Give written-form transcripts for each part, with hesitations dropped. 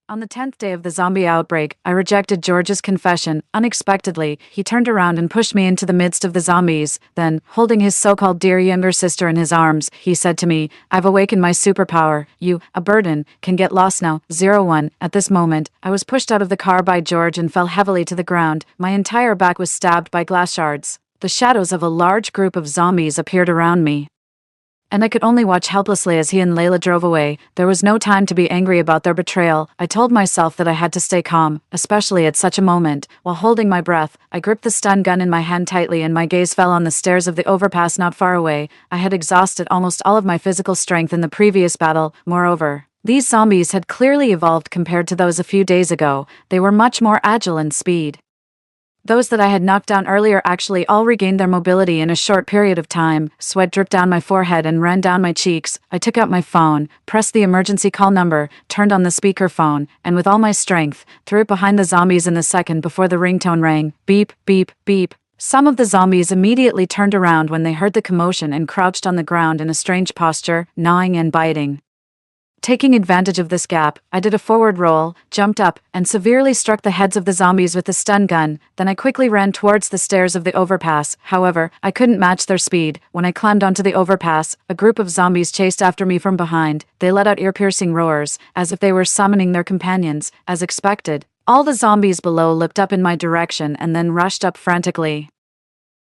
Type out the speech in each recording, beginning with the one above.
On the 10th day of the zombie outbreak, I rejected George's confession. Unexpectedly, he turned around and pushed me into the midst of the zombies. Then, holding his so-called dear younger sister in his arms, he said to me, "I've awakened my superpower. You, a burden, can get lost now." 01. At this moment, I was pushed out of the car by George and fell heavily to the ground. My entire back was stabbed by glass shards. The shadows of a large group of zombies appeared around me, and I could only watch helplessly as he and Layla drove away. There was no time to be angry about their betrayal. I told myself that I had to stay calm, especially at such a moment. While holding my breath, I gripped the stun gun in my hand tightly and my gaze fell on the stairs of the overpass not far away. I had exhausted almost all of my physical strength in the previous battle. Moreover, these zombies had clearly evolved compared to those a few days ago. They were much more agile in speed. Those that I had knocked down earlier actually all regained their mobility in a short period of time. Sweat dripped down my forehead and ran down my cheeks. I took out my phone, pressed the emergency call number, turned on the speakerphone, and with all my strength, threw it behind the zombies in the second before the ringtone rang. Beep, beep, beep. Some of the zombies immediately turned around when they heard the commotion and crouched on the ground in a strange posture, gnawing and biting. Taking advantage of this gap, I did a forward roll, jumped up, and severely struck the heads of the zombies with the stun gun. Then I quickly ran towards the stairs of the overpass. However, I couldn't match their speed. When I climbed onto the overpass, a group of zombies chased after me from behind. They let out ear-piercing roars, as if they were summoning their companions. As expected, all the zombies below looked up in my direction and then rushed up frantically.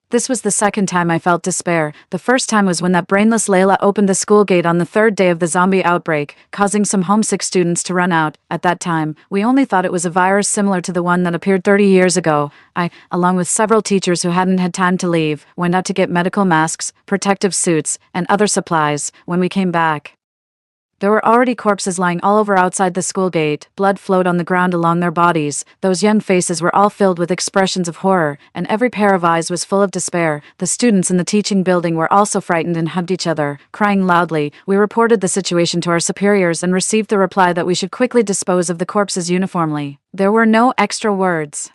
This was the second time I felt despair. The first time was when that brainless Layla opened the school gate on the third day of the zombie outbreak, causing some homesick students to run out. At that time, we only thought it was a virus similar to the one that appeared 30 years ago. I, along with several teachers who hadn't had time to leave, went out to get medical masks, protective suits, and other supplies. When we came back, there were already corpses lying all over outside the school gate. Blood flowed on the ground along their bodies. Those young faces were all filled with expressions of horror, and every pair of eyes was full of despair. The students in the teaching building were also frightened and hugged each other, crying loudly. We reported the situation to our superiors and received the reply that we should quickly dispose of the corpses uniformly. There were no extra words,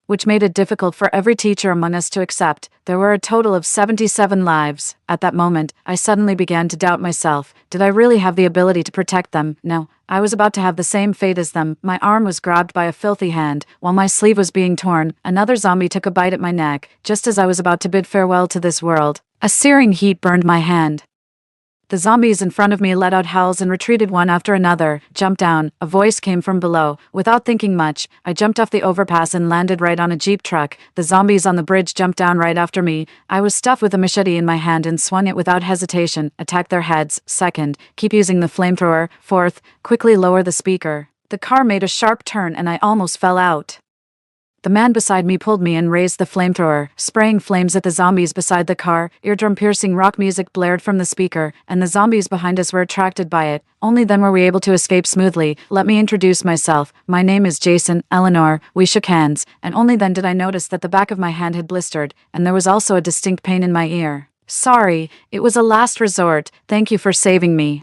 which made it difficult for every teacher among us to accept. There were a total of 77 lives. At that moment, I suddenly began to doubt myself. Did I really have the ability to protect them? No. I was about to have the same fate as them. My arm was grabbed by a filthy hand. While my sleeve was being torn, another zombie took a bite at my neck. Just as I was about to bid farewell to this world, a searing heat burned my hand. The zombies in front of me let out howls and retreated one after another. "Jump down," a voice came from below. Without thinking much, I jumped off the overpass and landed right on a Jeep truck. The zombies on the bridge jumped down right after me. I was stuffed with a machete in my hand and swung it without hesitation. Attack their heads. Second, keep using the flamethrower. Fourth, quickly lower the speaker. The car made a sharp turn and I almost fell out. The man beside me pulled me and raised the flamethrower, spraying flames at the zombies beside the car. Eardrum-piercing rock music blared from the speaker, and the zombies behind us were attracted by it. Only then were we able to escape smoothly. Let me introduce myself. My name is Jason. Eleanor. We shook hands, and only then did I notice that the back of my hand had blistered, and there was also a distinct pain in my ear. "Sorry, it was a last resort. Thank you for saving me."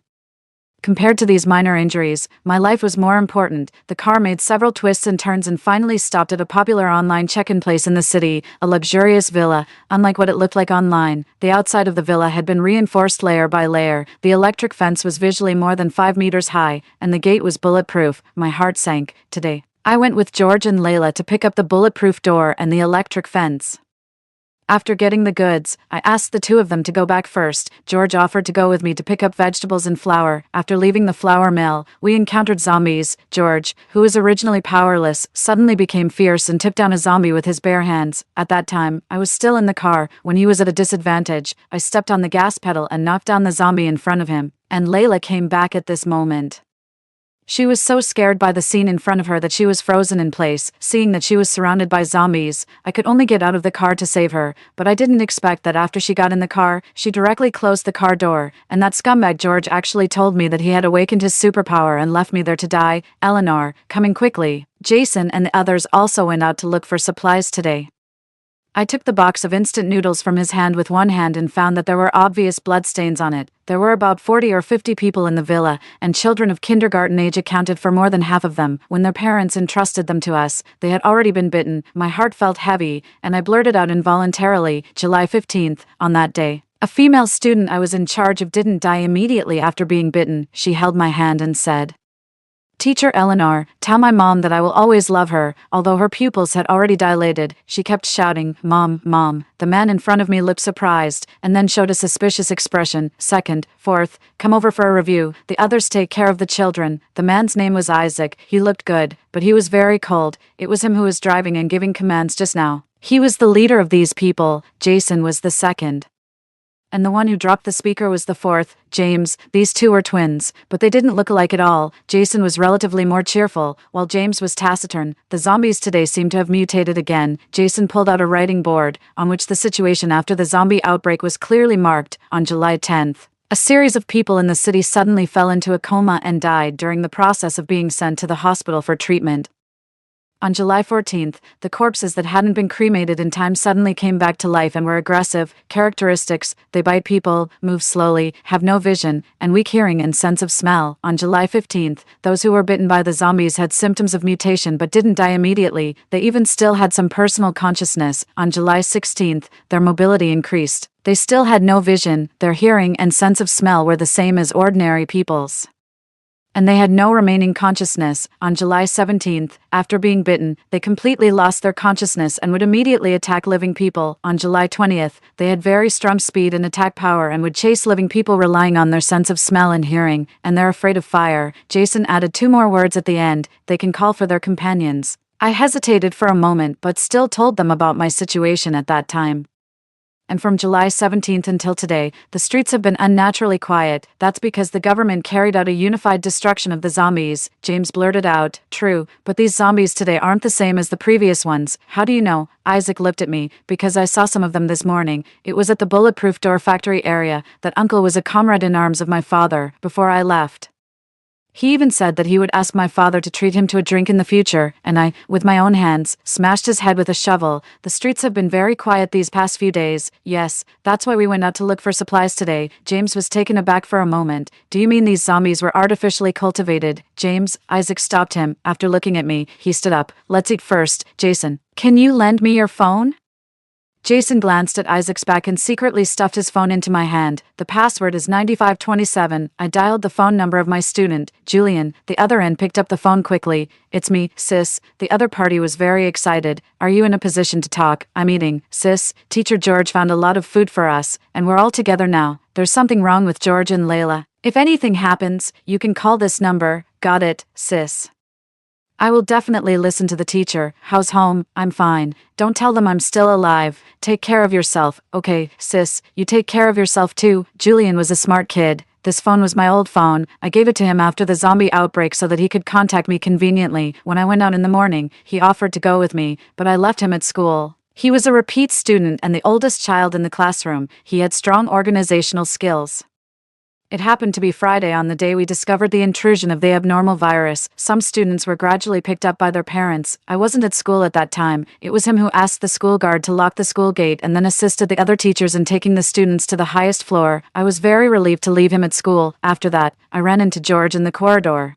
Compared to these minor injuries, my life was more important. The car made several twists and turns and finally stopped at a popular online check-in place in the city, a luxurious villa. Unlike what it looked like online, the outside of the villa had been reinforced layer by layer. The electric fence was visually more than 5 meters high, and the gate was bulletproof. My heart sank. Today, I went with George and Layla to pick up the bulletproof door and the electric fence. After getting the goods, I asked the two of them to go back first. George offered to go with me to pick up vegetables and flour. After leaving the flour mill, we encountered zombies. George, who was originally powerless, suddenly became fierce and tipped down a zombie with his bare hands. At that time, I was still in the car. When he was at a disadvantage, I stepped on the gas pedal and knocked down the zombie in front of him. And Layla came back at this moment. She was so scared by the scene in front of her that she was frozen in place. Seeing that she was surrounded by zombies, I could only get out of the car to save her, but I didn't expect that after she got in the car, she directly closed the car door, and that scumbag George actually told me that he had awakened his superpower and left me there to die. Eleanor, coming quickly. Jason and the others also went out to look for supplies today. I took the box of instant noodles from his hand with one hand and found that there were obvious bloodstains on it. There were about 40 or 50 people in the villa, and children of kindergarten age accounted for more than half of them. When their parents entrusted them to us, they had already been bitten. My heart felt heavy, and I blurted out involuntarily, "July 15th, on that day, a female student I was in charge of didn't die immediately after being bitten." She held my hand and said, Teacher Eleanor, tell my mom that I will always love her." Although her pupils had already dilated, she kept shouting, "Mom, Mom." The man in front of me looked surprised, and then showed a suspicious expression. "Second, fourth, come over for a review. The others take care of the children." The man's name was Isaac. He looked good, but he was very cold. It was him who was driving and giving commands just now. He was the leader of these people. Jason was the second. And the one who dropped the speaker was the fourth, James. These two were twins, but they didn't look alike at all. Jason was relatively more cheerful, while James was taciturn. The zombies today seemed to have mutated again. Jason pulled out a writing board, on which the situation after the zombie outbreak was clearly marked. On July 10th, a series of people in the city suddenly fell into a coma and died during the process of being sent to the hospital for treatment. On July 14th, the corpses that hadn't been cremated in time suddenly came back to life and were aggressive. Characteristics: they bite people, move slowly, have no vision, and weak hearing and sense of smell. On July 15th, those who were bitten by the zombies had symptoms of mutation but didn't die immediately. They even still had some personal consciousness. On July 16th, their mobility increased. They still had no vision, their hearing and sense of smell were the same as ordinary people's, and they had no remaining consciousness. On July 17th, after being bitten, they completely lost their consciousness and would immediately attack living people. On July 20th, they had very strong speed and attack power and would chase living people relying on their sense of smell and hearing, and they're afraid of fire. Jason added two more words at the end: they can call for their companions. I hesitated for a moment but still told them about my situation at that time. And from July 17th until today, the streets have been unnaturally quiet. That's because the government carried out a unified destruction of the zombies. James blurted out, "True, but these zombies today aren't the same as the previous ones." "How do you know?" Isaac looked at me. "Because I saw some of them this morning. It was at the bulletproof door factory area. That uncle was a comrade in arms of my father before I left. He even said that he would ask my father to treat him to a drink in the future, and I, with my own hands, smashed his head with a shovel. The streets have been very quiet these past few days." "Yes, that's why we went out to look for supplies today." James was taken aback for a moment. "Do you mean these zombies were artificially cultivated?" "James," Isaac stopped him. After looking at me, he stood up. "Let's eat first." "Jason, can you lend me your phone?" Jason glanced at Isaac's back and secretly stuffed his phone into my hand. "The password is 9527. I dialed the phone number of my student, Julian. The other end picked up the phone quickly. "It's me, sis." The other party was very excited. "Are you in a position to talk?" "I'm eating, sis. Teacher George found a lot of food for us, and we're all together now. There's something wrong with George and Layla. If anything happens, you can call this number." "Got it, sis. I will definitely listen to the teacher." "How's home?" "I'm fine. Don't tell them I'm still alive. Take care of yourself." "Okay, sis, you take care of yourself too." Julian was a smart kid. This phone was my old phone. I gave it to him after the zombie outbreak so that he could contact me conveniently. When I went out in the morning, he offered to go with me, but I left him at school. He was a repeat student and the oldest child in the classroom. He had strong organizational skills. It happened to be Friday on the day we discovered the intrusion of the abnormal virus. Some students were gradually picked up by their parents. I wasn't at school at that time. It was him who asked the school guard to lock the school gate and then assisted the other teachers in taking the students to the highest floor. I was very relieved to leave him at school. After that, I ran into George in the corridor.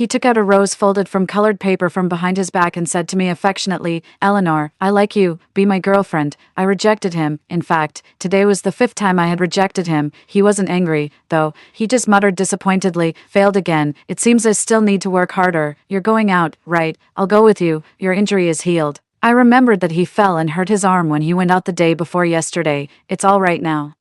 He took out a rose folded from colored paper from behind his back and said to me affectionately, "Eleanor, I like you. Be my girlfriend." I rejected him. In fact, today was the 5th time I had rejected him. He wasn't angry, though. He just muttered disappointedly, "Failed again. It seems I still need to work harder." "You're going out, right? I'll go with you. Your injury is healed." I remembered that he fell and hurt his arm when he went out the day before yesterday. "It's all right now."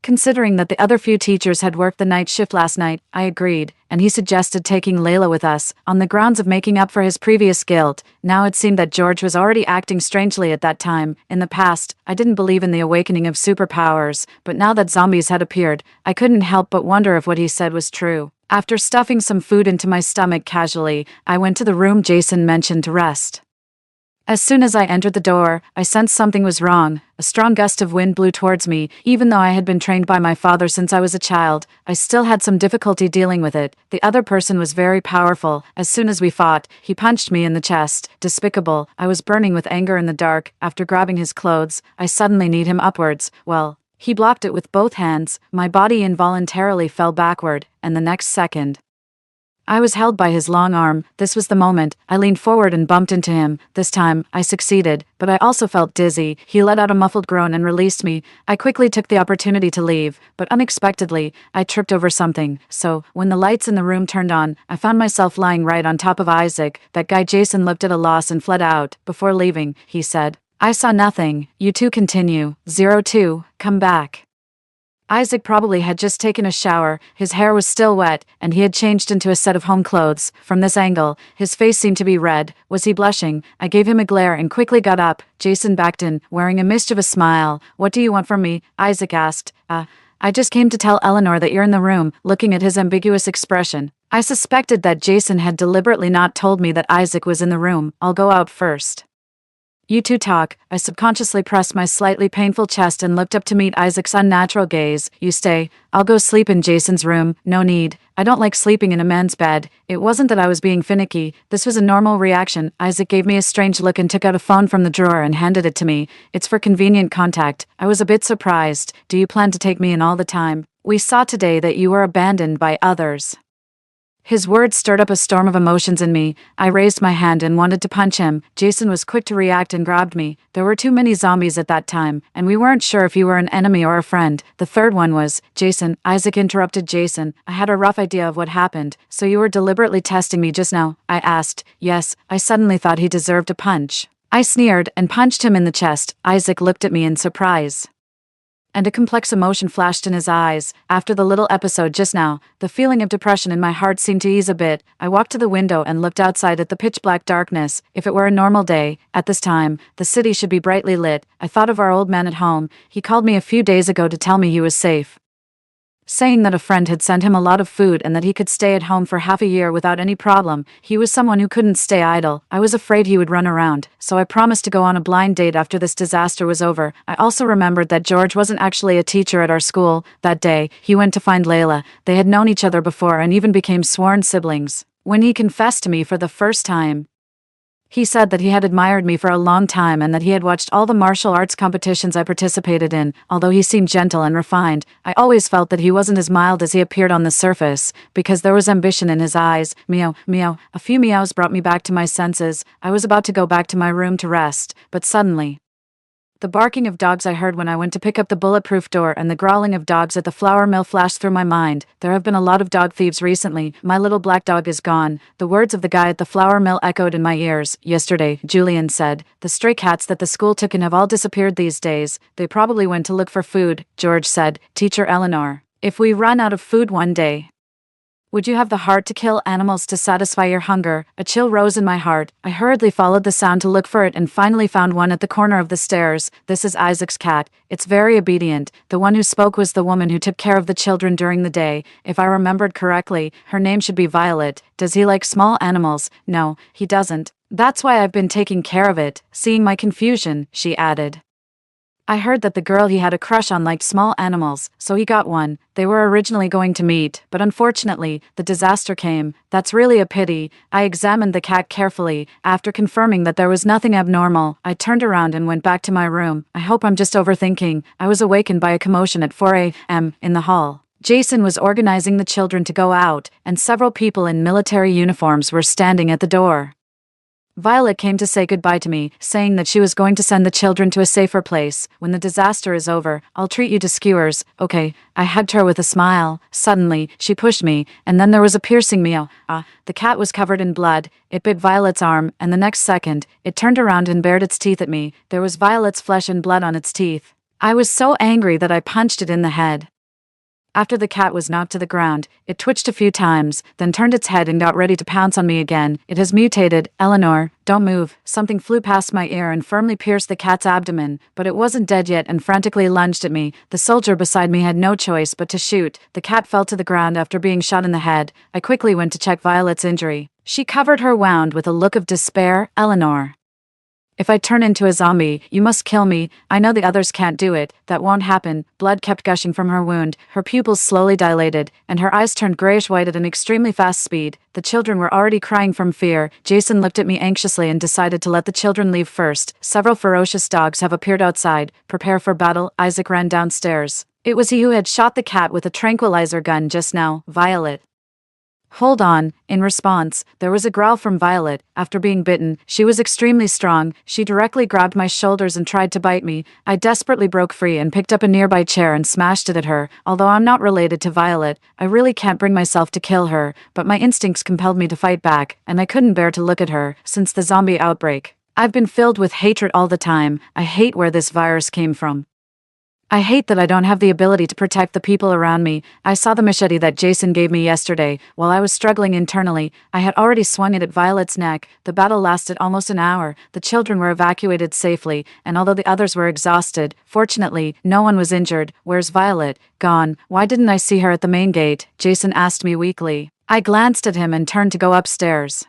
Considering that the other few teachers had worked the night shift last night, I agreed, and he suggested taking Layla with us, on the grounds of making up for his previous guilt. Now it seemed that George was already acting strangely at that time. In the past, I didn't believe in the awakening of superpowers, but now that zombies had appeared, I couldn't help but wonder if what he said was true. After stuffing some food into my stomach casually, I went to the room Jason mentioned to rest. As soon as I entered the door, I sensed something was wrong. A strong gust of wind blew towards me. Even though I had been trained by my father since I was a child, I still had some difficulty dealing with it. The other person was very powerful. As soon as we fought, he punched me in the chest. Despicable. I was burning with anger in the dark. After grabbing his clothes, I suddenly kneed him upwards. Well, he blocked it with both hands. My body involuntarily fell backward, and the next second, I was held by his long arm. This was the moment. I leaned forward and bumped into him. This time, I succeeded, but I also felt dizzy. He let out a muffled groan and released me. I quickly took the opportunity to leave, but unexpectedly, I tripped over something. So, when the lights in the room turned on, I found myself lying right on top of Isaac. That guy Jason looked at a loss and fled out. Before leaving, he said, "I saw nothing. You two continue. 02, come back." Isaac probably had just taken a shower, his hair was still wet, and he had changed into a set of home clothes. From this angle, his face seemed to be red. Was he blushing? I gave him a glare and quickly got up. Jason backed in, wearing a mischievous smile. "What do you want from me?" Isaac asked. I just came to tell Eleanor that you're in the room," looking at his ambiguous expression. I suspected that Jason had deliberately not told me that Isaac was in the room. "I'll go out first." "You two talk." I subconsciously pressed my slightly painful chest and looked up to meet Isaac's unnatural gaze. "You stay. I'll go sleep in Jason's room." "No need. I don't like sleeping in a man's bed." It wasn't that I was being finicky. This was a normal reaction. Isaac gave me a strange look and took out a phone from the drawer and handed it to me. "It's for convenient contact." I was a bit surprised. "Do you plan to take me in all the time? We saw today that you were abandoned by others." His words stirred up a storm of emotions in me. I raised my hand and wanted to punch him. Jason was quick to react and grabbed me. There were too many zombies at that time, and we weren't sure if you were an enemy or a friend. The third one was, Jason. Isaac interrupted Jason. "I had a rough idea of what happened. So you were deliberately testing me just now?" I asked. "Yes." I suddenly thought he deserved a punch. I sneered and punched him in the chest. Isaac looked at me in surprise, and a complex emotion flashed in his eyes. After the little episode just now, the feeling of depression in my heart seemed to ease a bit. I walked to the window and looked outside at the pitch-black darkness. If it were a normal day, at this time, the city should be brightly lit. I thought of our old man at home. He called me a few days ago to tell me he was safe, saying that a friend had sent him a lot of food and that he could stay at home for half a year without any problem. He was someone who couldn't stay idle. I was afraid he would run around, so I promised to go on a blind date after this disaster was over. I also remembered that George wasn't actually a teacher at our school. That day, he went to find Layla. They had known each other before and even became sworn siblings. When he confessed to me for the first time, he said that he had admired me for a long time and that he had watched all the martial arts competitions I participated in. Although he seemed gentle and refined, I always felt that he wasn't as mild as he appeared on the surface, because there was ambition in his eyes. Meow, meow. A few meows brought me back to my senses. I was about to go back to my room to rest, but suddenly, the barking of dogs I heard when I went to pick up the bulletproof door and the growling of dogs at the flour mill flashed through my mind. There have been a lot of dog thieves recently. My little black dog is gone. The words of the guy at the flour mill echoed in my ears. "Yesterday," Julian said, "the stray cats that the school took in have all disappeared these days. They probably went to look for food." George said, "Teacher Eleanor, if we run out of food one day, would you have the heart to kill animals to satisfy your hunger?" A chill rose in my heart. I hurriedly followed the sound to look for it and finally found one at the corner of the stairs. "This is Isaac's cat. It's very obedient." The one who spoke was the woman who took care of the children during the day. If I remembered correctly, her name should be Violet. "Does he like small animals?" "No, he doesn't. That's why I've been taking care of it." Seeing my confusion, she added, "I heard that the girl he had a crush on liked small animals, so he got one. They were originally going to meet, but unfortunately, the disaster came. That's really a pity." I examined the cat carefully. After confirming that there was nothing abnormal, I turned around and went back to my room. I hope I'm just overthinking. I was awakened by a commotion at 4 a.m. in the hall. Jason was organizing the children to go out, and several people in military uniforms were standing at the door. Violet came to say goodbye to me, saying that she was going to send the children to a safer place. "When the disaster is over, I'll treat you to skewers." "Okay." I hugged her with a smile. Suddenly, she pushed me, and then there was a piercing meow. The cat was covered in blood. It bit Violet's arm, and the next second, it turned around and bared its teeth at me. There was Violet's flesh and blood on its teeth. I was so angry that I punched it in the head. After the cat was knocked to the ground, it twitched a few times, then turned its head and got ready to pounce on me again. "It has mutated. Eleanor, don't move." Something flew past my ear and firmly pierced the cat's abdomen, but it wasn't dead yet and frantically lunged at me. The soldier beside me had no choice but to shoot. The cat fell to the ground after being shot in the head. I quickly went to check Violet's injury. She covered her wound with a look of despair. "Eleanor, if I turn into a zombie, you must kill me. I know the others can't do it. That won't happen." Blood kept gushing from her wound. Her pupils slowly dilated, and her eyes turned grayish-white at an extremely fast speed. The children were already crying from fear. Jason looked at me anxiously and decided to let the children leave first. Several ferocious dogs have appeared outside. "Prepare for battle." Isaac ran downstairs. It was he who had shot the cat with a tranquilizer gun just now. "Violet, Hold on. In response, there was a growl from Violet. After being bitten, she was extremely strong. She directly grabbed my shoulders and tried to bite me. I desperately broke free and picked up a nearby chair and smashed it at her. Although I'm not related to Violet, I really can't bring myself to kill her, but my instincts compelled me to fight back, and I couldn't bear to look at her since the zombie outbreak. I've been filled with hatred all the time. I hate where this virus came from. I hate that I don't have the ability to protect the people around me. I saw the machete that Jason gave me yesterday. While I was struggling internally, I had already swung it at Violet's neck. The battle lasted almost an hour. The children were evacuated safely, and although the others were exhausted, fortunately, no one was injured. Where's Violet? Gone. Why didn't I see her at the main gate? Jason asked me weakly. I glanced at him and turned to go upstairs.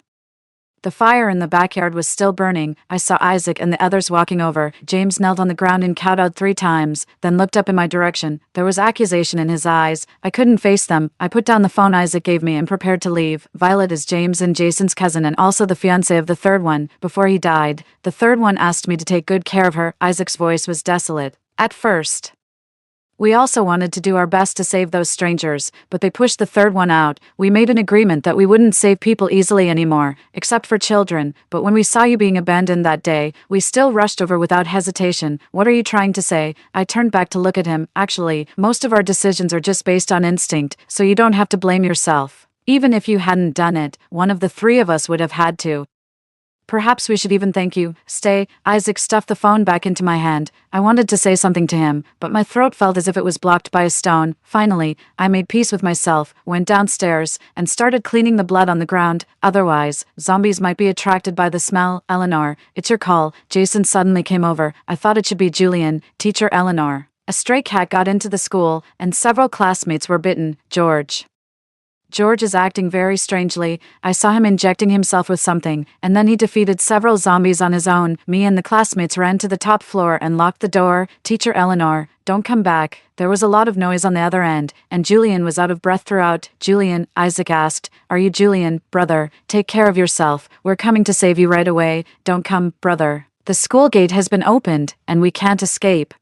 The fire in the backyard was still burning. I saw Isaac and the others walking over. James knelt on the ground and kowtowed 3 times, then looked up in my direction. There was accusation in his eyes. I couldn't face them. I put down the phone Isaac gave me and prepared to leave. Violet is James and Jason's cousin and also the fiancé of the third one. Before he died, the third one asked me to take good care of her. Isaac's voice was desolate. At first, we also wanted to do our best to save those strangers, but they pushed the third one out. We made an agreement that we wouldn't save people easily anymore, except for children, but when we saw you being abandoned that day, we still rushed over without hesitation. What are you trying to say? I turned back to look at him. Actually, most of our decisions are just based on instinct, so you don't have to blame yourself. Even if you hadn't done it, one of the 3 of us would have had to. Perhaps we should even thank you. Stay. Isaac stuffed the phone back into my hand. I wanted to say something to him, but my throat felt as if it was blocked by a stone. Finally, I made peace with myself, went downstairs, and started cleaning the blood on the ground. Otherwise, zombies might be attracted by the smell. Eleanor, it's your call. Jason suddenly came over. I thought it should be Julian. Teacher Eleanor. A stray cat got into the school, and several classmates were bitten. George is acting very strangely. I saw him injecting himself with something, and then he defeated several zombies on his own. Me and the classmates ran to the top floor and locked the door. Teacher Eleanor, don't come back. There was a lot of noise on the other end, and Julian was out of breath throughout. Julian, Isaac asked. Are you Julian? Brother, take care of yourself. We're coming to save you right away. Don't come, brother. The school gate has been opened, and we can't escape.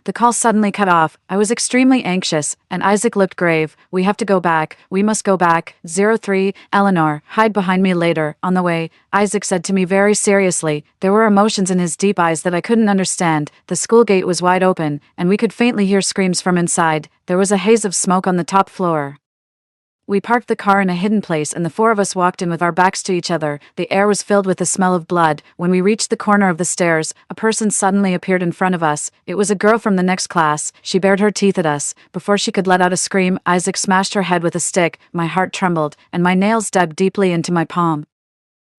The call suddenly cut off. I was extremely anxious, and Isaac looked grave. We have to go back. We must go back. 03, Eleanor, hide behind me later. On the way, Isaac said to me very seriously. There were emotions in his deep eyes that I couldn't understand. The school gate was wide open, and we could faintly hear screams from inside. There was a haze of smoke on the top floor. We parked the car in a hidden place and the 4 of us walked in with our backs to each other. The air was filled with the smell of blood. When we reached the corner of the stairs, a person suddenly appeared in front of us. It was a girl from the next class. She bared her teeth at us. Before she could let out a scream, Isaac smashed her head with a stick. My heart trembled, and my nails dug deeply into my palm.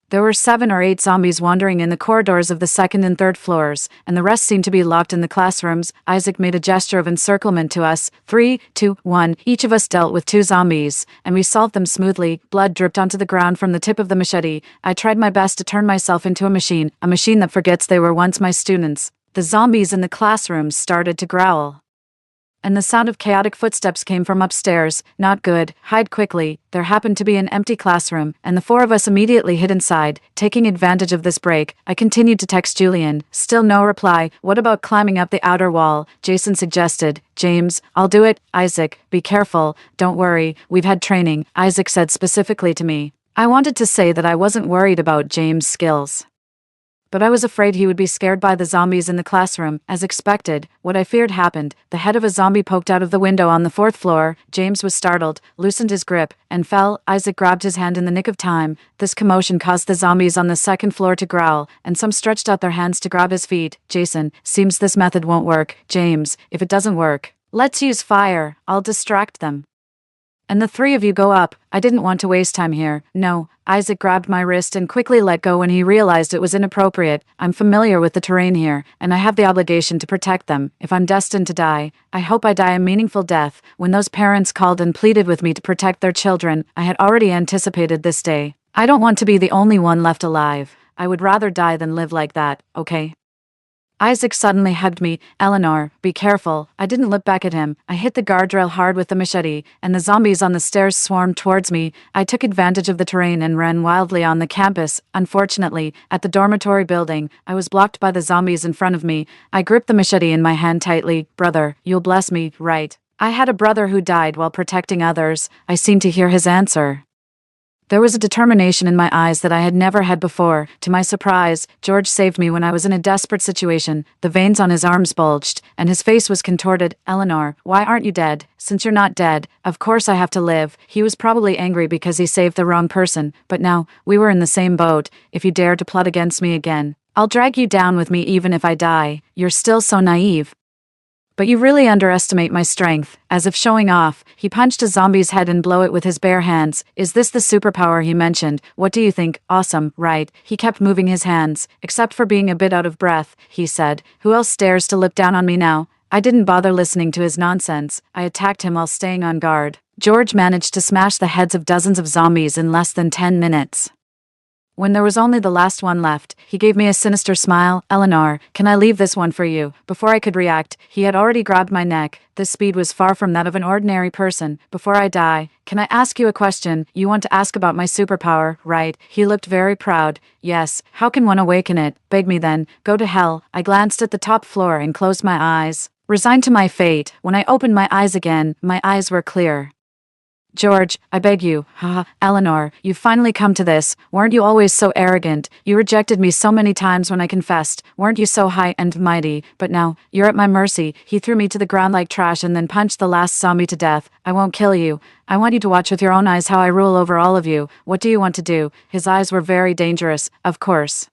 There were 7 or 8 zombies wandering in the corridors of the 2nd and 3rd floors, and the rest seemed to be locked in the classrooms. Isaac made a gesture of encirclement to us. 3, 2, 1. Each of us dealt with 2 zombies, and we solved them smoothly. Blood dripped onto the ground from the tip of the machete. I tried my best to turn myself into a machine that forgets they were once my students. The zombies in the classrooms started to growl, and the sound of chaotic footsteps came from upstairs. Not good. Hide quickly. There happened to be an empty classroom, and the 4 of us immediately hid inside. Taking advantage of this break, I continued to text Julian. Still no reply. What about climbing up the outer wall? Jason suggested. James, I'll do it. Isaac, be careful. Don't worry. We've had training, Isaac said specifically to me. I wanted to say that I wasn't worried about James' skills, but I was afraid he would be scared by the zombies in the classroom. As expected, what I feared happened. The head of a zombie poked out of the window on the 4th floor. James was startled, loosened his grip, and fell. Isaac grabbed his hand in the nick of time. This commotion caused the zombies on the 2nd floor to growl, and some stretched out their hands to grab his feet. Jason, seems this method won't work. James, if it doesn't work, let's use fire. I'll distract them, and the 3 of you go up. I didn't want to waste time here. No. Isaac grabbed my wrist and quickly let go when he realized it was inappropriate. I'm familiar with the terrain here, and I have the obligation to protect them. If I'm destined to die, I hope I die a meaningful death. When those parents called and pleaded with me to protect their children, I had already anticipated this day. I don't want to be the only one left alive. I would rather die than live like that, okay? Isaac suddenly hugged me. Eleanor, be careful. I didn't look back at him. I hit the guardrail hard with the machete, and the zombies on the stairs swarmed towards me. I took advantage of the terrain and ran wildly on the campus. Unfortunately, at the dormitory building, I was blocked by the zombies in front of me. I gripped the machete in my hand tightly. Brother, you'll bless me, right? I had a brother who died while protecting others. I seemed to hear his answer. There was a determination in my eyes that I had never had before. To my surprise, George saved me when I was in a desperate situation. The veins on his arms bulged, and his face was contorted. Eleanor, why aren't you dead? Since you're not dead, of course I have to live. He was probably angry because he saved the wrong person, but now, we were in the same boat. If you dare to plot against me again, I'll drag you down with me even if I die. You're still so naive. But you really underestimate my strength. As if showing off, he punched a zombie's head and blew it with his bare hands. Is this the superpower he mentioned? What do you think? Awesome, right? He kept moving his hands. Except for being a bit out of breath, he said. Who else dares to look down on me now? I didn't bother listening to his nonsense. I attacked him while staying on guard. George managed to smash the heads of dozens of zombies in less than 10 minutes. When there was only the last one left, he gave me a sinister smile. Eleanor, can I leave this one for you? Before I could react, he had already grabbed my neck. This speed was far from that of an ordinary person. Before I die, can I ask you a question? You want to ask about my superpower, right? He looked very proud. Yes. How can one awaken it? Beg me then. Go to hell. I glanced at the top floor and closed my eyes. Resigned to my fate, when I opened my eyes again, my eyes were clear. George, I beg you. Eleanor, you've finally come to this. Weren't you always so arrogant? You rejected me so many times when I confessed. Weren't you so high and mighty? But now, you're at my mercy. He threw me to the ground like trash and then punched the last zombie to death. I won't kill you. I want you to watch with your own eyes how I rule over all of you. What do you want to do? His eyes were very dangerous, of course.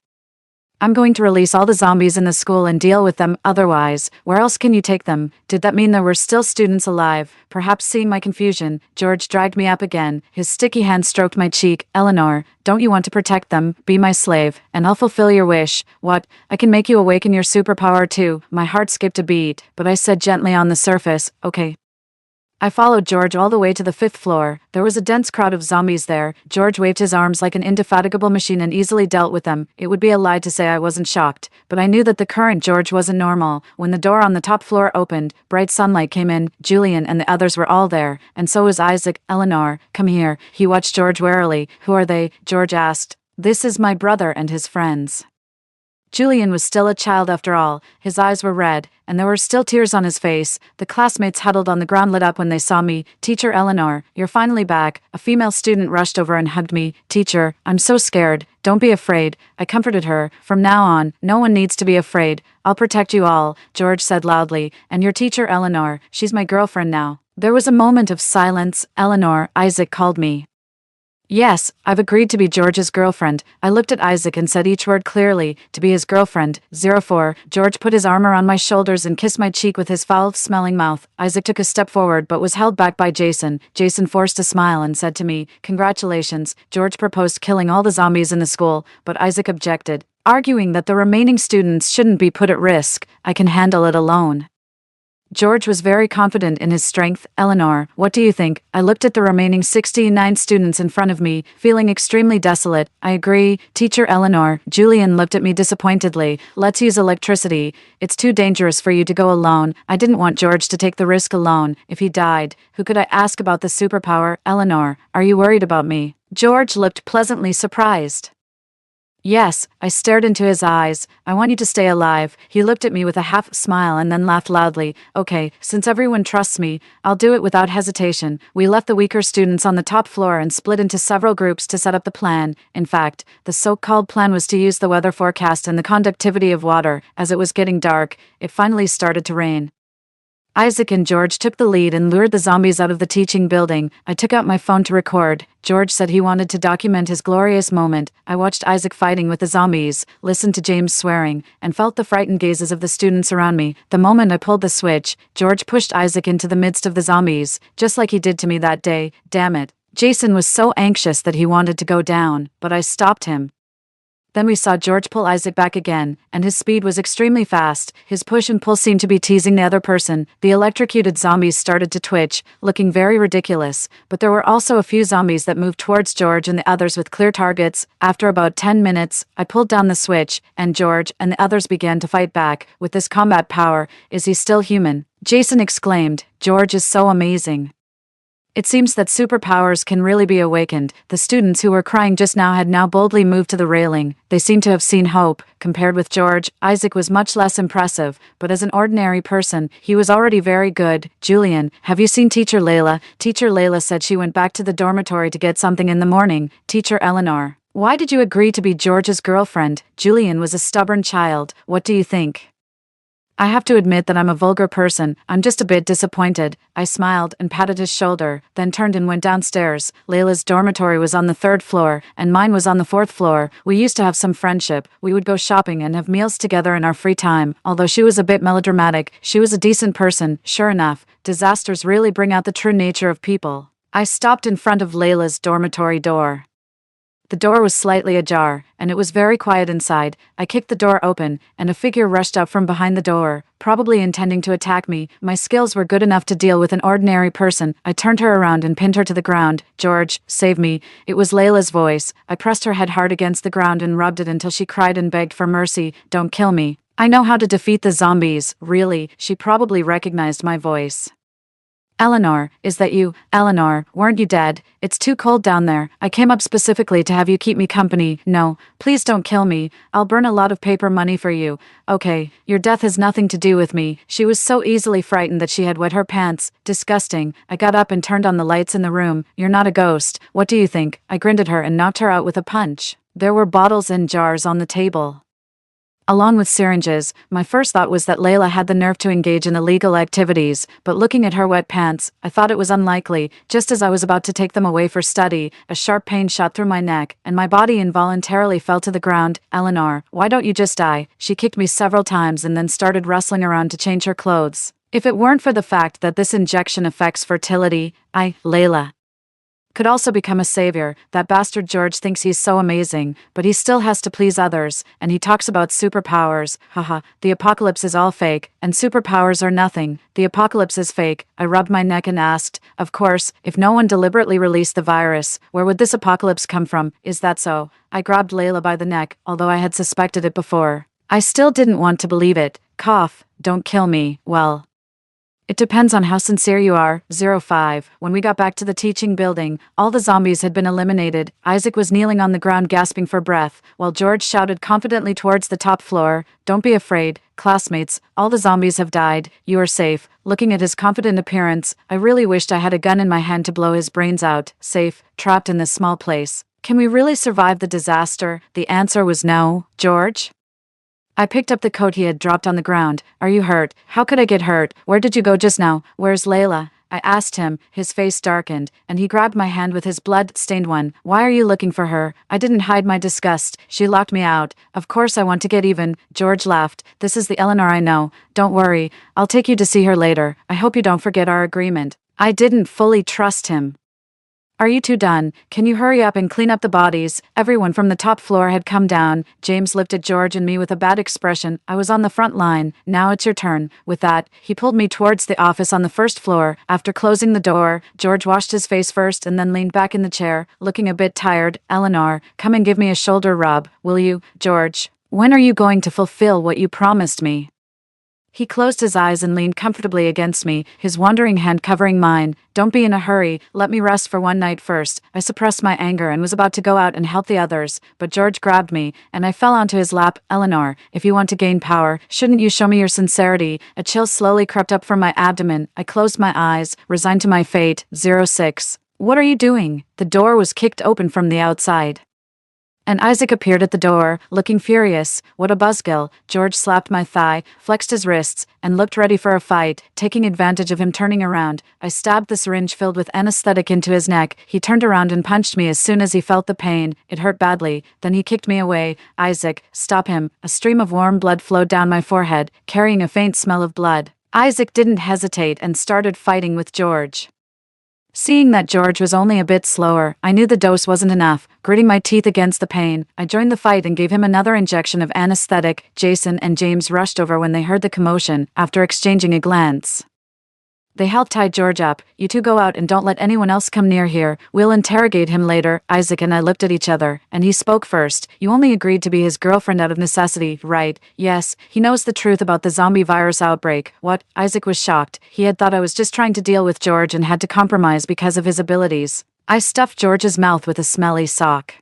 I'm going to release all the zombies in the school and deal with them, otherwise, where else can you take them? Did that mean there were still students alive? Perhaps seeing my confusion, George dragged me up again. His sticky hand stroked my cheek. Eleanor, don't you want to protect them? Be my slave, and I'll fulfill your wish. What? I can make you awaken your superpower too. My heart skipped a beat, but I said gently on the surface, okay. I followed George all the way to the 5th floor. There was a dense crowd of zombies there. George waved his arms like an indefatigable machine and easily dealt with them. It would be a lie to say I wasn't shocked, but I knew that the current George wasn't normal. When the door on the top floor opened, bright sunlight came in. Julian and the others were all there, and so was Isaac. Eleanor, come here. He watched George warily. Who are they? George asked. This is my brother and his friends. Julian was still a child after all. His eyes were red, and there were still tears on his face. The classmates huddled on the ground lit up when they saw me. Teacher Eleanor, you're finally back. A female student rushed over and hugged me. Teacher, I'm so scared. Don't be afraid. I comforted her. From now on, no one needs to be afraid. I'll protect you all, George said loudly. And your teacher Eleanor, she's my girlfriend now. There was a moment of silence. Eleanor, Isaac called me. Yes, I've agreed to be George's girlfriend. I looked at Isaac and said each word clearly, to be his girlfriend. 04. George put his arm around my shoulders and kissed my cheek with his foul-smelling mouth. Isaac took a step forward but was held back by Jason. Jason forced a smile and said to me, congratulations. George proposed killing all the zombies in the school, but Isaac objected, arguing that the remaining students shouldn't be put at risk. I can handle it alone. George was very confident in his strength. Eleanor, what do you think? I looked at the remaining 69 students in front of me, feeling extremely desolate. I agree, Teacher Eleanor. Julian looked at me disappointedly. Let's use electricity. It's too dangerous for you to go alone. I didn't want George to take the risk alone. If he died, who could I ask about the superpower? Eleanor, are you worried about me? George looked pleasantly surprised. Yes, I stared into his eyes. I want you to stay alive. He looked at me with a half smile and then laughed loudly. Okay, since everyone trusts me, I'll do it without hesitation. We left the weaker students on the top floor and split into several groups to set up the plan. In fact, the so-called plan was to use the weather forecast and the conductivity of water. As it was getting dark, it finally started to rain. Isaac and George took the lead and lured the zombies out of the teaching building. I took out my phone to record. George said he wanted to document his glorious moment. I watched Isaac fighting with the zombies, listened to James swearing, and felt the frightened gazes of the students around me. The moment I pulled the switch, George pushed Isaac into the midst of the zombies, just like he did to me that day. Damn it. Jason was so anxious that he wanted to go down, but I stopped him. Then we saw George pull Isaac back again, and his speed was extremely fast. His push and pull seemed to be teasing the other person. The electrocuted zombies started to twitch, looking very ridiculous, but there were also a few zombies that moved towards George and the others with clear targets. After about 10 minutes, I pulled down the switch, and George and the others began to fight back. With this combat power, is he still human? Jason exclaimed, George is so amazing. It seems that superpowers can really be awakened. The students who were crying just now had now boldly moved to the railing. They seemed to have seen hope. Compared with George, Isaac was much less impressive, but as an ordinary person, he was already very good. Julian, have you seen Teacher Layla? Teacher Layla said she went back to the dormitory to get something in the morning. Teacher Eleanor. Why did you agree to be George's girlfriend? Julian was a stubborn child. What do you think? I have to admit that I'm a vulgar person. I'm just a bit disappointed. I smiled and patted his shoulder, then turned and went downstairs. Layla's dormitory was on the 3rd floor, and mine was on the 4th floor. We used to have some friendship. We would go shopping and have meals together in our free time. Although she was a bit melodramatic, she was a decent person. Sure enough, disasters really bring out the true nature of people. I stopped in front of Layla's dormitory door. The door was slightly ajar, and it was very quiet inside. I kicked the door open, and a figure rushed out from behind the door, probably intending to attack me. My skills were good enough to deal with an ordinary person. I turned her around and pinned her to the ground. George, save me. It was Layla's voice. I pressed her head hard against the ground and rubbed it until she cried and begged for mercy. Don't kill me. I know how to defeat the zombies. Really, she probably recognized my voice. Eleanor, is that you? Eleanor, weren't you dead? It's too cold down there. I came up specifically to have you keep me company. No, please don't kill me. I'll burn a lot of paper money for you. Okay, your death has nothing to do with me. She was so easily frightened that she had wet her pants. Disgusting. I got up and turned on the lights in the room. You're not a ghost. What do you think? I grinned at her and knocked her out with a punch. There were bottles and jars on the table, along with syringes. My first thought was that Layla had the nerve to engage in illegal activities, but looking at her wet pants, I thought it was unlikely. Just as I was about to take them away for study, a sharp pain shot through my neck, and my body involuntarily fell to the ground. Eleanor, why don't you just die? She kicked me several times and then started rustling around to change her clothes. If it weren't for the fact that this injection affects fertility, Layla could also become a savior. That bastard George thinks he's so amazing, but he still has to please others, and he talks about superpowers. Haha, the apocalypse is all fake, and superpowers are nothing. The apocalypse is fake. I rubbed my neck and asked, of course, if no one deliberately released the virus, where would this apocalypse come from? Is that so? I grabbed Layla by the neck, although I had suspected it before. I still didn't want to believe it. Cough, don't kill me. Well, it depends on how sincere you are. 05. When we got back to the teaching building, all the zombies had been eliminated. Isaac was kneeling on the ground gasping for breath, while George shouted confidently towards the top floor, "Don't be afraid, classmates, all the zombies have died, you are safe." Looking at his confident appearance, I really wished I had a gun in my hand to blow his brains out. Safe, trapped in this small place. Can we really survive the disaster? The answer was no. George? I picked up the coat he had dropped on the ground. Are you hurt? How could I get hurt? Where did you go just now? Where's Layla? I asked him. His face darkened, and he grabbed my hand with his blood-stained one. Why are you looking for her? I didn't hide my disgust. She locked me out. Of course I want to get even. George laughed. This is the Eleanor I know. Don't worry. I'll take you to see her later. I hope you don't forget our agreement. I didn't fully trust him. Are you two done? Can you hurry up and clean up the bodies? Everyone from the top floor had come down. James looked at George and me with a bad expression. I was on the front line. Now it's your turn. With that, he pulled me towards the office on the 1st floor. After closing the door, George washed his face first and then leaned back in the chair, looking a bit tired. Eleanor, come and give me a shoulder rub, will you? George, when are you going to fulfill what you promised me? He closed his eyes and leaned comfortably against me, his wandering hand covering mine. Don't be in a hurry, let me rest for one night first. I suppressed my anger and was about to go out and help the others, but George grabbed me, and I fell onto his lap. Eleanor, if you want to gain power, shouldn't you show me your sincerity? A chill slowly crept up from my abdomen. I closed my eyes, resigned to my fate. 06. What are you doing? The door was kicked open from the outside, and Isaac appeared at the door, looking furious. What a buzzkill. George slapped my thigh, flexed his wrists, and looked ready for a fight. Taking advantage of him turning around, I stabbed the syringe filled with anesthetic into his neck. He turned around and punched me as soon as he felt the pain. It hurt badly. Then he kicked me away. Isaac, stop him. A stream of warm blood flowed down my forehead, carrying a faint smell of blood. Isaac didn't hesitate and started fighting with George. Seeing that George was only a bit slower, I knew the dose wasn't enough. Gritting my teeth against the pain, I joined the fight and gave him another injection of anesthetic. Jason and James rushed over when they heard the commotion, after exchanging a glance. They helped tie George up. You two go out and don't let anyone else come near here. We'll interrogate him later. Isaac and I looked at each other, and he spoke first. You only agreed to be his girlfriend out of necessity, right? Yes, he knows the truth about the zombie virus outbreak. What? Isaac was shocked. He had thought I was just trying to deal with George and had to compromise because of his abilities. I stuffed George's mouth with a smelly sock.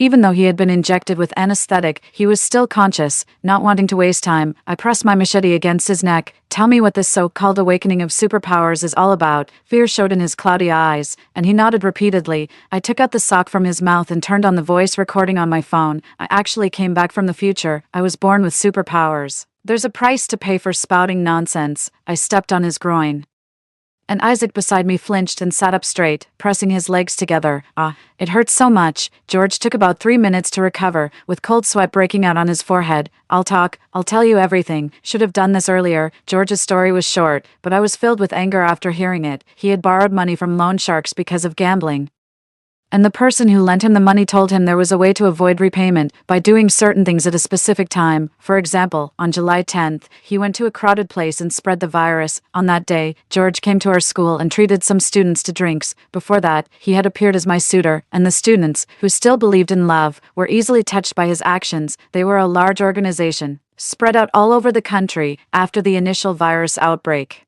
Even though he had been injected with anesthetic, he was still conscious. Not wanting to waste time, I pressed my machete against his neck. Tell me what this so-called awakening of superpowers is all about. Fear showed in his cloudy eyes, and he nodded repeatedly. I took out the sock from his mouth and turned on the voice recording on my phone. I actually came back from the future. I was born with superpowers. There's a price to pay for spouting nonsense. I stepped on his groin. And Isaac beside me flinched and sat up straight, pressing his legs together. It hurt so much. George took about 3 minutes to recover, with cold sweat breaking out on his forehead. I'll tell you everything. Should have done this earlier. George's story was short, but I was filled with anger after hearing it. He had borrowed money from loan sharks because of gambling. And the person who lent him the money told him there was a way to avoid repayment by doing certain things at a specific time. For example, on July 10th, he went to a crowded place and spread the virus. On that day, George came to our school and treated some students to drinks. Before that, he had appeared as my suitor, and the students, who still believed in love, were easily touched by his actions. They were a large organization, spread out all over the country after the initial virus outbreak.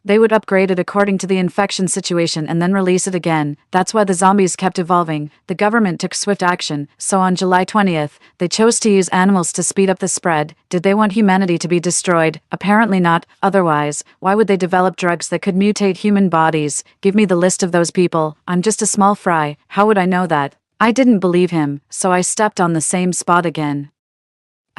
They would upgrade it according to the infection situation and then release it again. That's why the zombies kept evolving. The government took swift action, so on July 20th, they chose to use animals to speed up the spread. Did they want humanity to be destroyed? Apparently not. Otherwise, why would they develop drugs that could mutate human bodies? Give me the list of those people. I'm just a small fry. How would I know that? I didn't believe him, so I stepped on the same spot again.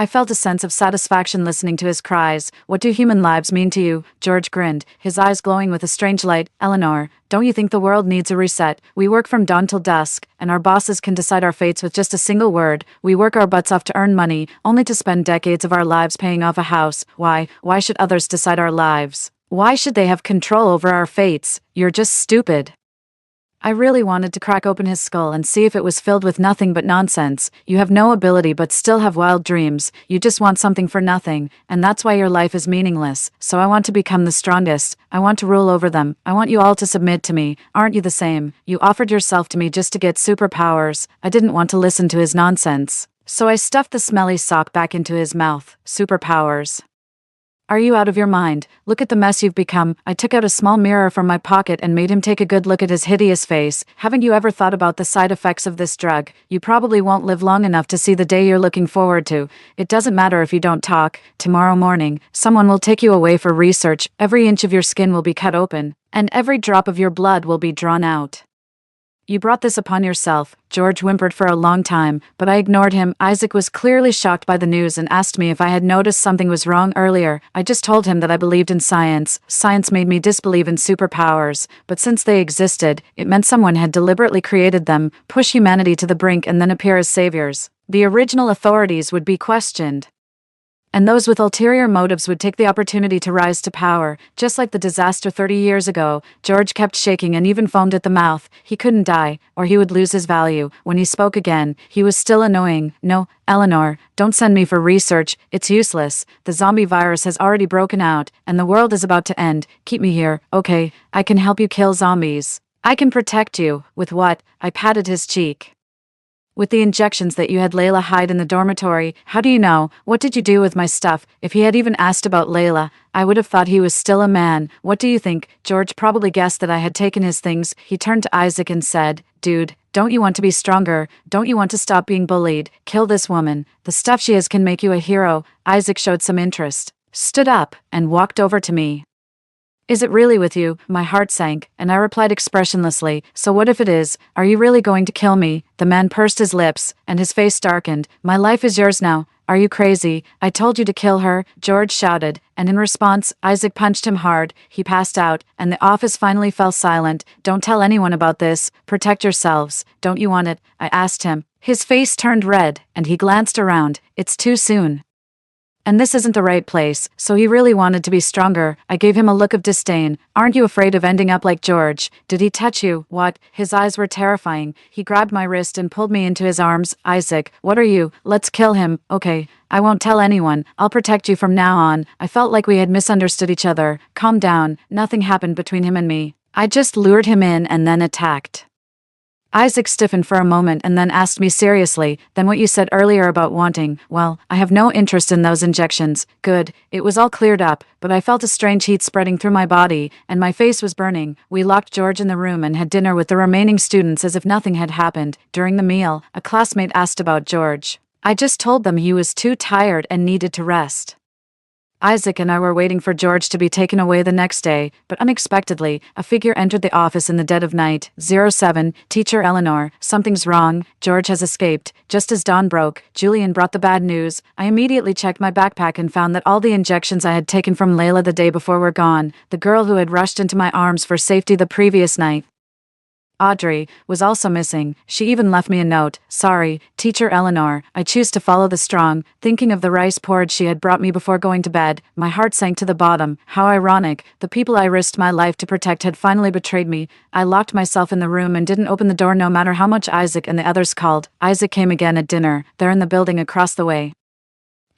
I felt a sense of satisfaction listening to his cries. What do human lives mean to you? George grinned, his eyes glowing with a strange light. Eleanor, don't you think the world needs a reset? We work from dawn till dusk, and our bosses can decide our fates with just a single word. We work our butts off to earn money, only to spend decades of our lives paying off a house. Why should others decide our lives? Why should they have control over our fates? You're just stupid. I really wanted to crack open his skull and see if it was filled with nothing but nonsense. You have no ability but still have wild dreams. You just want something for nothing, and that's why your life is meaningless. So I want to become the strongest. I want to rule over them. I want you all to submit to me. Aren't you the same? You offered yourself to me just to get superpowers. I didn't want to listen to his nonsense. So I stuffed the smelly sock back into his mouth. Superpowers. Are you out of your mind? Look at the mess you've become. I took out a small mirror from my pocket and made him take a good look at his hideous face. Haven't you ever thought about the side effects of this drug? You probably won't live long enough to see the day you're looking forward to. It doesn't matter if you don't talk. Tomorrow morning, someone will take you away for research. Every inch of your skin will be cut open, and every drop of your blood will be drawn out. You brought this upon yourself. George whimpered for a long time, but I ignored him. Isaac was clearly shocked by the news and asked me if I had noticed something was wrong earlier. I just told him that I believed in science. Science made me disbelieve in superpowers, but since they existed, it meant someone had deliberately created them, push humanity to the brink and then appear as saviors. The original authorities would be questioned. And those with ulterior motives would take the opportunity to rise to power. Just like the disaster 30 years ago, George kept shaking and even foamed at the mouth. He couldn't die, or he would lose his value. When he spoke again, he was still annoying. No, Eleanor, don't send me for research. It's useless. The zombie virus has already broken out, and the world is about to end. Keep me here, okay? I can help you kill zombies. I can protect you. With what? I patted his cheek. With the injections that you had Layla hide in the dormitory. How do you know? What did you do with my stuff? If he had even asked about Layla, I would have thought he was still a man. What do you think? George probably guessed that I had taken his things. He turned to Isaac and said, Dude, don't you want to be stronger? Don't you want to stop being bullied? Kill this woman. The stuff she has can make you a hero. Isaac showed some interest, stood up, and walked over to me. Is it really with you? My heart sank, and I replied expressionlessly, So what if it is? Are you really going to kill me? The man pursed his lips, and his face darkened. My life is yours now. Are you crazy? I told you to kill her, George shouted, and in response, Isaac punched him hard. He passed out, and the office finally fell silent. Don't tell anyone about this. Protect yourselves. Don't you want it? I asked him. His face turned red, and he glanced around. It's too soon. And this isn't the right place, so he really wanted to be stronger. I gave him a look of disdain. Aren't you afraid of ending up like George? Did he touch you? What? His eyes were terrifying. He grabbed my wrist and pulled me into his arms. Isaac, what are you? Let's kill him. Okay. I won't tell anyone. I'll protect you from now on. I felt like we had misunderstood each other. Calm down. Nothing happened between him and me. I just lured him in and then attacked. Isaac stiffened for a moment and then asked me seriously, then what you said earlier about wanting, well, I have no interest in those injections. Good. It was all cleared up, but I felt a strange heat spreading through my body, and my face was burning. We locked George in the room and had dinner with the remaining students as if nothing had happened. During the meal, a classmate asked about George. I just told them he was too tired and needed to rest. Isaac and I were waiting for George to be taken away the next day, but unexpectedly, a figure entered the office in the dead of night. 07, Teacher Eleanor, something's wrong, George has escaped. Just as dawn broke, Julian brought the bad news. I immediately checked my backpack and found that all the injections I had taken from Layla the day before were gone, the girl who had rushed into my arms for safety the previous night. Audrey was also missing. She even left me a note. Sorry, Teacher Eleanor, I choose to follow the strong. Thinking of the rice porridge she had brought me before going to bed, my heart sank to the bottom. How ironic. The people I risked my life to protect had finally betrayed me. I locked myself in the room and didn't open the door no matter how much Isaac and the others called. Isaac came again at dinner. They're in the building across the way.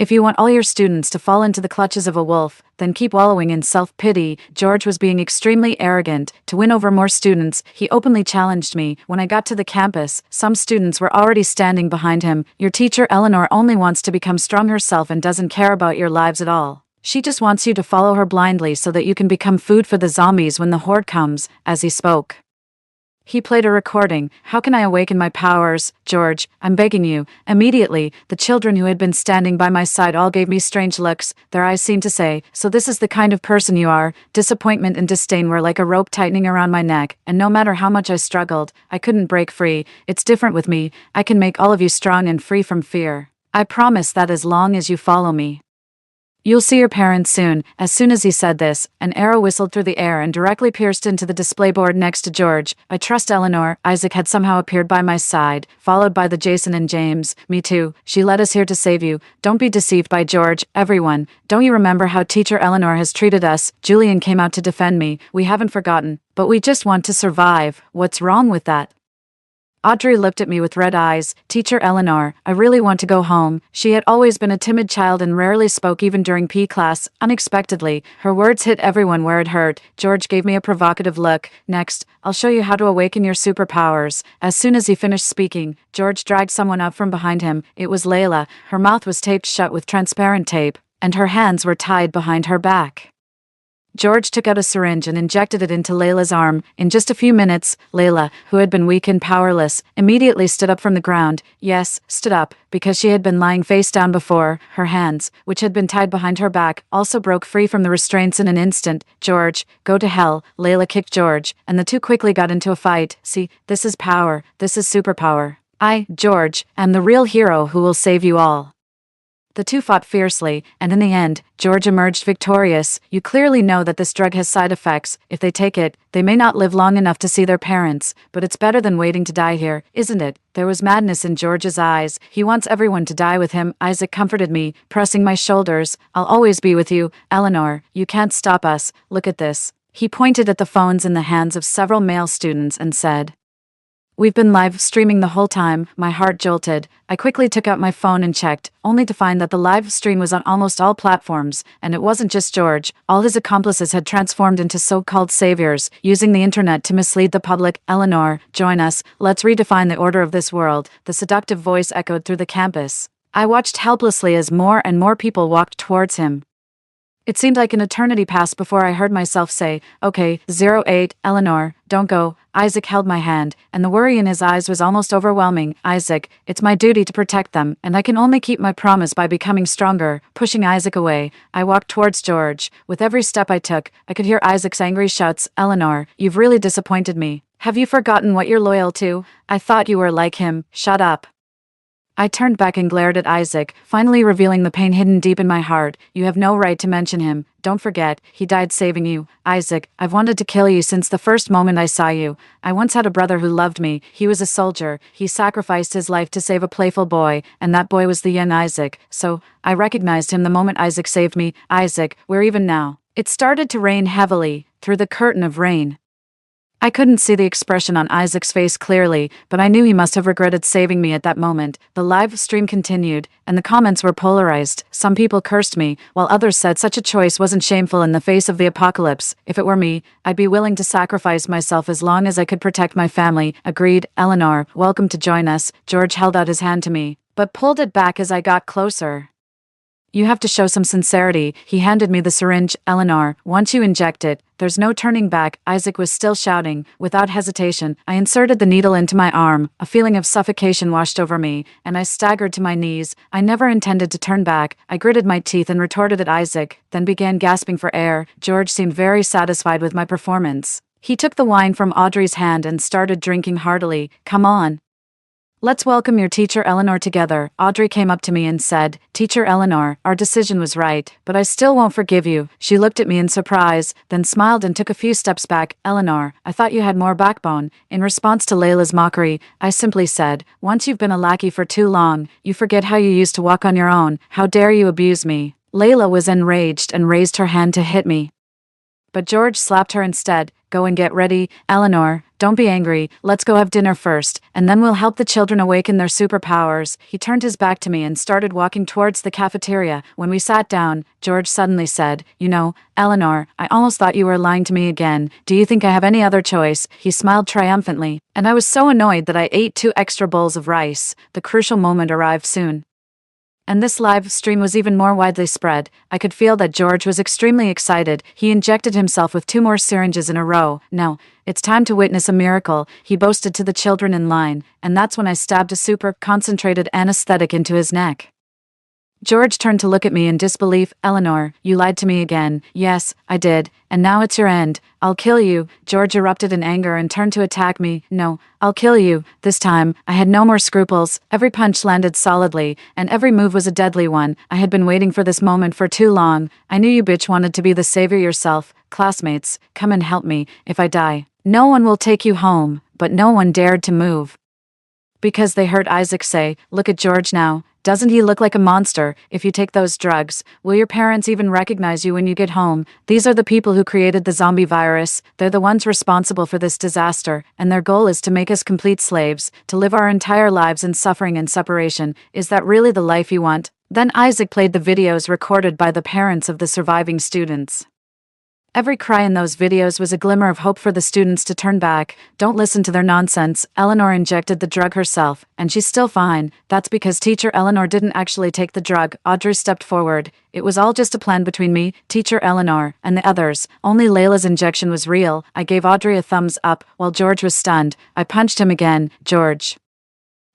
If you want all your students to fall into the clutches of a wolf, then keep wallowing in self-pity. George was being extremely arrogant. To win over more students, he openly challenged me. When I got to the campus, some students were already standing behind him. Your teacher Eleanor only wants to become strong herself and doesn't care about your lives at all. She just wants you to follow her blindly so that you can become food for the zombies when the horde comes. As he spoke, he played a recording. How can I awaken my powers, George? I'm begging you. Immediately, the children who had been standing by my side all gave me strange looks. Their eyes seemed to say, so this is the kind of person you are. Disappointment and disdain were like a rope tightening around my neck, and no matter how much I struggled, I couldn't break free. It's different with me. I can make all of you strong and free from fear. I promise that as long as you follow me. You'll see your parents soon. As soon as he said this, an arrow whistled through the air and directly pierced into the display board next to George. I trust Eleanor. Isaac had somehow appeared by my side, followed by the Jason and James. Me too. She led us here to save you. Don't be deceived by George. Everyone. Don't you remember how Teacher Eleanor has treated us? Julian came out to defend me. We haven't forgotten. But we just want to survive. What's wrong with that? Audrey looked at me with red eyes. Teacher Eleanor, I really want to go home. She had always been a timid child and rarely spoke even during PE class. Unexpectedly, her words hit everyone where it hurt. George gave me a provocative look. Next, I'll show you how to awaken your superpowers. As soon as he finished speaking, George dragged someone up from behind him. It was Layla. Her mouth was taped shut with transparent tape, and her hands were tied behind her back. George took out a syringe and injected it into Layla's arm. In just a few minutes, Layla, who had been weak and powerless, immediately stood up from the ground. Yes, stood up, because she had been lying face down before. Her hands, which had been tied behind her back, also broke free from the restraints in an instant. George, go to hell. Layla kicked George, and the two quickly got into a fight. See, this is power. This is superpower. I, George, am the real hero who will save you all. The two fought fiercely, and in the end, George emerged victorious. You clearly know that this drug has side effects. If they take it, they may not live long enough to see their parents, but it's better than waiting to die here, isn't it? There was madness in George's eyes. He wants everyone to die with him. Isaac comforted me, pressing my shoulders. I'll always be with you. Eleanor, you can't stop us. Look at this. He pointed at the phones in the hands of several male students and said, We've been live streaming the whole time. My heart jolted. I quickly took out my phone and checked, only to find that the live stream was on almost all platforms, and it wasn't just George. All his accomplices had transformed into so-called saviors, using the internet to mislead the public. Eleanor, join us. Let's redefine the order of this world. The seductive voice echoed through the campus. I watched helplessly as more and more people walked towards him. It seemed like an eternity passed before I heard myself say, Okay, 08, Eleanor, don't go. Isaac held my hand, and the worry in his eyes was almost overwhelming. Isaac, it's my duty to protect them, and I can only keep my promise by becoming stronger. Pushing Isaac away, I walked towards George. With every step I took, I could hear Isaac's angry shouts, Eleanor, you've really disappointed me. Have you forgotten what you're loyal to? I thought you were like him. Shut up. I turned back and glared at Isaac, finally revealing the pain hidden deep in my heart. You have no right to mention him. Don't forget, he died saving you. Isaac, I've wanted to kill you since the first moment I saw you. I once had a brother who loved me. He was a soldier. He sacrificed his life to save a playful boy, and that boy was the young Isaac. So, I recognized him the moment Isaac saved me. Isaac, where even now? It started to rain heavily, through the curtain of rain. I couldn't see the expression on Isaac's face clearly, but I knew he must have regretted saving me at that moment. The live stream continued, and the comments were polarized. Some people cursed me, while others said such a choice wasn't shameful in the face of the apocalypse. If it were me, I'd be willing to sacrifice myself as long as I could protect my family. Agreed. Eleanor, welcome to join us. George held out his hand to me, but pulled it back as I got closer. You have to show some sincerity. He handed me the syringe. Eleanor, once you inject it, there's no turning back. Isaac was still shouting. Without hesitation, I inserted the needle into my arm. A feeling of suffocation washed over me, and I staggered to my knees. I never intended to turn back. I gritted my teeth and retorted at Isaac, then began gasping for air. George seemed very satisfied with my performance. He took the wine from Audrey's hand and started drinking heartily. Come on. Let's welcome your teacher Eleanor together. Audrey came up to me and said, Teacher Eleanor, our decision was right, but I still won't forgive you. She looked at me in surprise, then smiled and took a few steps back. Eleanor, I thought you had more backbone. In response to Layla's mockery, I simply said, once you've been a lackey for too long, you forget how you used to walk on your own. How dare you abuse me? Layla was enraged and raised her hand to hit me. But George slapped her instead. Go and get ready. Eleanor, don't be angry. Let's go have dinner first, and then we'll help the children awaken their superpowers. He turned his back to me and started walking towards the cafeteria. When we sat down, George suddenly said, You know, Eleanor, I almost thought you were lying to me again. Do you think I have any other choice? He smiled triumphantly, and I was so annoyed that I ate 2 extra bowls of rice. The crucial moment arrived soon. And this live stream was even more widely spread. I could feel that George was extremely excited. He injected himself with 2 more syringes in a row. Now, it's time to witness a miracle, he boasted to the children in line, and that's when I stabbed a super concentrated anesthetic into his neck. George turned to look at me in disbelief. Eleanor, you lied to me again. Yes, I did, and now it's your end. I'll kill you. George erupted in anger and turned to attack me. No, I'll kill you. This time, I had no more scruples. Every punch landed solidly, and every move was a deadly one. I had been waiting for this moment for too long. I knew you bitch wanted to be the savior yourself. Classmates, come and help me. If I die, no one will take you home. But no one dared to move. Because they heard Isaac say, Look at George now. Doesn't he look like a monster? If you take those drugs, will your parents even recognize you when you get home? These are the people who created the zombie virus. They're the ones responsible for this disaster, and their goal is to make us complete slaves, to live our entire lives in suffering and separation. Is that really the life you want? Then Isaac played the videos recorded by the parents of the surviving students. Every cry in those videos was a glimmer of hope for the students to turn back. Don't listen to their nonsense. Eleanor injected the drug herself, and she's still fine. That's because Teacher Eleanor didn't actually take the drug. Audrey stepped forward. It was all just a plan between me, Teacher Eleanor, and the others. Only Layla's injection was real. I gave Audrey a thumbs up, while George was stunned. I punched him again. George,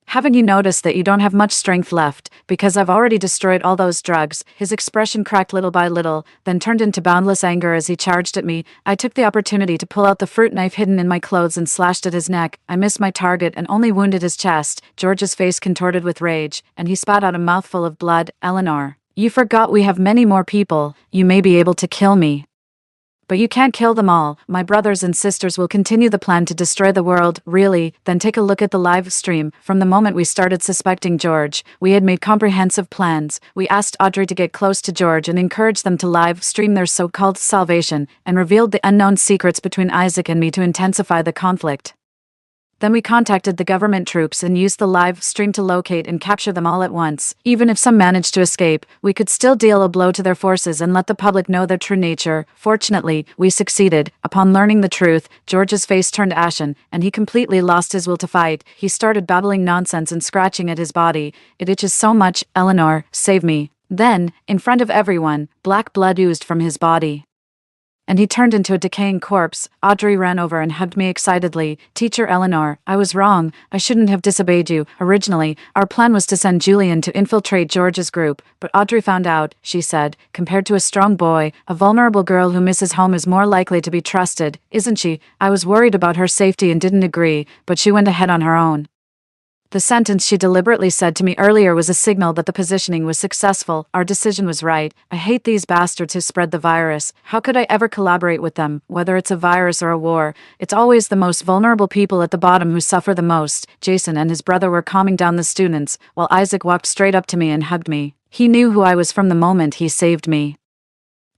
haven't you noticed that you don't have much strength left, because I've already destroyed all those drugs? His expression cracked little by little, then turned into boundless anger as he charged at me. I took the opportunity to pull out the fruit knife hidden in my clothes and slashed at his neck. I missed my target and only wounded his chest. George's face contorted with rage, and he spat out a mouthful of blood. Eleanor, you forgot we have many more people. You may be able to kill me, but you can't kill them all. My brothers and sisters will continue the plan to destroy the world. Really? Then take a look at the live stream. From the moment we started suspecting George, we had made comprehensive plans. We asked Audrey to get close to George and encourage them to live stream their so-called salvation, and revealed the unknown secrets between Isaac and me to intensify the conflict. Then we contacted the government troops and used the live stream to locate and capture them all at once. Even if some managed to escape, we could still deal a blow to their forces and let the public know their true nature. Fortunately, we succeeded. Upon learning the truth, George's face turned ashen, and he completely lost his will to fight. He started babbling nonsense and scratching at his body. It itches so much. Eleanor, save me. Then, in front of everyone, black blood oozed from his body, and he turned into a decaying corpse. Audrey ran over and hugged me excitedly. Teacher Eleanor, I was wrong. I shouldn't have disobeyed you. Originally, our plan was to send Julian to infiltrate George's group, but Audrey found out, she said. Compared to a strong boy, a vulnerable girl who misses home is more likely to be trusted, isn't she? I was worried about her safety and didn't agree, but she went ahead on her own. The sentence she deliberately said to me earlier was a signal that the positioning was successful, our decision was right. I hate these bastards who spread the virus. How could I ever collaborate with them, whether it's a virus or a war? It's always the most vulnerable people at the bottom who suffer the most. Jason and his brother were calming down the students, while Isaac walked straight up to me and hugged me. He knew who I was from the moment he saved me.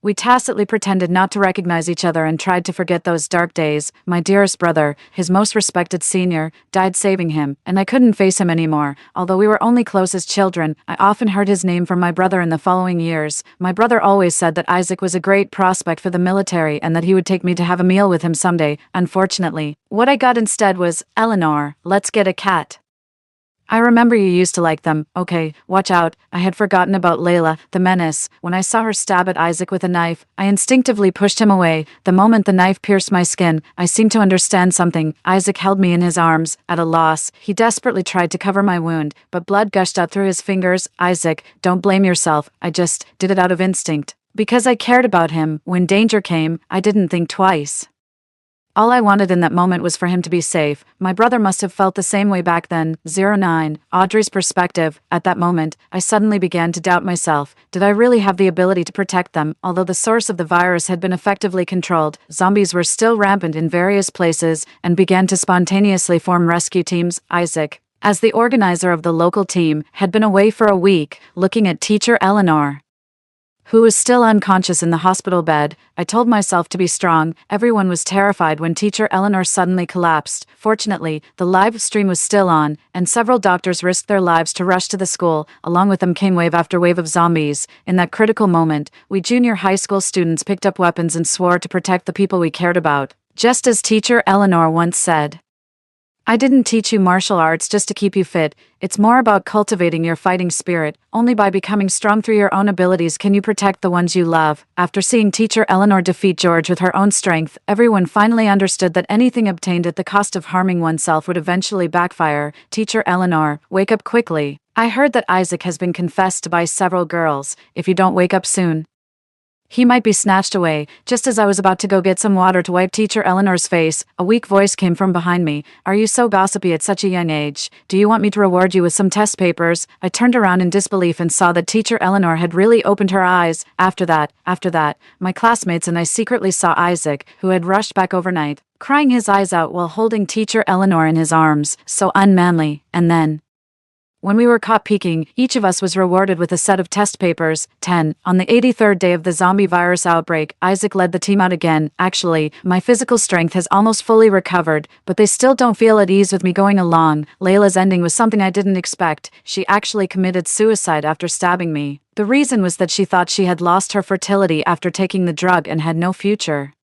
We tacitly pretended not to recognize each other and tried to forget those dark days. My dearest brother, his most respected senior, died saving him, and I couldn't face him anymore. Although we were only close as children, I often heard his name from my brother in the following years. My brother always said that Isaac was a great prospect for the military and that he would take me to have a meal with him someday. Unfortunately, what I got instead was, Eleanor, let's get a cat. I remember you used to like them. Okay, watch out. I had forgotten about Layla, the menace. When I saw her stab at Isaac with a knife, I instinctively pushed him away. The moment the knife pierced my skin, I seemed to understand something. Isaac held me in his arms, at a loss. He desperately tried to cover my wound, but blood gushed out through his fingers. Isaac, don't blame yourself. I just did it out of instinct. Because I cared about him, when danger came, I didn't think twice. All I wanted in that moment was for him to be safe. My brother must have felt the same way back then. 09. Audrey's perspective. At that moment, I suddenly began to doubt myself. Did I really have the ability to protect them? Although the source of the virus had been effectively controlled, zombies were still rampant in various places and began to spontaneously form rescue teams. Isaac, as the organizer of the local team, had been away for a week, looking at teacher Eleanor, who was still unconscious in the hospital bed. I told myself to be strong. Everyone was terrified when teacher Eleanor suddenly collapsed. Fortunately, the live stream was still on, and several doctors risked their lives to rush to the school. Along with them came wave after wave of zombies. In that critical moment, we junior high school students picked up weapons and swore to protect the people we cared about. Just as teacher Eleanor once said, I didn't teach you martial arts just to keep you fit. It's more about cultivating your fighting spirit. Only by becoming strong through your own abilities can you protect the ones you love. After seeing teacher Eleanor defeat George with her own strength, everyone finally understood that anything obtained at the cost of harming oneself would eventually backfire. Teacher Eleanor, wake up quickly. I heard that Isaac has been confessed to by several girls. If you don't wake up soon, he might be snatched away. Just as I was about to go get some water to wipe teacher Eleanor's face, a weak voice came from behind me. Are you so gossipy at such a young age? Do you want me to reward you with some test papers? I turned around in disbelief and saw that teacher Eleanor had really opened her eyes. After that, my classmates and I secretly saw Isaac, who had rushed back overnight, crying his eyes out while holding teacher Eleanor in his arms, so unmanly. And then, when we were caught peeking, each of us was rewarded with a set of test papers. 10. On the 83rd day of the zombie virus outbreak, Isaac led the team out again. Actually, my physical strength has almost fully recovered, but they still don't feel at ease with me going along. Layla's ending was something I didn't expect. She actually committed suicide after stabbing me. The reason was that she thought she had lost her fertility after taking the drug and had no future.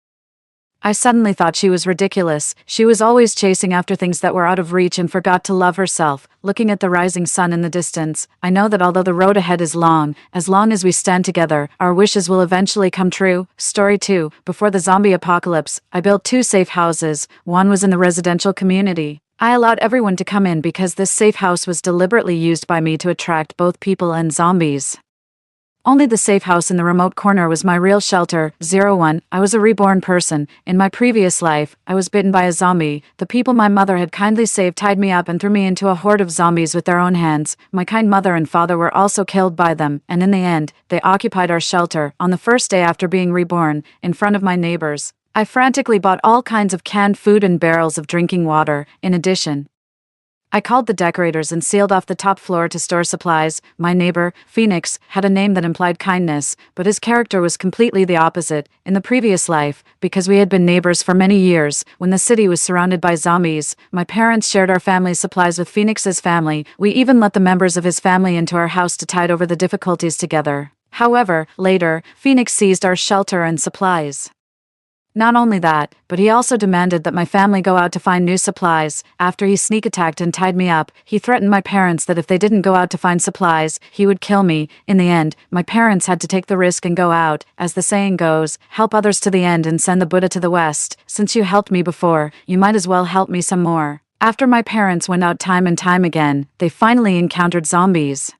I suddenly thought she was ridiculous. She was always chasing after things that were out of reach and forgot to love herself. Looking at the rising sun in the distance, I know that although the road ahead is long as we stand together, our wishes will eventually come true. Story 2. Before the zombie apocalypse, I built 2 safe houses. One was in the residential community. I allowed everyone to come in because this safe house was deliberately used by me to attract both people and zombies. Only the safe house in the remote corner was my real shelter. 01. I was a reborn person. In my previous life, I was bitten by a zombie. The people my mother had kindly saved tied me up and threw me into a horde of zombies with their own hands. My kind mother and father were also killed by them, and in the end, they occupied our shelter. On the first day after being reborn, in front of my neighbors, I frantically bought all kinds of canned food and barrels of drinking water. In addition, I called the decorators and sealed off the top floor to store supplies. My neighbor, Phoenix, had a name that implied kindness, but his character was completely the opposite. In the previous life, because we had been neighbors for many years, when the city was surrounded by zombies, my parents shared our family supplies with Phoenix's family. We even let the members of his family into our house to tide over the difficulties together. However, later, Phoenix seized our shelter and supplies. Not only that, but he also demanded that my family go out to find new supplies. After he sneak attacked and tied me up, he threatened my parents that if they didn't go out to find supplies, he would kill me. In the end, my parents had to take the risk and go out. As the saying goes, help others to the end and send the Buddha to the West. Since you helped me before, you might as well help me some more. After my parents went out time and time again, they finally encountered zombies.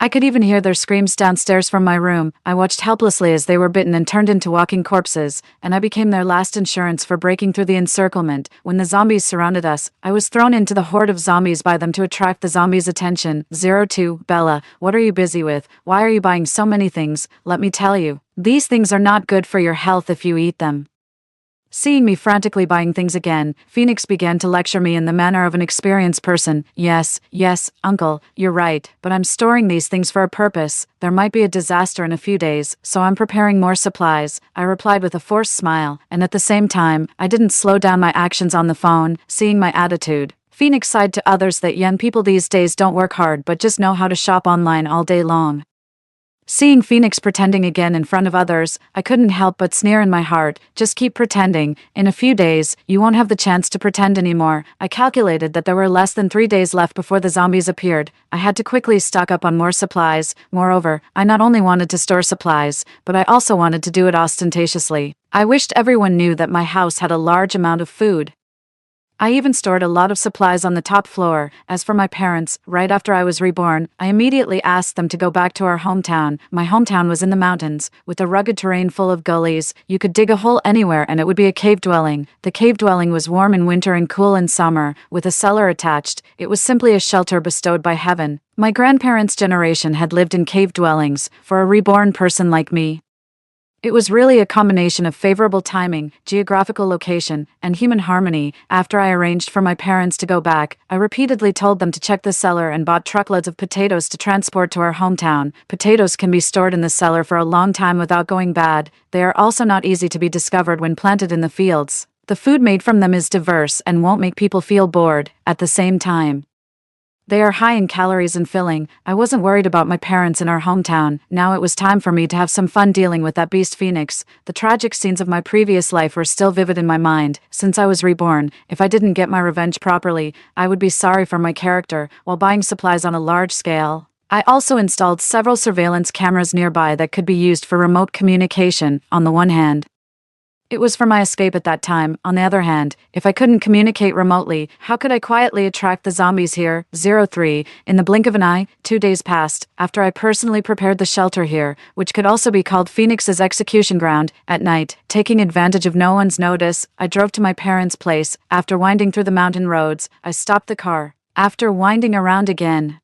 I could even hear their screams downstairs from my room. I watched helplessly as they were bitten and turned into walking corpses, and I became their last insurance for breaking through the encirclement. When the zombies surrounded us, I was thrown into the horde of zombies by them to attract the zombies' attention. 02, Bella, what are you busy with? Why are you buying so many things? Let me tell you, these things are not good for your health if you eat them. Seeing me frantically buying things again, Phoenix began to lecture me in the manner of an experienced person. Yes, uncle, you're right, but I'm storing these things for a purpose. There might be a disaster in a few days, so I'm preparing more supplies, I replied with a forced smile, and at the same time, I didn't slow down my actions on the phone. Seeing my attitude, Phoenix sighed to others that young people these days don't work hard but just know how to shop online all day long. Seeing Phoenix pretending again in front of others, I couldn't help but sneer in my heart. Just keep pretending. In a few days, you won't have the chance to pretend anymore. I calculated that there were less than 3 days left before the zombies appeared. I had to quickly stock up on more supplies. Moreover, I not only wanted to store supplies, but I also wanted to do it ostentatiously. I wished everyone knew that my house had a large amount of food. I even stored a lot of supplies on the top floor. As for my parents, right after I was reborn, I immediately asked them to go back to our hometown. My hometown was in the mountains, with a rugged terrain full of gullies. You could dig a hole anywhere and it would be a cave dwelling. The cave dwelling was warm in winter and cool in summer, with a cellar attached. It was simply a shelter bestowed by heaven. My grandparents' generation had lived in cave dwellings. For a reborn person like me, it was really a combination of favorable timing, geographical location, and human harmony. After I arranged for my parents to go back, I repeatedly told them to check the cellar and bought truckloads of potatoes to transport to our hometown. Potatoes can be stored in the cellar for a long time without going bad. They are also not easy to be discovered when planted in the fields. The food made from them is diverse and won't make people feel bored. At the same time, they are high in calories and filling. I wasn't worried about my parents in our hometown. Now it was time for me to have some fun dealing with that beast Phoenix. The tragic scenes of my previous life were still vivid in my mind. Since I was reborn, if I didn't get my revenge properly, I would be sorry for my character. While buying supplies on a large scale, I also installed several surveillance cameras nearby that could be used for remote communication. On the one hand, it was for my escape at that time. On the other hand, if I couldn't communicate remotely, how could I quietly attract the zombies here? 03. In the blink of an eye, 2 days passed, after I personally prepared the shelter here, which could also be called Phoenix's execution ground. At night, taking advantage of no one's notice, I drove to my parents' place. After winding through the mountain roads, I stopped the car. After winding around again,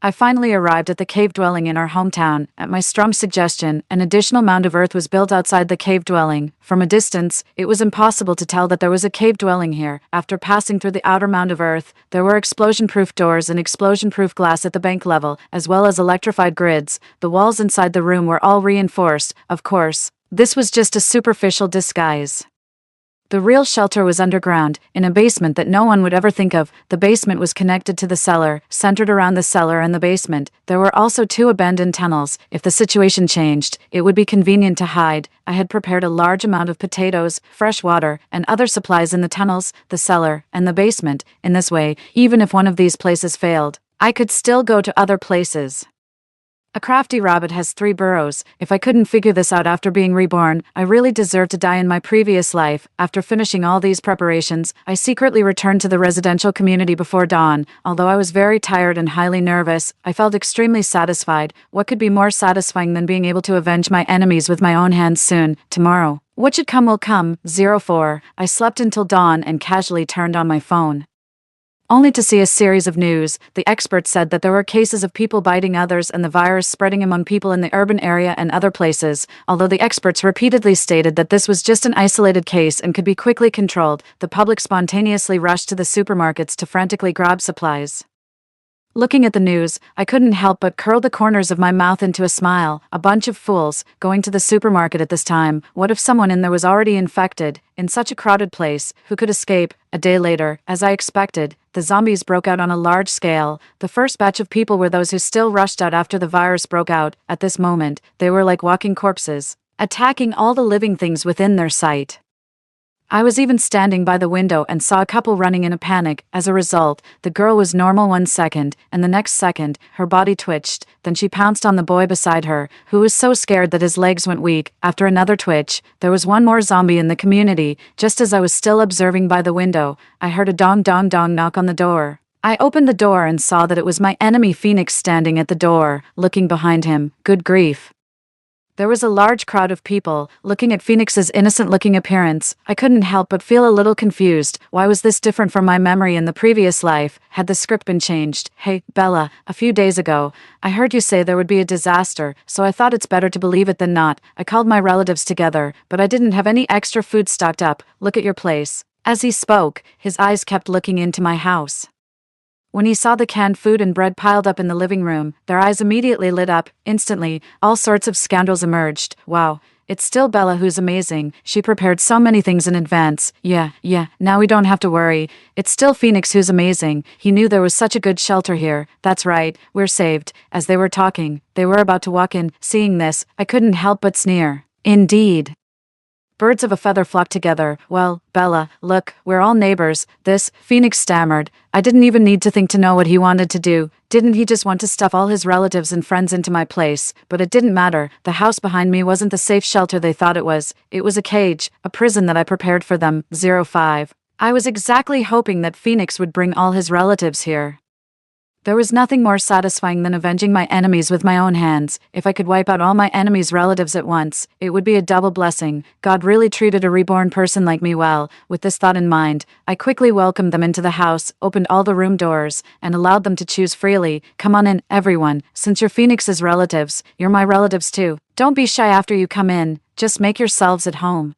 I finally arrived at the cave dwelling in our hometown. At my strong suggestion, an additional mound of earth was built outside the cave dwelling. From a distance, it was impossible to tell that there was a cave dwelling here. After passing through the outer mound of earth, there were explosion-proof doors and explosion-proof glass at the bank level, as well as electrified grids. The walls inside the room were all reinforced. Of course, this was just a superficial disguise. The real shelter was underground, in a basement that no one would ever think of. The basement was connected to the cellar. Centered around the cellar and the basement, there were also 2 abandoned tunnels. If the situation changed, it would be convenient to hide. I had prepared a large amount of potatoes, fresh water, and other supplies in the tunnels, the cellar, and the basement. In this way, even if one of these places failed, I could still go to other places. A crafty rabbit has 3 burrows. If I couldn't figure this out after being reborn, I really deserved to die in my previous life. After finishing all these preparations, I secretly returned to the residential community before dawn. Although I was very tired and highly nervous, I felt extremely satisfied. What could be more satisfying than being able to avenge my enemies with my own hands soon, tomorrow? What should come will come. 04. I slept until dawn and casually turned on my phone, only to see a series of news. The experts said that there were cases of people biting others and the virus spreading among people in the urban area and other places. Although the experts repeatedly stated that this was just an isolated case and could be quickly controlled, the public spontaneously rushed to the supermarkets to frantically grab supplies. Looking at the news, I couldn't help but curl the corners of my mouth into a smile. A bunch of fools, going to the supermarket at this time. What if someone in there was already infected? In such a crowded place, who could escape? A day later, as I expected, the zombies broke out on a large scale. The first batch of people were those who still rushed out after the virus broke out. At this moment, they were like walking corpses, attacking all the living things within their sight. I was even standing by the window and saw a couple running in a panic. As a result, the girl was normal 1 second, and the next second, her body twitched. Then she pounced on the boy beside her, who was so scared that his legs went weak. After another twitch, there was one more zombie in the community. Just as I was still observing by the window, I heard a dong dong dong knock on the door. I opened the door and saw that it was my enemy Phoenix standing at the door, looking behind him. Good grief. There was a large crowd of people, looking at Phoenix's innocent-looking appearance. I couldn't help but feel a little confused. Why was this different from my memory in the previous life? Had the script been changed? Hey, Bella, a few days ago, I heard you say there would be a disaster, so I thought it's better to believe it than not. I called my relatives together, but I didn't have any extra food stocked up. Look at your place. As he spoke, his eyes kept looking into my house. When he saw the canned food and bread piled up in the living room, their eyes immediately lit up. Instantly, all sorts of scoundrels emerged. Wow, it's still Bella who's amazing. She prepared so many things in advance. Yeah, now we don't have to worry. It's still Phoenix who's amazing. He knew there was such a good shelter here. That's right, we're saved. As they were talking, they were about to walk in. Seeing this, I couldn't help but sneer. Indeed. Birds of a feather flock together. Well, Bella, look, we're all neighbors. This, Phoenix stammered. I didn't even need to think to know what he wanted to do. Didn't he just want to stuff all his relatives and friends into my place? But it didn't matter. The house behind me wasn't the safe shelter they thought it was. It was a cage, a prison that I prepared for them. 05. I was exactly hoping that Phoenix would bring all his relatives here. There was nothing more satisfying than avenging my enemies with my own hands. If I could wipe out all my enemies' relatives at once, it would be a double blessing. God really treated a reborn person like me well. With this thought in mind, I quickly welcomed them into the house, opened all the room doors, and allowed them to choose freely. Come on in, everyone. Since you're Phoenix's relatives, you're my relatives too. Don't be shy after you come in. Just make yourselves at home.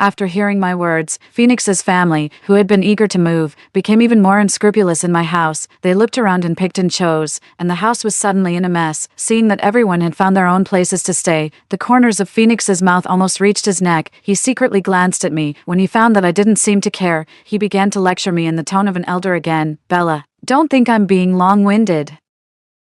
After hearing my words, Phoenix's family, who had been eager to move, became even more unscrupulous in my house. They looked around and picked and chose, and the house was suddenly in a mess. Seeing that everyone had found their own places to stay, the corners of Phoenix's mouth almost reached his neck. He secretly glanced at me. When he found that I didn't seem to care, he began to lecture me in the tone of an elder again. Bella, don't think I'm being long-winded.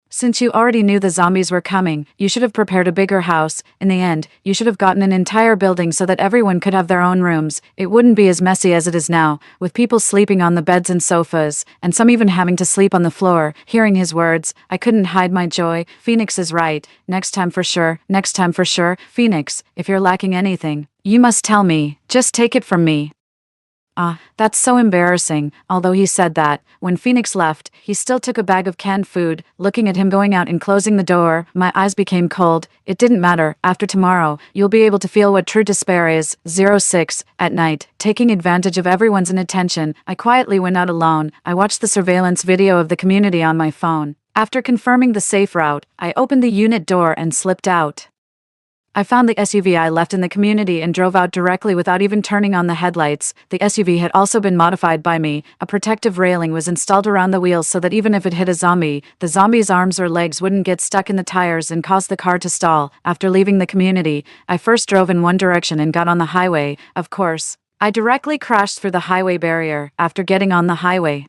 Since you already knew the zombies were coming, you should have prepared a bigger house. In the end, you should have gotten an entire building so that everyone could have their own rooms. It wouldn't be as messy as it is now, with people sleeping on the beds and sofas, and some even having to sleep on the floor. Hearing his words, I couldn't hide my joy. Phoenix is right. Next time for sure. Phoenix, if you're lacking anything, you must tell me. Just take it from me. That's so embarrassing. Although he said that, when Phoenix left, he still took a bag of canned food. Looking at him going out and closing the door, my eyes became cold. It didn't matter. After tomorrow, you'll be able to feel what true despair is. 06. At night, taking advantage of everyone's inattention, I quietly went out alone. I watched the surveillance video of the community on my phone. After confirming the safe route, I opened the unit door and slipped out. I found the SUV I left in the community and drove out directly without even turning on the headlights. The SUV had also been modified by me. A protective railing was installed around the wheels so that even if it hit a zombie, the zombie's arms or legs wouldn't get stuck in the tires and cause the car to stall. After leaving the community, I first drove in one direction and got on the highway. Of course, I directly crashed through the highway barrier. After getting on the highway,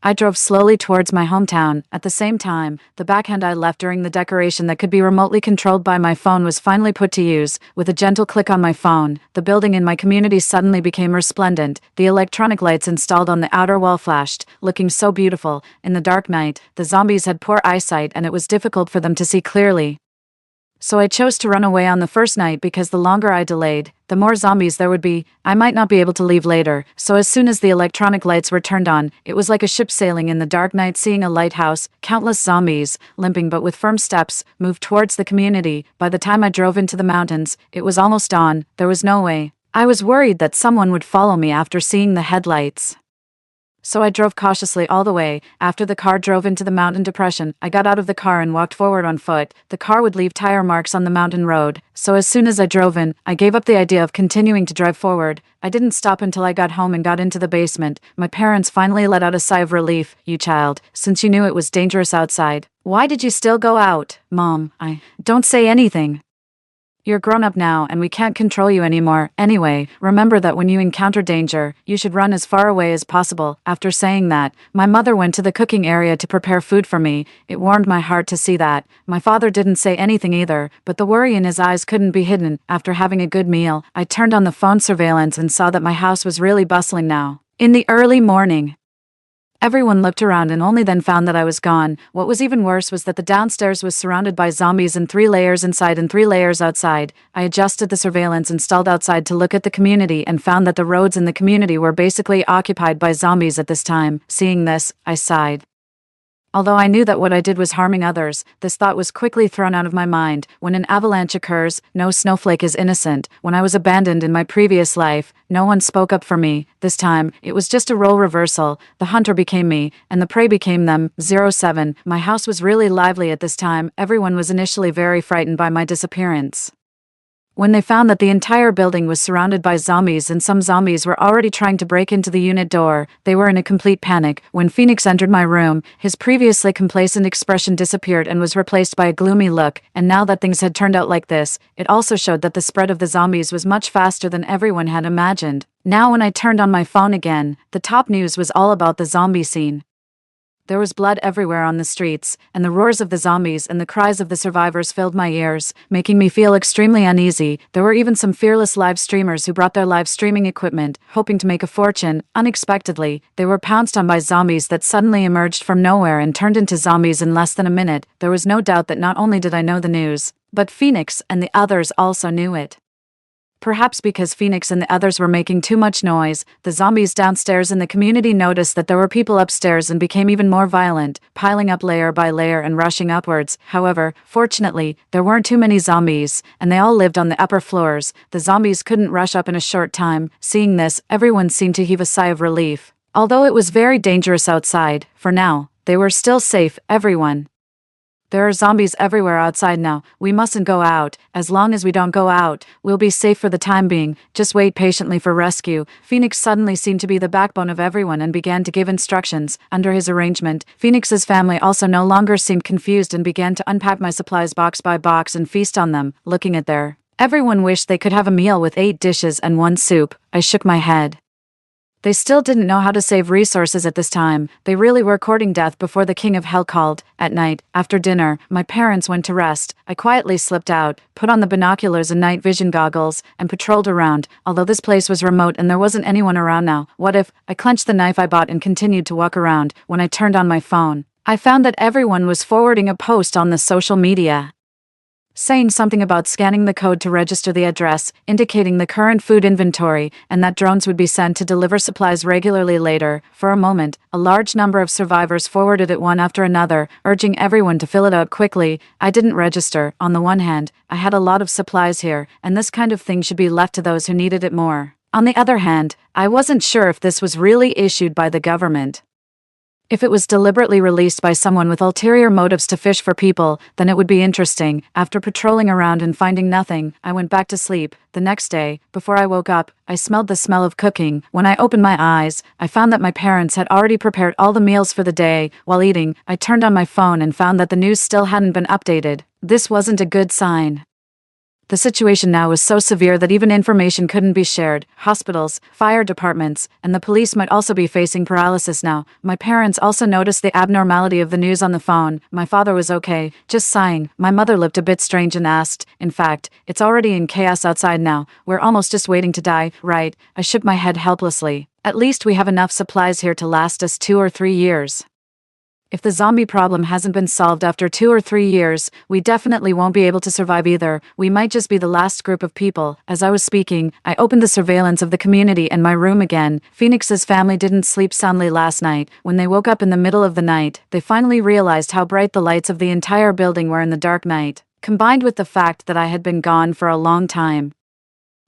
I drove slowly towards my hometown. At the same time, the backhand I left during the decoration that could be remotely controlled by my phone was finally put to use. With a gentle click on my phone, the building in my community suddenly became resplendent. The electronic lights installed on the outer wall flashed, looking so beautiful. In the dark night, the zombies had poor eyesight and it was difficult for them to see clearly. So I chose to run away on the first night because the longer I delayed, the more zombies there would be. I might not be able to leave later, so as soon as the electronic lights were turned on, it was like a ship sailing in the dark night seeing a lighthouse. Countless zombies, limping but with firm steps, moved towards the community. By the time I drove into the mountains, it was almost dawn. There was no way. I was worried that someone would follow me after seeing the headlights. So I drove cautiously all the way. After the car drove into the mountain depression, I got out of the car and walked forward on foot. The car would leave tire marks on the mountain road, so as soon as I drove in, I gave up the idea of continuing to drive forward. I didn't stop until I got home and got into the basement. My parents finally let out a sigh of relief. You child, since you knew it was dangerous outside, why did you still go out? Mom, don't say anything. You're grown up now and we can't control you anymore. Anyway, remember that when you encounter danger, you should run as far away as possible. After saying that, my mother went to the cooking area to prepare food for me. It warmed my heart to see that. My father didn't say anything either, but the worry in his eyes couldn't be hidden. After having a good meal, I turned on the phone surveillance and saw that my house was really bustling now. In the early morning, Everyone looked around and only then found that I was gone. What was even worse was that the downstairs was surrounded by zombies in 3 layers inside and 3 layers outside. I adjusted the surveillance installed outside to look at the community and found that the roads in the community were basically occupied by zombies at this time. Seeing this, I sighed. Although I knew that what I did was harming others, this thought was quickly thrown out of my mind. When an avalanche occurs, no snowflake is innocent. When I was abandoned in my previous life, no one spoke up for me. This time, it was just a role reversal. The hunter became me, and the prey became them. 07. My house was really lively at this time. Everyone was initially very frightened by my disappearance. When they found that the entire building was surrounded by zombies and some zombies were already trying to break into the unit door, they were in a complete panic. When Phoenix entered my room, his previously complacent expression disappeared and was replaced by a gloomy look, and now that things had turned out like this, it also showed that the spread of the zombies was much faster than everyone had imagined. Now when I turned on my phone again, the top news was all about the zombie scene. There was blood everywhere on the streets, and the roars of the zombies and the cries of the survivors filled my ears, making me feel extremely uneasy. There were even some fearless live streamers who brought their live streaming equipment, hoping to make a fortune. Unexpectedly, they were pounced on by zombies that suddenly emerged from nowhere and turned into zombies in less than a minute. There was no doubt that not only did I know the news, but Phoenix and the others also knew it. Perhaps because Phoenix and the others were making too much noise, the zombies downstairs in the community noticed that there were people upstairs and became even more violent, piling up layer by layer and rushing upwards. However, fortunately, there weren't too many zombies, and they all lived on the upper floors. The zombies couldn't rush up in a short time. Seeing this, everyone seemed to heave a sigh of relief. Although it was very dangerous outside, for now, they were still safe, everyone. There are zombies everywhere outside now. We mustn't go out. As long as we don't go out, we'll be safe for the time being. Just wait patiently for rescue. Phoenix suddenly seemed to be the backbone of everyone and began to give instructions. Under his arrangement, Phoenix's family also no longer seemed confused and began to unpack my supplies box by box and feast on them. Looking at their everyone wished they could have a meal with 8 dishes and 1 soup. I shook my head. They still didn't know how to save resources at this time. They really were courting death before the King of Hell called. At night, after dinner, my parents went to rest. I quietly slipped out, put on the binoculars and night vision goggles, and patrolled around. Although this place was remote and there wasn't anyone around now, what if? I clenched the knife I bought and continued to walk around. When I turned on my phone, I found that everyone was forwarding a post on the social media, saying something about scanning the code to register the address, indicating the current food inventory, and that drones would be sent to deliver supplies regularly later. For a moment, a large number of survivors forwarded it one after another, urging everyone to fill it out quickly. I didn't register. On the one hand, I had a lot of supplies here, and this kind of thing should be left to those who needed it more. On the other hand, I wasn't sure if this was really issued by the government. If it was deliberately released by someone with ulterior motives to fish for people, then it would be interesting. After patrolling around and finding nothing, I went back to sleep. The next day, before I woke up, I smelled the smell of cooking. When I opened my eyes, I found that my parents had already prepared all the meals for the day. While eating, I turned on my phone and found that the news still hadn't been updated. This wasn't a good sign. The situation now was so severe that even information couldn't be shared. Hospitals, fire departments, and the police might also be facing paralysis now. My parents also noticed the abnormality of the news on the phone. My father was okay, just sighing. My mother looked a bit strange and asked, "In fact, it's already in chaos outside now. We're almost just waiting to die, right?" I shook my head helplessly. At least we have enough supplies here to last us 2 or 3 years. If the zombie problem hasn't been solved after 2 or 3 years, we definitely won't be able to survive either. We might just be the last group of people. As I was speaking, I opened the surveillance of the community and my room again. Phoenix's family didn't sleep soundly last night. When they woke up in the middle of the night, they finally realized how bright the lights of the entire building were in the dark night, combined with the fact that I had been gone for a long time.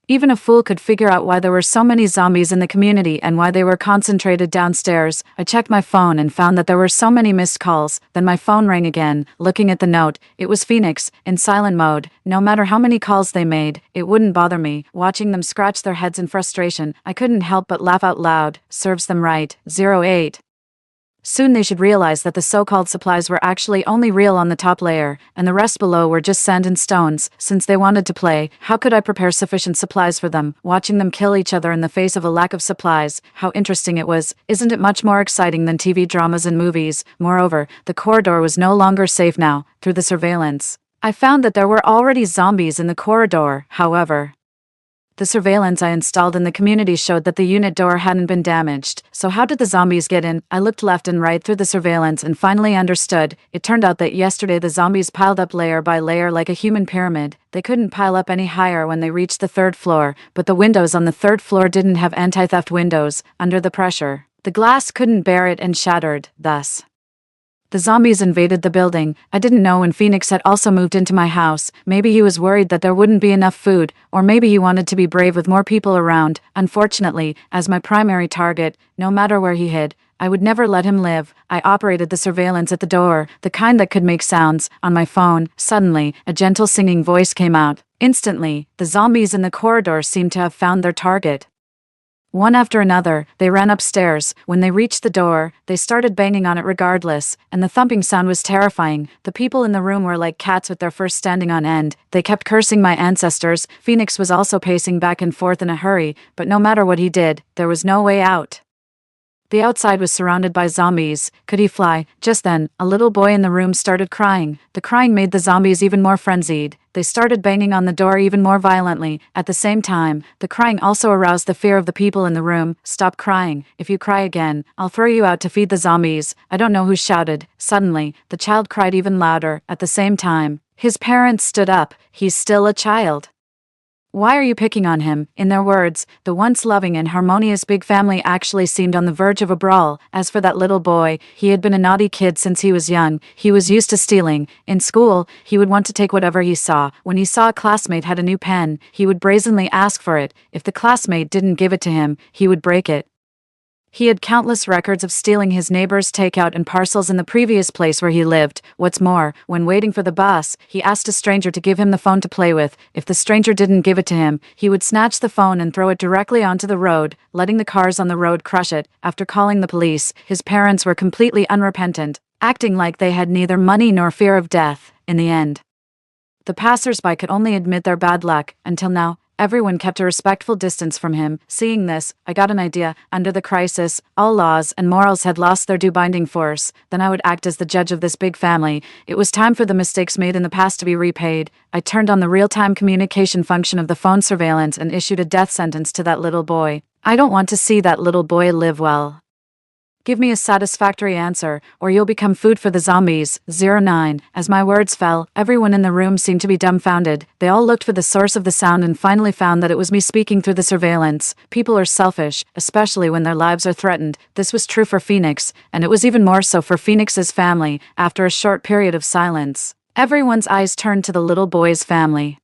Even a fool could figure out why there were so many zombies in the community and why they were concentrated downstairs. I checked my phone and found that there were so many missed calls. Then my phone rang again. Looking at the note, it was Phoenix, in silent mode. No matter how many calls they made, it wouldn't bother me. Watching them scratch their heads in frustration, I couldn't help but laugh out loud. Serves them right. 08. Soon they should realize that the so-called supplies were actually only real on the top layer, and the rest below were just sand and stones. Since they wanted to play, how could I prepare sufficient supplies for them? Watching them kill each other in the face of a lack of supplies, how interesting it was. Isn't it much more exciting than TV dramas and movies? Moreover, the corridor was no longer safe now. Through the surveillance, I found that there were already zombies in the corridor. However, The surveillance I installed in the community showed that the unit door hadn't been damaged. So how did the zombies get in? I looked left and right through the surveillance and finally understood. It turned out that yesterday the zombies piled up layer by layer like a human pyramid. They couldn't pile up any higher when they reached the third floor, but the windows on the third floor didn't have anti-theft windows. Under the pressure, the glass couldn't bear it and shattered. Thus, the zombies invaded the building. I didn't know when Phoenix had also moved into my house. Maybe he was worried that there wouldn't be enough food, or maybe he wanted to be brave with more people around. Unfortunately, as my primary target, no matter where he hid, I would never let him live. I operated the surveillance at the door, the kind that could make sounds, on my phone. Suddenly, a gentle singing voice came out. Instantly, the zombies in the corridor seemed to have found their target. One after another, they ran upstairs. When they reached the door, they started banging on it regardless, and the thumping sound was terrifying. The people in the room were like cats with their fur standing on end. They kept cursing my ancestors. Phoenix was also pacing back and forth in a hurry, but no matter what he did, there was no way out. The outside was surrounded by zombies. Could he fly? Just then, a little boy in the room started crying. The crying made the zombies even more frenzied. They started banging on the door even more violently. At the same time, the crying also aroused the fear of the people in the room. Stop crying. If you cry again, I'll throw you out to feed the zombies. I don't know who shouted. Suddenly, the child cried even louder. At the same time, his parents stood up. He's still a child. Why are you picking on him? In their words, the once loving and harmonious big family actually seemed on the verge of a brawl. As for that little boy, he had been a naughty kid since he was young. He was used to stealing. In school, he would want to take whatever he saw. When he saw a classmate had a new pen, he would brazenly ask for it. If the classmate didn't give it to him, he would break it. He had countless records of stealing his neighbor's takeout and parcels in the previous place where he lived. What's more, when waiting for the bus, he asked a stranger to give him the phone to play with. If the stranger didn't give it to him, he would snatch the phone and throw it directly onto the road, letting the cars on the road crush it. After calling the police, his parents were completely unrepentant, acting like they had neither money nor fear of death. In the end, the passers-by could only admit their bad luck. Until now, everyone kept a respectful distance from him. Seeing this, I got an idea. Under the crisis, all laws and morals had lost their due binding force. Then I would act as the judge of this big family. It was time for the mistakes made in the past to be repaid. I turned on the real-time communication function of the phone surveillance and issued a death sentence to that little boy. I don't want to see that little boy live well. Give me a satisfactory answer, or you'll become food for the zombies. 09. As my words fell, everyone in the room seemed to be dumbfounded. They all looked for the source of the sound and finally found that it was me speaking through the surveillance. People are selfish, especially when their lives are threatened. This was true for Phoenix, and it was even more so for Phoenix's family. After a short period of silence, everyone's eyes turned to the little boy's family.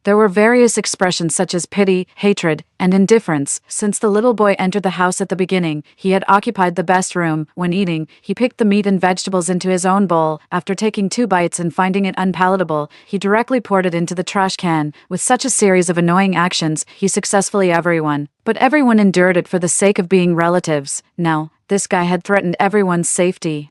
There were various expressions such as pity, hatred, and indifference. Since the little boy entered the house at the beginning, he had occupied the best room. When eating, he picked the meat and vegetables into his own bowl. After taking 2 bites and finding it unpalatable, he directly poured it into the trash can. With such a series of annoying actions, he successfully everyone. But everyone endured it for the sake of being relatives. Now, this guy had threatened everyone's safety.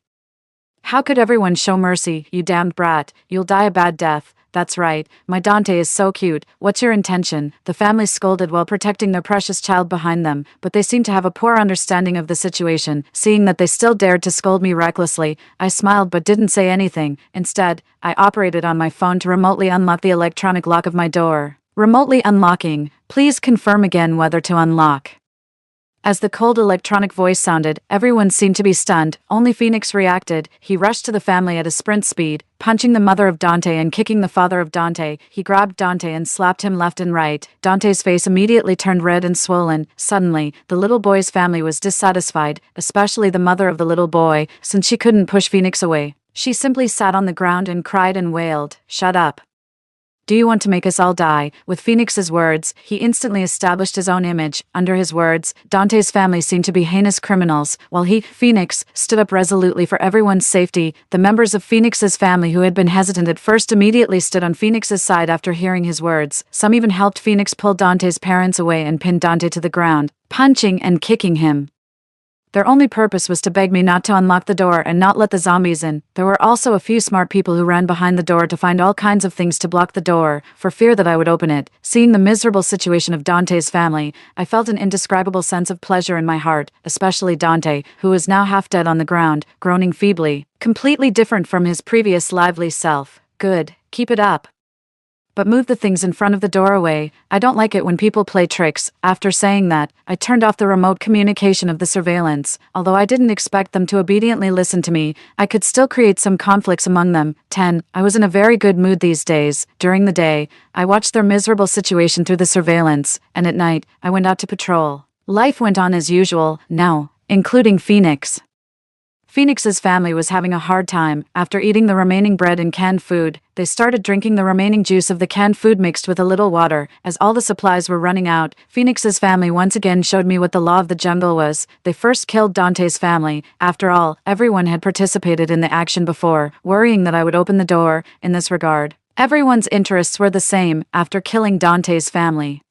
How could everyone show mercy? You damned brat, you'll die a bad death. That's right, my Dante is so cute. What's your intention? The family scolded while protecting their precious child behind them, but they seemed to have a poor understanding of the situation. Seeing that they still dared to scold me recklessly, I smiled but didn't say anything. Instead, I operated on my phone to remotely unlock the electronic lock of my door. Remotely unlocking. Please confirm again whether to unlock. As the cold electronic voice sounded, everyone seemed to be stunned. Only Phoenix reacted. He rushed to the family at a sprint speed, punching the mother of Dante and kicking the father of Dante. He grabbed Dante and slapped him left and right. Dante's face immediately turned red and swollen. Suddenly, the little boy's family was dissatisfied, especially the mother of the little boy, since she couldn't push Phoenix away. She simply sat on the ground and cried and wailed, "Shut up. Do you want to make us all die?" With Phoenix's words, he instantly established his own image. Under his words, Dante's family seemed to be heinous criminals, while he, Phoenix, stood up resolutely for everyone's safety. The members of Phoenix's family who had been hesitant at first immediately stood on Phoenix's side after hearing his words. Some even helped Phoenix pull Dante's parents away and pin Dante to the ground, punching and kicking him. Their only purpose was to beg me not to unlock the door and not let the zombies in. There were also a few smart people who ran behind the door to find all kinds of things to block the door, for fear that I would open it. Seeing the miserable situation of Dante's family, I felt an indescribable sense of pleasure in my heart, especially Dante, who was now half dead on the ground, groaning feebly, completely different from his previous lively self. Good, keep it up. But move the things in front of the door away. I don't like it when people play tricks. After saying that, I turned off the remote communication of the surveillance. Although I didn't expect them to obediently listen to me, I could still create some conflicts among them. 10. I was in a very good mood these days. During the day, I watched their miserable situation through the surveillance, and at night, I went out to patrol. Life went on as usual, now, including Phoenix. Phoenix's family was having a hard time. After eating the remaining bread and canned food, they started drinking the remaining juice of the canned food mixed with a little water. As all the supplies were running out, Phoenix's family once again showed me what the law of the jungle was. They first killed Dante's family. After all, everyone had participated in the action before, worrying that I would open the door. In this regard, everyone's interests were the same. After killing Dante's family,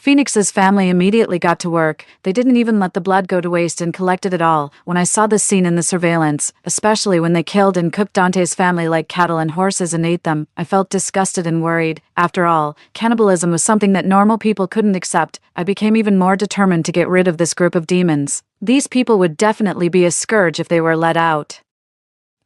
Phoenix's family immediately got to work. They didn't even let the blood go to waste and collected it all. When I saw this scene in the surveillance, especially when they killed and cooked Dante's family like cattle and horses and ate them, I felt disgusted and worried. After all, cannibalism was something that normal people couldn't accept. I became even more determined to get rid of this group of demons. These people would definitely be a scourge if they were let out.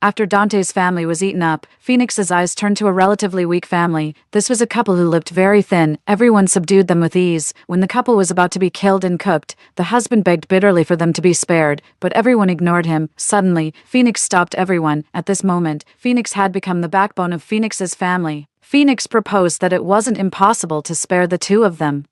After Dante's family was eaten up, Phoenix's eyes turned to a relatively weak family. This was a couple who looked very thin. Everyone subdued them with ease. When the couple was about to be killed and cooked, the husband begged bitterly for them to be spared, but everyone ignored him. Suddenly, Phoenix stopped everyone. At this moment, Phoenix had become the backbone of Phoenix's family. Phoenix proposed that it wasn't impossible to spare the two of them,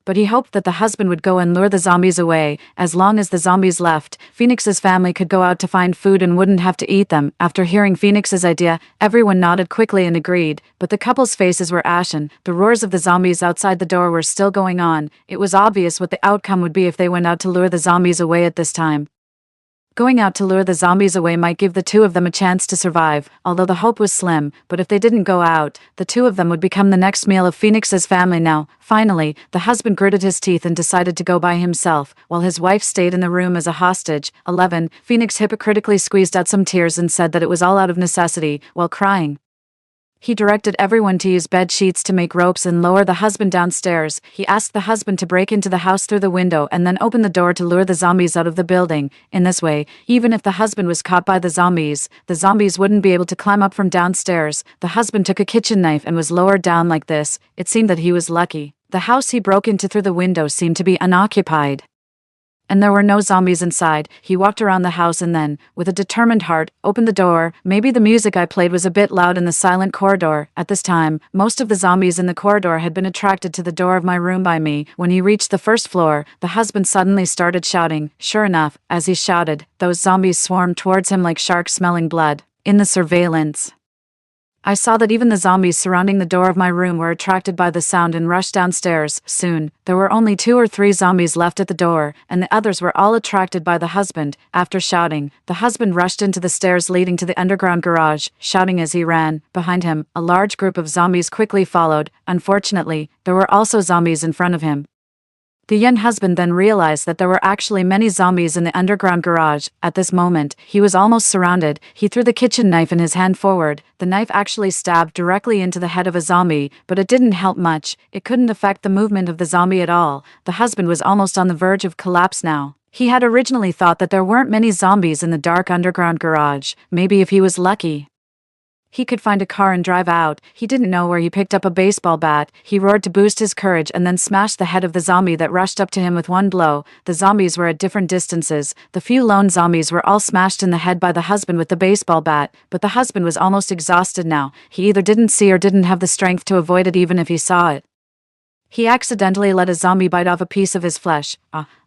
but he hoped that the husband would go and lure the zombies away. As long as the zombies left, Phoenix's family could go out to find food and wouldn't have to eat them. After hearing Phoenix's idea, everyone nodded quickly and agreed, but the couple's faces were ashen. The roars of the zombies outside the door were still going on. It was obvious what the outcome would be if they went out to lure the zombies away at this time. Going out to lure the zombies away might give the two of them a chance to survive, although the hope was slim. But if they didn't go out, the two of them would become the next meal of Phoenix's family now. Finally, the husband gritted his teeth and decided to go by himself, while his wife stayed in the room as a hostage. 11. Phoenix hypocritically squeezed out some tears and said that it was all out of necessity, while crying. He directed everyone to use bed sheets to make ropes and lower the husband downstairs. He asked the husband to break into the house through the window and then open the door to lure the zombies out of the building. In this way, even if the husband was caught by the zombies wouldn't be able to climb up from downstairs. The husband took a kitchen knife and was lowered down like this. It seemed that he was lucky. The house he broke into through the window seemed to be unoccupied, and there were no zombies inside. He walked around the house and then, with a determined heart, opened the door. Maybe the music I played was a bit loud in the silent corridor. At this time, most of the zombies in the corridor had been attracted to the door of my room by me. When he reached the first floor, the husband suddenly started shouting. Sure enough, as he shouted, those zombies swarmed towards him like sharks smelling blood. In the surveillance, I saw that even the zombies surrounding the door of my room were attracted by the sound and rushed downstairs. Soon, there were only 2 or 3 zombies left at the door, and the others were all attracted by the husband. After shouting, the husband rushed into the stairs leading to the underground garage, shouting as he ran. Behind him, a large group of zombies quickly followed. Unfortunately, there were also zombies in front of him. The young husband then realized that there were actually many zombies in the underground garage. At this moment, he was almost surrounded. He threw the kitchen knife in his hand forward. The knife actually stabbed directly into the head of a zombie, but it didn't help much. It couldn't affect the movement of the zombie at all. The husband was almost on the verge of collapse now. He had originally thought that there weren't many zombies in the dark underground garage. Maybe if he was lucky, he could find a car and drive out. He didn't know where he picked up a baseball bat. He roared to boost his courage and then smashed the head of the zombie that rushed up to him with one blow. The zombies were at different distances. The few lone zombies were all smashed in the head by the husband with the baseball bat, but the husband was almost exhausted now. He either didn't see or didn't have the strength to avoid it even if he saw it. He accidentally let a zombie bite off a piece of his flesh.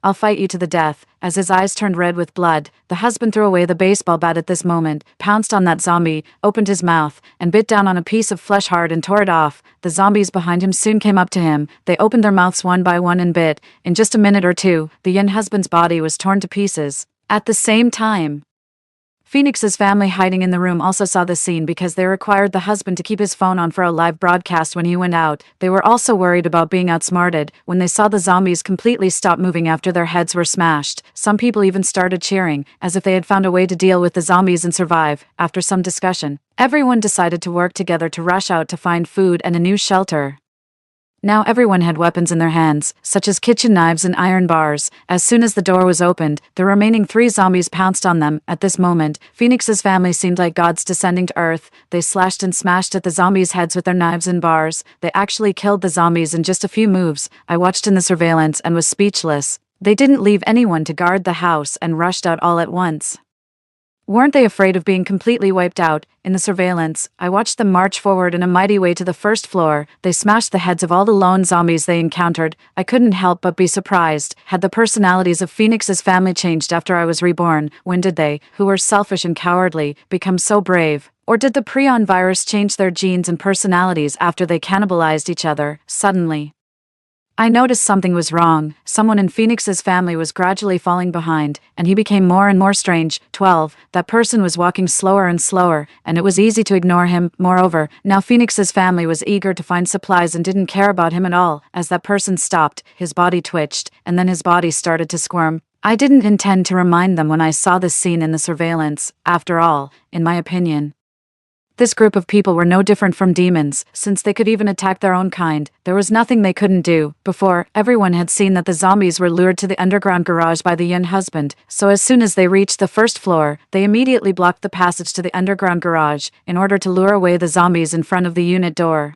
I'll fight you to the death. As his eyes turned red with blood, the husband threw away the baseball bat at this moment, pounced on that zombie, opened his mouth, and bit down on a piece of flesh hard and tore it off. The zombies behind him soon came up to him. They opened their mouths one by one and bit. In just a minute or two, the young husband's body was torn to pieces. At the same time, Phoenix's family hiding in the room also saw the scene because they required the husband to keep his phone on for a live broadcast when he went out. They were also worried about being outsmarted. When they saw the zombies completely stop moving after their heads were smashed, some people even started cheering, as if they had found a way to deal with the zombies and survive. After some discussion, everyone decided to work together to rush out to find food and a new shelter. Now everyone had weapons in their hands, such as kitchen knives and iron bars. As soon as the door was opened, the remaining 3 zombies pounced on them. At this moment, Phoenix's family seemed like gods descending to Earth. They slashed and smashed at the zombies' heads with their knives and bars. They actually killed the zombies in just a few moves. I watched in the surveillance and was speechless. They didn't leave anyone to guard the house and rushed out all at once. Weren't they afraid of being completely wiped out? In the surveillance, I watched them march forward in a mighty way to the first floor. They smashed the heads of all the lone zombies they encountered. I couldn't help but be surprised. Had the personalities of Phoenix's family changed after I was reborn? When did they, who were selfish and cowardly, become so brave? Or did the prion virus change their genes and personalities after they cannibalized each other? Suddenly, I noticed something was wrong. Someone in Phoenix's family was gradually falling behind, and he became more and more strange. 12. That person was walking slower and slower, and it was easy to ignore him. Moreover, now Phoenix's family was eager to find supplies and didn't care about him at all. As that person stopped, his body twitched, and then his body started to squirm. I didn't intend to remind them when I saw this scene in the surveillance. After all, in my opinion, this group of people were no different from demons, since they could even attack their own kind. There was nothing they couldn't do. Before, everyone had seen that the zombies were lured to the underground garage by the young husband, so as soon as they reached the first floor, they immediately blocked the passage to the underground garage, in order to lure away the zombies in front of the unit door.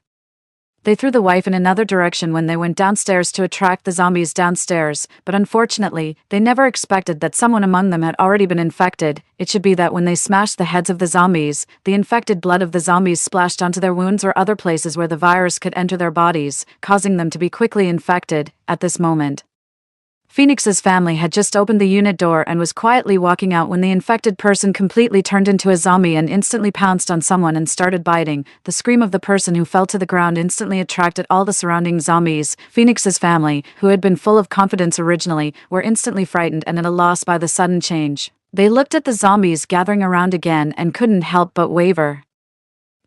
They threw the wife in another direction when they went downstairs to attract the zombies downstairs, but unfortunately, they never expected that someone among them had already been infected. It should be that when they smashed the heads of the zombies, the infected blood of the zombies splashed onto their wounds or other places where the virus could enter their bodies, causing them to be quickly infected. At this moment, Phoenix's family had just opened the unit door and was quietly walking out when the infected person completely turned into a zombie and instantly pounced on someone and started biting. The scream of the person who fell to the ground instantly attracted all the surrounding zombies. Phoenix's family, who had been full of confidence originally, were instantly frightened and at a loss by the sudden change. They looked at the zombies gathering around again and couldn't help but waver.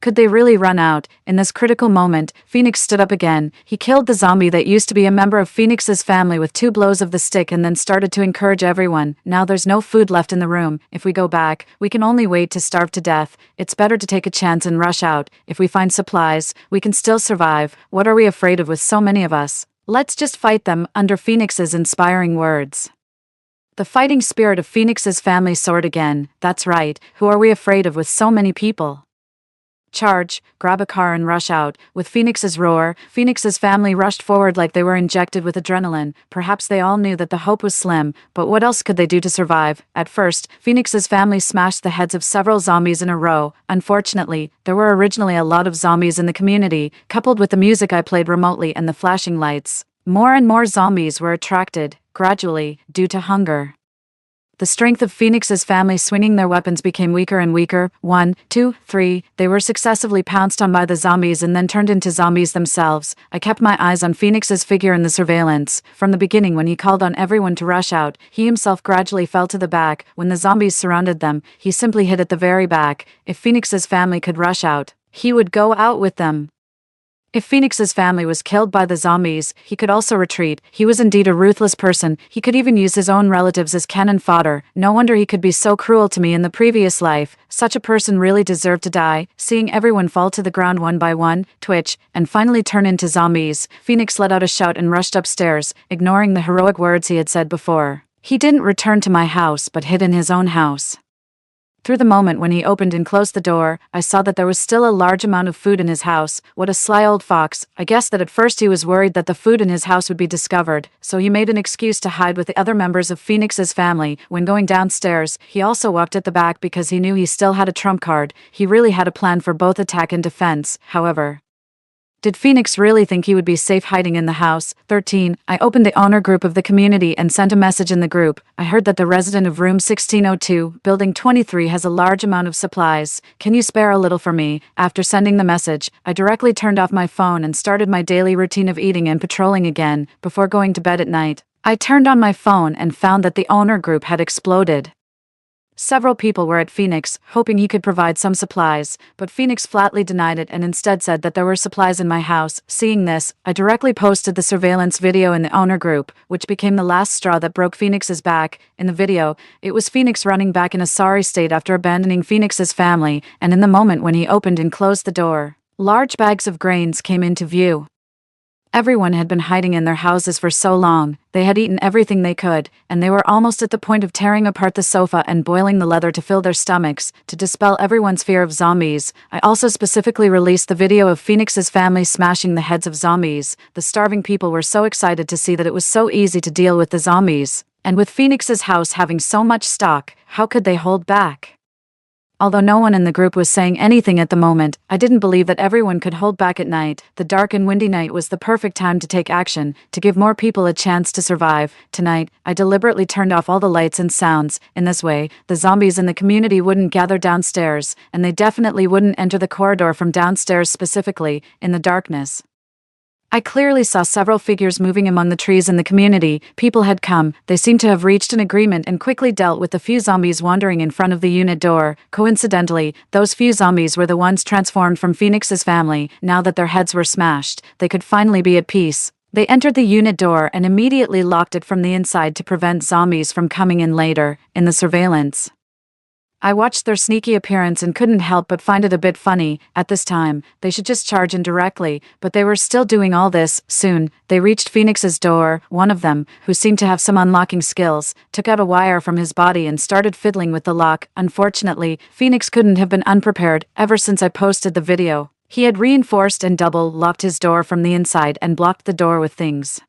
Could they really run out? In this critical moment, Phoenix stood up again. He killed the zombie that used to be a member of Phoenix's family with 2 blows of the stick and then started to encourage everyone. Now there's no food left in the room. If we go back, we can only wait to starve to death. It's better to take a chance and rush out. If we find supplies, we can still survive. What are we afraid of with so many of us? Let's just fight them, under Phoenix's inspiring words. The fighting spirit of Phoenix's family soared again. That's right. Who are we afraid of with so many people? Charge, grab a car and rush out. With Phoenix's roar, Phoenix's family rushed forward like they were injected with adrenaline. Perhaps they all knew that the hope was slim, but what else could they do to survive? At first, Phoenix's family smashed the heads of several zombies in a row. Unfortunately, there were originally a lot of zombies in the community, coupled with the music I played remotely and the flashing lights. More and more zombies were attracted, gradually, due to hunger. The strength of Phoenix's family swinging their weapons became weaker and weaker. 1, 2, 3, they were successively pounced on by the zombies and then turned into zombies themselves. I kept my eyes on Phoenix's figure in the surveillance. From the beginning, when he called on everyone to rush out, he himself gradually fell to the back. When the zombies surrounded them, he simply hid at the very back. If Phoenix's family could rush out, he would go out with them. If Phoenix's family was killed by the zombies, he could also retreat. He was indeed a ruthless person. He could even use his own relatives as cannon fodder. No wonder he could be so cruel to me in the previous life. Such a person really deserved to die. Seeing everyone fall to the ground one by one, twitch, and finally turn into zombies, Phoenix let out a shout and rushed upstairs, ignoring the heroic words he had said before. He didn't return to my house but hid in his own house. Through the moment when he opened and closed the door, I saw that there was still a large amount of food in his house. What a sly old fox. I guessed that at first he was worried that the food in his house would be discovered, so he made an excuse to hide with the other members of Phoenix's family. When going downstairs, he also walked at the back because he knew he still had a trump card. He really had a plan for both attack and defense, however. Did Phoenix really think he would be safe hiding in the house? 13. I opened the owner group of the community and sent a message in the group. I heard that the resident of room 1602, building 23 has a large amount of supplies. Can you spare a little for me? After sending the message, I directly turned off my phone and started my daily routine of eating and patrolling again, before going to bed at night. I turned on my phone and found that the owner group had exploded. Several people were at Phoenix, hoping he could provide some supplies, but Phoenix flatly denied it and instead said that there were supplies in my house. Seeing this, I directly posted the surveillance video in the owner group, which became the last straw that broke Phoenix's back. In the video, it was Phoenix running back in a sorry state after abandoning Phoenix's family, and in the moment when he opened and closed the door, large bags of grains came into view. Everyone had been hiding in their houses for so long, they had eaten everything they could, and they were almost at the point of tearing apart the sofa and boiling the leather to fill their stomachs. To dispel everyone's fear of zombies, I also specifically released the video of Phoenix's family smashing the heads of zombies. The starving people were so excited to see that it was so easy to deal with the zombies. And with Phoenix's house having so much stock, how could they hold back? Although no one in the group was saying anything at the moment, I didn't believe that everyone could hold back at night. The dark and windy night was the perfect time to take action, to give more people a chance to survive. Tonight, I deliberately turned off all the lights and sounds. In this way, the zombies in the community wouldn't gather downstairs, and they definitely wouldn't enter the corridor from downstairs specifically, in the darkness. I clearly saw several figures moving among the trees in the community. People had come, they seemed to have reached an agreement and quickly dealt with the few zombies wandering in front of the unit door. Coincidentally, those few zombies were the ones transformed from Phoenix's family. Now that their heads were smashed, they could finally be at peace. They entered the unit door and immediately locked it from the inside to prevent zombies from coming in later, in the surveillance. I watched their sneaky appearance and couldn't help but find it a bit funny. At this time, they should just charge in directly, but they were still doing all this. Soon, they reached Phoenix's door. One of them, who seemed to have some unlocking skills, took out a wire from his body and started fiddling with the lock. Unfortunately, Phoenix couldn't have been unprepared ever since I posted the video. He had reinforced and double-locked his door from the inside and blocked the door with things.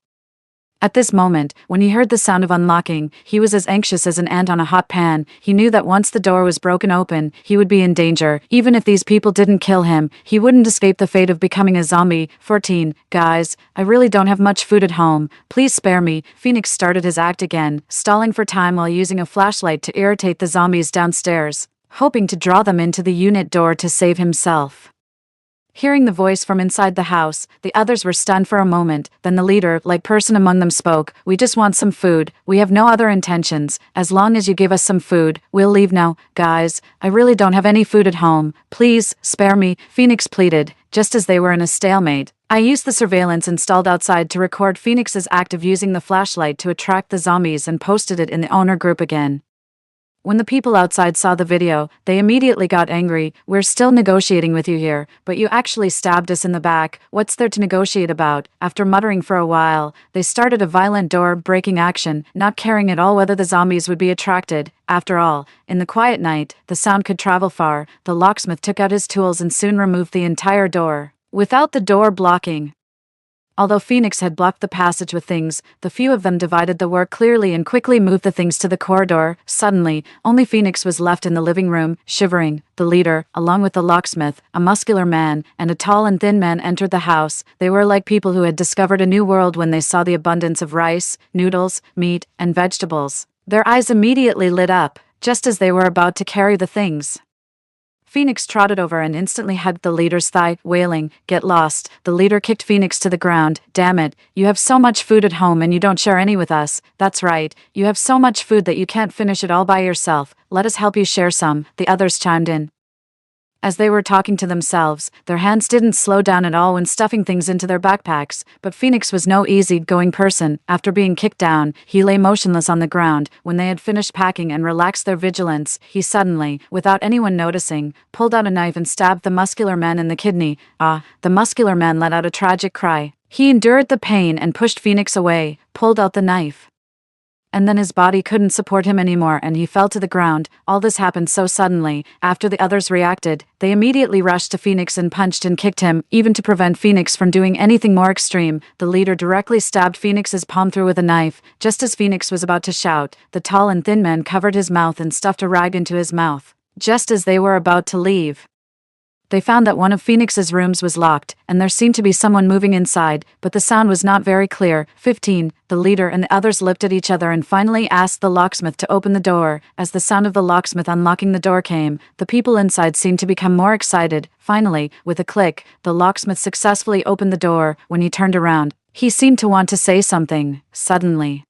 At this moment, when he heard the sound of unlocking, he was as anxious as an ant on a hot pan. He knew that once the door was broken open, he would be in danger. Even if these people didn't kill him, he wouldn't escape the fate of becoming a zombie. 14. Guys, I really don't have much food at home. Please spare me. Phoenix started his act again, stalling for time while using a flashlight to irritate the zombies downstairs, hoping to draw them into the unit door to save himself. Hearing the voice from inside the house, the others were stunned for a moment. Then the leader-like person among them spoke. We just want some food. We have no other intentions. As long as you give us some food, we'll leave now. Guys, I really don't have any food at home. Please, spare me, Phoenix pleaded, just as they were in a stalemate. I used the surveillance installed outside to record Phoenix's act of using the flashlight to attract the zombies and posted it in the owner group again. When the people outside saw the video, they immediately got angry. We're still negotiating with you here, but you actually stabbed us in the back. What's there to negotiate about? After muttering for a while, they started a violent door-breaking action, not caring at all whether the zombies would be attracted. After all, in the quiet night, the sound could travel far. The locksmith took out his tools and soon removed the entire door, without the door blocking. Although Phoenix had blocked the passage with things, the few of them divided the work clearly and quickly moved the things to the corridor. Suddenly, only Phoenix was left in the living room, shivering. The leader, along with the locksmith, a muscular man, and a tall and thin man entered the house. They were like people who had discovered a new world when they saw the abundance of rice, noodles, meat, and vegetables. Their eyes immediately lit up, just as they were about to carry the things. Phoenix trotted over and instantly hugged the leader's thigh, wailing, "Get lost." The leader kicked Phoenix to the ground. "Damn it, you have so much food at home and you don't share any with us." "That's right, you have so much food that you can't finish it all by yourself. Let us help you share some," the others chimed in. As they were talking to themselves, their hands didn't slow down at all when stuffing things into their backpacks, but Phoenix was no easy-going person. After being kicked down, he lay motionless on the ground. When they had finished packing and relaxed their vigilance, he suddenly, without anyone noticing, pulled out a knife and stabbed the muscular man in the kidney. The muscular man let out a tragic cry. He endured the pain and pushed Phoenix away, pulled out the knife. And then his body couldn't support him anymore and he fell to the ground. All this happened so suddenly. After the others reacted, they immediately rushed to Phoenix and punched and kicked him, even to prevent Phoenix from doing anything more extreme. The leader directly stabbed Phoenix's palm through with a knife. Just as Phoenix was about to shout, the tall and thin man covered his mouth and stuffed a rag into his mouth. Just as they were about to leave, they found that one of Phoenix's rooms was locked, and there seemed to be someone moving inside, but the sound was not very clear. 15. The leader and the others looked at each other and finally asked the locksmith to open the door. As the sound of the locksmith unlocking the door came, the people inside seemed to become more excited. Finally, with a click, the locksmith successfully opened the door. When he turned around, he seemed to want to say something. Suddenly,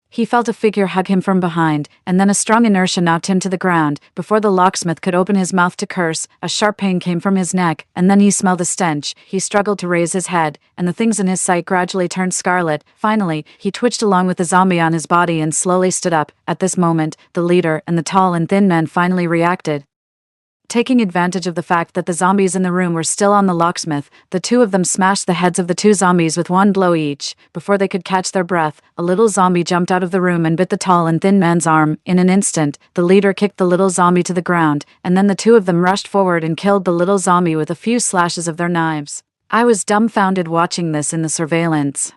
he felt a figure hug him from behind, and then a strong inertia knocked him to the ground. Before the locksmith could open his mouth to curse, a sharp pain came from his neck, and then he smelled a stench. He struggled to raise his head, and the things in his sight gradually turned scarlet. Finally, he twitched along with the zombie on his body and slowly stood up. At this moment, the leader and the tall and thin man finally reacted. Taking advantage of the fact that the zombies in the room were still on the locksmith, the two of them smashed the heads of the two zombies with one blow each. Before they could catch their breath, a little zombie jumped out of the room and bit the tall and thin man's arm. In an instant, the leader kicked the little zombie to the ground, and then the two of them rushed forward and killed the little zombie with a few slashes of their knives. I was dumbfounded watching this in the surveillance.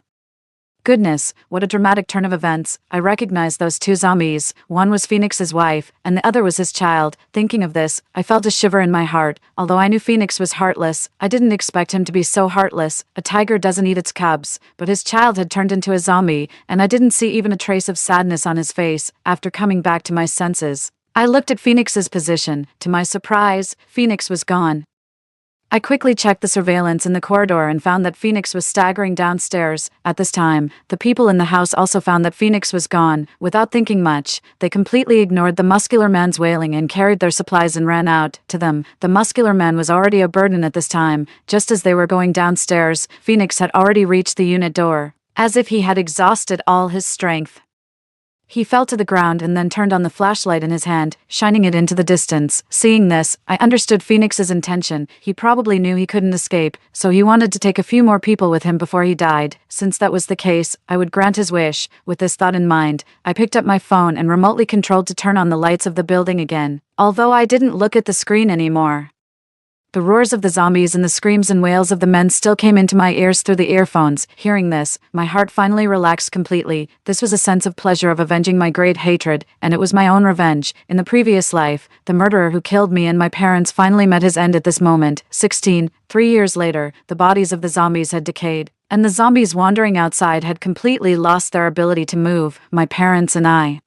Goodness, what a dramatic turn of events. I recognized those two zombies. One was Phoenix's wife, and the other was his child. Thinking of this, I felt a shiver in my heart. Although I knew Phoenix was heartless, I didn't expect him to be so heartless. A tiger doesn't eat its cubs, but his child had turned into a zombie, and I didn't see even a trace of sadness on his face. After coming back to my senses, I looked at Phoenix's position. To my surprise, Phoenix was gone. I quickly checked the surveillance in the corridor and found that Phoenix was staggering downstairs. At this time, the people in the house also found that Phoenix was gone. Without thinking much, they completely ignored the muscular man's wailing and carried their supplies and ran out. To them, the muscular man was already a burden at this time. Just as they were going downstairs, Phoenix had already reached the unit door. As if he had exhausted all his strength, he fell to the ground and then turned on the flashlight in his hand, shining it into the distance. Seeing this, I understood Phoenix's intention. He probably knew he couldn't escape, so he wanted to take a few more people with him before he died. Since that was the case, I would grant his wish. With this thought in mind, I picked up my phone and remotely controlled to turn on the lights of the building again. Although I didn't look at the screen anymore, the roars of the zombies and the screams and wails of the men still came into my ears through the earphones. Hearing this, my heart finally relaxed completely. This was a sense of pleasure of avenging my great hatred, and it was my own revenge. In the previous life, the murderer who killed me and my parents finally met his end at this moment. 3 years later, the bodies of the zombies had decayed, and the zombies wandering outside had completely lost their ability to move. My parents and I,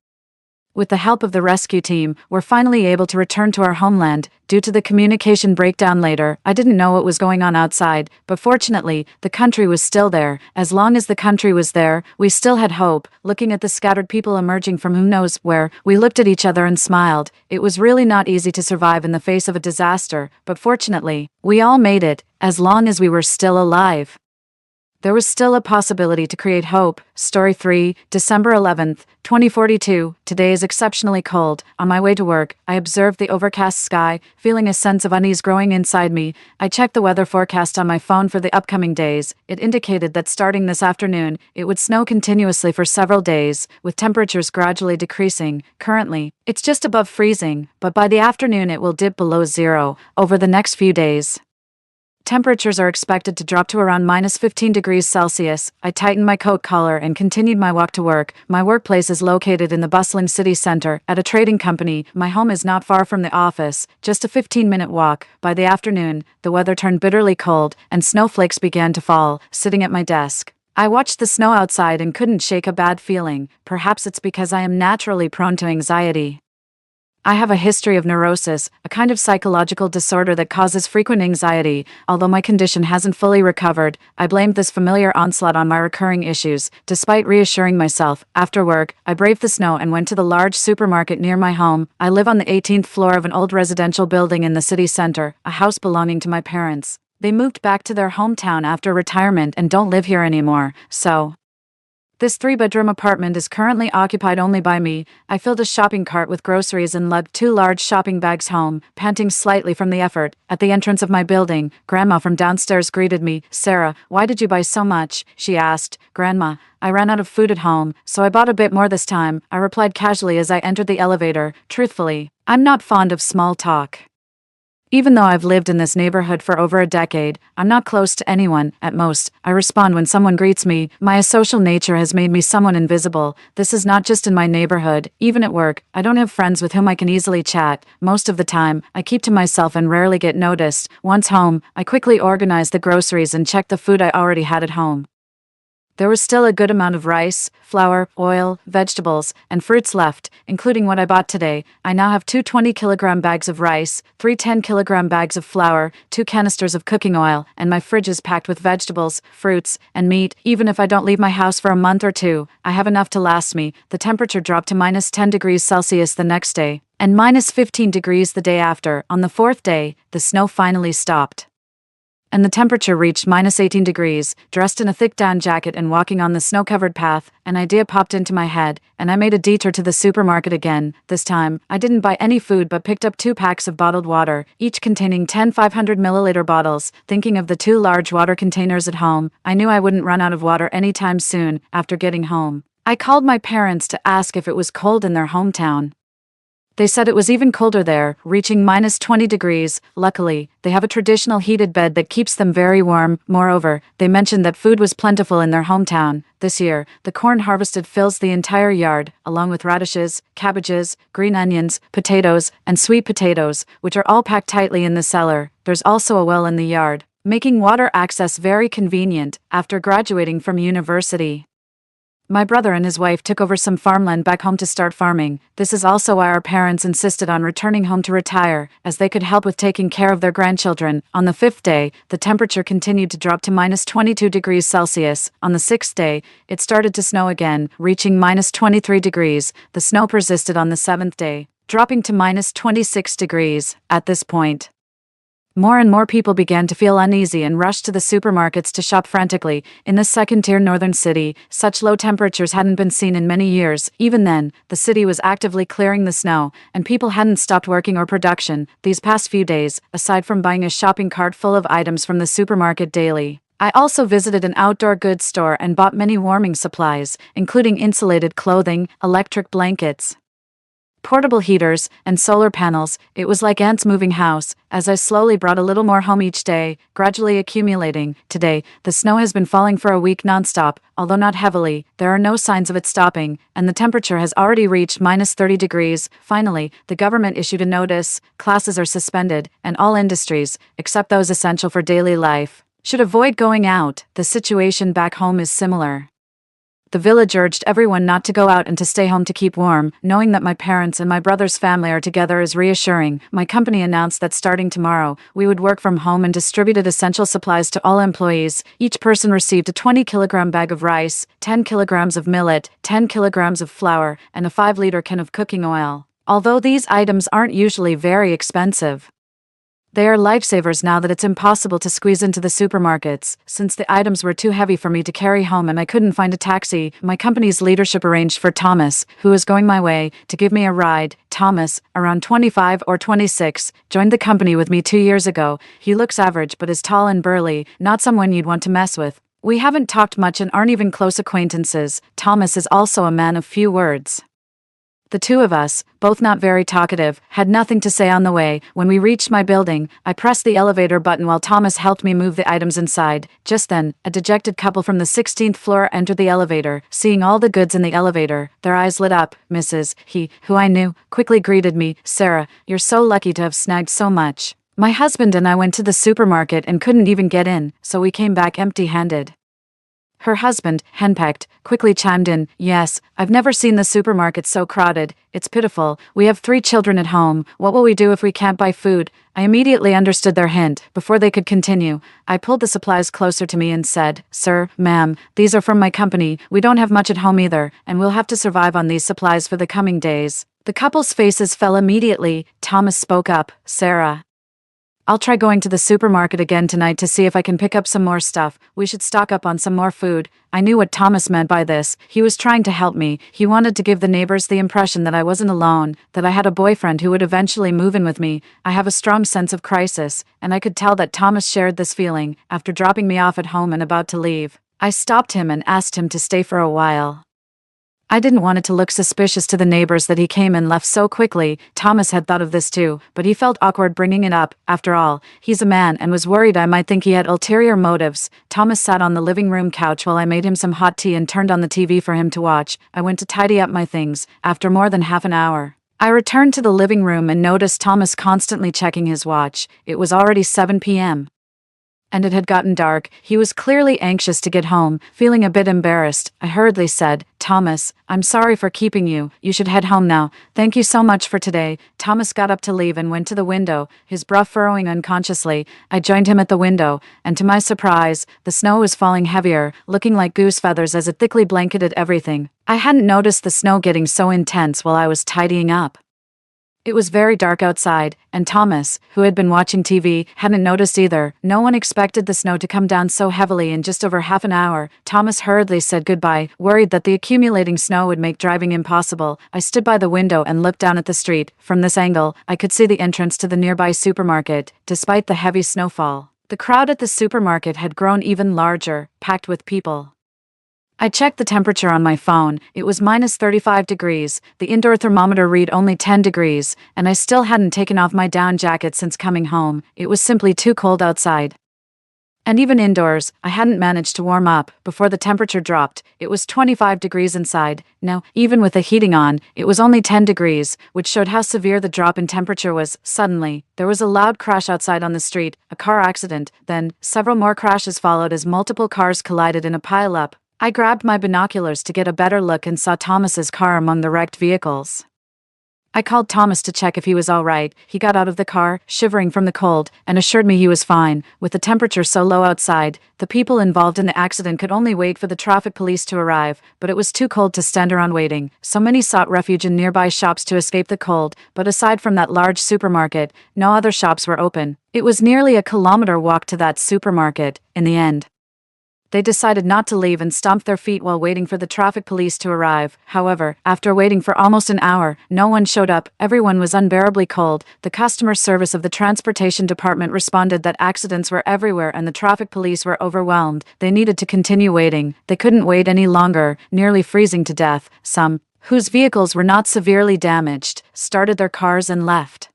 with the help of the rescue team, were finally able to return to our homeland. Due to the communication breakdown later, I didn't know what was going on outside, but fortunately, the country was still there. As long as the country was there, we still had hope. Looking at the scattered people emerging from who knows where, we looked at each other and smiled. It was really not easy to survive in the face of a disaster, but fortunately, we all made it, as long as we were still alive. There was still a possibility to create hope. Story 3, December 11th, 2042. Today is exceptionally cold. On my way to work, I observed the overcast sky, feeling a sense of unease growing inside me. I checked the weather forecast on my phone for the upcoming days. It indicated that starting this afternoon, it would snow continuously for several days, with temperatures gradually decreasing. Currently, it's just above freezing, but by the afternoon it will dip below zero. Over the next few days, temperatures are expected to drop to around -15 degrees Celsius. I tightened my coat collar and continued my walk to work. My workplace is located in the bustling city center, at a trading company. My home is not far from the office, just a 15-minute walk. By the afternoon, the weather turned bitterly cold, and snowflakes began to fall. Sitting at my desk, I watched the snow outside and couldn't shake a bad feeling. Perhaps it's because I am naturally prone to anxiety. I have a history of neurosis, a kind of psychological disorder that causes frequent anxiety. Although my condition hasn't fully recovered, I blamed this familiar onslaught on my recurring issues. Despite reassuring myself, after work, I braved the snow and went to the large supermarket near my home. I live on the 18th floor of an old residential building in the city center, a house belonging to my parents. They moved back to their hometown after retirement and don't live here anymore, so this 3-bedroom apartment is currently occupied only by me. I filled a shopping cart with groceries and lugged 2 large shopping bags home, panting slightly from the effort. At the entrance of my building, Grandma from downstairs greeted me. "Sarah, why did you buy so much?" she asked. "Grandma, I ran out of food at home, so I bought a bit more this time," I replied casually as I entered the elevator. Truthfully, I'm not fond of small talk. Even though I've lived in this neighborhood for over a decade, I'm not close to anyone. At most, I respond when someone greets me. My asocial nature has made me somewhat invisible. This is not just in my neighborhood. Even at work, I don't have friends with whom I can easily chat. Most of the time, I keep to myself and rarely get noticed. Once home, I quickly organize the groceries and check the food I already had at home. There was still a good amount of rice, flour, oil, vegetables, and fruits left, including what I bought today. I now have 2 20-kilogram bags of rice, 3 10-kilogram bags of flour, 2 canisters of cooking oil, and my fridge is packed with vegetables, fruits, and meat. Even if I don't leave my house for a month or two, I have enough to last me. The temperature dropped to -10 degrees Celsius the next day, and -15 degrees the day after. On the 4th day, the snow finally stopped. and the temperature reached -18 degrees. Dressed in a thick down jacket and walking on the snow-covered path, an idea popped into my head, and I made a detour to the supermarket again. This time, I didn't buy any food but picked up 2 packs of bottled water, each containing 10 500-milliliter bottles. Thinking of the 2 large water containers at home, I knew I wouldn't run out of water anytime soon. After getting home, I called my parents to ask if it was cold in their hometown. They said it was even colder there, reaching -20 degrees. Luckily, they have a traditional heated bed that keeps them very warm. Moreover, they mentioned that food was plentiful in their hometown. This year, the corn harvested fills the entire yard, along with radishes, cabbages, green onions, potatoes, and sweet potatoes, which are all packed tightly in the cellar. There's also a well in the yard, making water access very convenient. After graduating from university, my brother and his wife took over some farmland back home to start farming. This is also why our parents insisted on returning home to retire, as they could help with taking care of their grandchildren. On the 5th day, the temperature continued to drop to -22 degrees Celsius. On the 6th day, it started to snow again, reaching -23 degrees. The snow persisted on the 7th day, dropping to -26 degrees. At this point, more and more people began to feel uneasy and rushed to the supermarkets to shop frantically. In this second-tier northern city, such low temperatures hadn't been seen in many years. Even then, the city was actively clearing the snow, and people hadn't stopped working or production. These past few days, aside from buying a shopping cart full of items from the supermarket daily, I also visited an outdoor goods store and bought many warming supplies, including insulated clothing, electric blankets, portable heaters, and solar panels. It was like ants moving house, as I slowly brought a little more home each day, gradually accumulating. Today, the snow has been falling for a week nonstop, although not heavily. There are no signs of it stopping, and the temperature has already reached -30 degrees. Finally, the government issued a notice: classes are suspended, and all industries, except those essential for daily life, should avoid going out. The situation back home is similar. The village urged everyone not to go out and to stay home to keep warm. Knowing that my parents and my brother's family are together is reassuring. My company announced that starting tomorrow, we would work from home and distributed essential supplies to all employees. Each person received a 20-kilogram bag of rice, 10 kilograms of millet, 10 kilograms of flour, and a 5-liter can of cooking oil. Although these items aren't usually very expensive, they are lifesavers now that it's impossible to squeeze into the supermarkets. Since the items were too heavy for me to carry home and I couldn't find a taxi, my company's leadership arranged for Thomas, who was going my way, to give me a ride. Thomas, around 25 or 26, joined the company with me 2 years ago. He looks average but is tall and burly, not someone you'd want to mess with. We haven't talked much and aren't even close acquaintances. Thomas is also a man of few words. The two of us, both not very talkative, had nothing to say on the way. When we reached my building, I pressed the elevator button while Thomas helped me move the items inside. Just then, a dejected couple from the 16th floor entered the elevator. Seeing all the goods in the elevator, their eyes lit up. Mrs. He, who I knew, quickly greeted me. "Sarah, you're so lucky to have snagged so much. My husband and I went to the supermarket and couldn't even get in, so we came back empty-handed." Her husband, henpecked, quickly chimed in, "Yes, I've never seen the supermarket so crowded. It's pitiful. We have 3 children at home. What will we do if we can't buy food?" I immediately understood their hint. Before they could continue, I pulled the supplies closer to me and said, "Sir, ma'am, these are from my company. We don't have much at home either, and we'll have to survive on these supplies for the coming days." The couple's faces fell immediately. Thomas spoke up, "Sarah, I'll try going to the supermarket again tonight to see if I can pick up some more stuff. We should stock up on some more food." I knew what Thomas meant by this. He was trying to help me. He wanted to give the neighbors the impression that I wasn't alone, that I had a boyfriend who would eventually move in with me. I have a strong sense of crisis, and I could tell that Thomas shared this feeling. After dropping me off at home and about to leave, I stopped him and asked him to stay for a while. I didn't want it to look suspicious to the neighbors that he came and left so quickly. Thomas had thought of this too, but he felt awkward bringing it up. After all, he's a man and was worried I might think he had ulterior motives. Thomas sat on the living room couch while I made him some hot tea and turned on the TV for him to watch. I went to tidy up my things. After more than half an hour, I returned to the living room and noticed Thomas constantly checking his watch. It was already 7 p.m. and it had gotten dark. He was clearly anxious to get home. Feeling a bit embarrassed, I hurriedly said, "Thomas, I'm sorry for keeping you. You should head home now. Thank you so much for today." Thomas got up to leave and went to the window, his brow furrowing unconsciously. I joined him at the window, and to my surprise, the snow was falling heavier, looking like goose feathers as it thickly blanketed everything. I hadn't noticed the snow getting so intense while I was tidying up. It was very dark outside, and Thomas, who had been watching TV, hadn't noticed either. No one expected the snow to come down so heavily in just over half an hour. Thomas hurriedly said goodbye, worried that the accumulating snow would make driving impossible. I stood by the window and looked down at the street. From this angle, I could see the entrance to the nearby supermarket, despite the heavy snowfall. The crowd at the supermarket had grown even larger, packed with people. I checked the temperature on my phone. It was minus 35 degrees. The indoor thermometer read only 10 degrees, and I still hadn't taken off my down jacket since coming home. It was simply too cold outside. And even indoors, I hadn't managed to warm up before the temperature dropped. It was 25 degrees inside. Now, even with the heating on, it was only 10 degrees, which showed how severe the drop in temperature was. Suddenly, there was a loud crash outside on the street, a car accident. Then, several more crashes followed as multiple cars collided in a pile-up. I grabbed my binoculars to get a better look and saw Thomas's car among the wrecked vehicles. I called Thomas to check if he was all right. He got out of the car, shivering from the cold, and assured me he was fine. With the temperature so low outside, the people involved in the accident could only wait for the traffic police to arrive, but it was too cold to stand around waiting. So many sought refuge in nearby shops to escape the cold, but aside from that large supermarket, no other shops were open. It was nearly a kilometer walk to that supermarket, in the end. They decided not to leave and stomped their feet while waiting for the traffic police to arrive. However, after waiting for almost an hour, no one showed up. Everyone was unbearably cold. The customer service of the transportation department responded that accidents were everywhere and the traffic police were overwhelmed. They needed to continue waiting. They couldn't wait any longer, nearly freezing to death. Some, whose vehicles were not severely damaged, started their cars and left.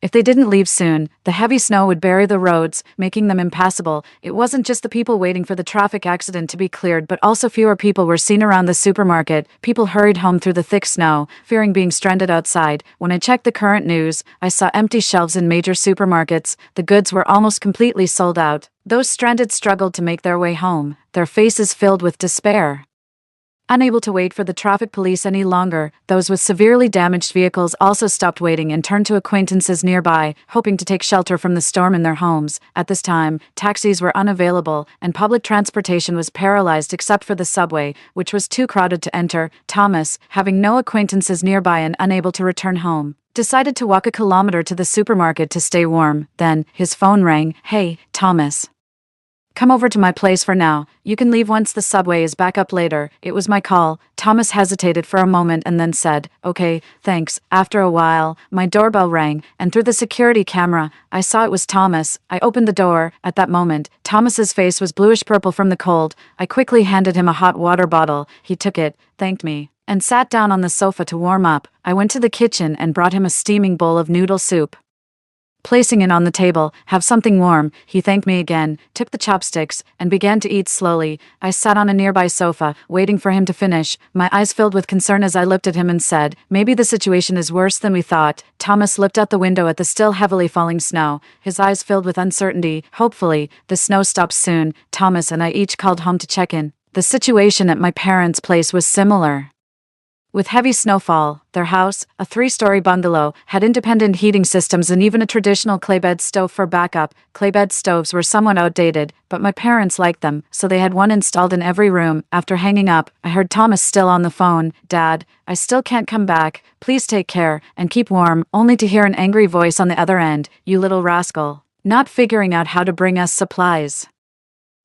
If they didn't leave soon, the heavy snow would bury the roads, making them impassable. It wasn't just the people waiting for the traffic accident to be cleared, but also fewer people were seen around the supermarket. People hurried home through the thick snow, fearing being stranded outside. When I checked the current news, I saw empty shelves in major supermarkets. The goods were almost completely sold out. Those stranded struggled to make their way home, their faces filled with despair. Unable to wait for the traffic police any longer, those with severely damaged vehicles also stopped waiting and turned to acquaintances nearby, hoping to take shelter from the storm in their homes. At this time, taxis were unavailable, and public transportation was paralyzed except for the subway, which was too crowded to enter. Thomas, having no acquaintances nearby and unable to return home, decided to walk a kilometer to the supermarket to stay warm. Then, his phone rang. "Hey, Thomas. Come over to my place for now. You can leave once the subway is back up later." It was my call. Thomas hesitated for a moment and then said, "Okay, thanks." After a while, my doorbell rang, and through the security camera, I saw it was Thomas. I opened the door. At that moment, Thomas's face was bluish-purple from the cold. I quickly handed him a hot water bottle. He took it, thanked me, and sat down on the sofa to warm up. I went to the kitchen and brought him a steaming bowl of noodle soup. Placing it on the table, "Have something warm," he thanked me again, took the chopsticks, and began to eat slowly. I sat on a nearby sofa, waiting for him to finish, my eyes filled with concern as I looked at him and said, "Maybe the situation is worse than we thought." Thomas looked out the window at the still heavily falling snow, his eyes filled with uncertainty. "Hopefully, the snow stops soon." Thomas and I each called home to check in. The situation at my parents' place was similar. With heavy snowfall, their house, a 3-story bungalow, had independent heating systems and even a traditional claybed stove for backup. Claybed stoves were somewhat outdated, but my parents liked them, so they had one installed in every room. After hanging up, I heard Thomas still on the phone. "Dad, I still can't come back. Please take care and keep warm," only to hear an angry voice on the other end. "You little rascal. Not figuring out how to bring us supplies.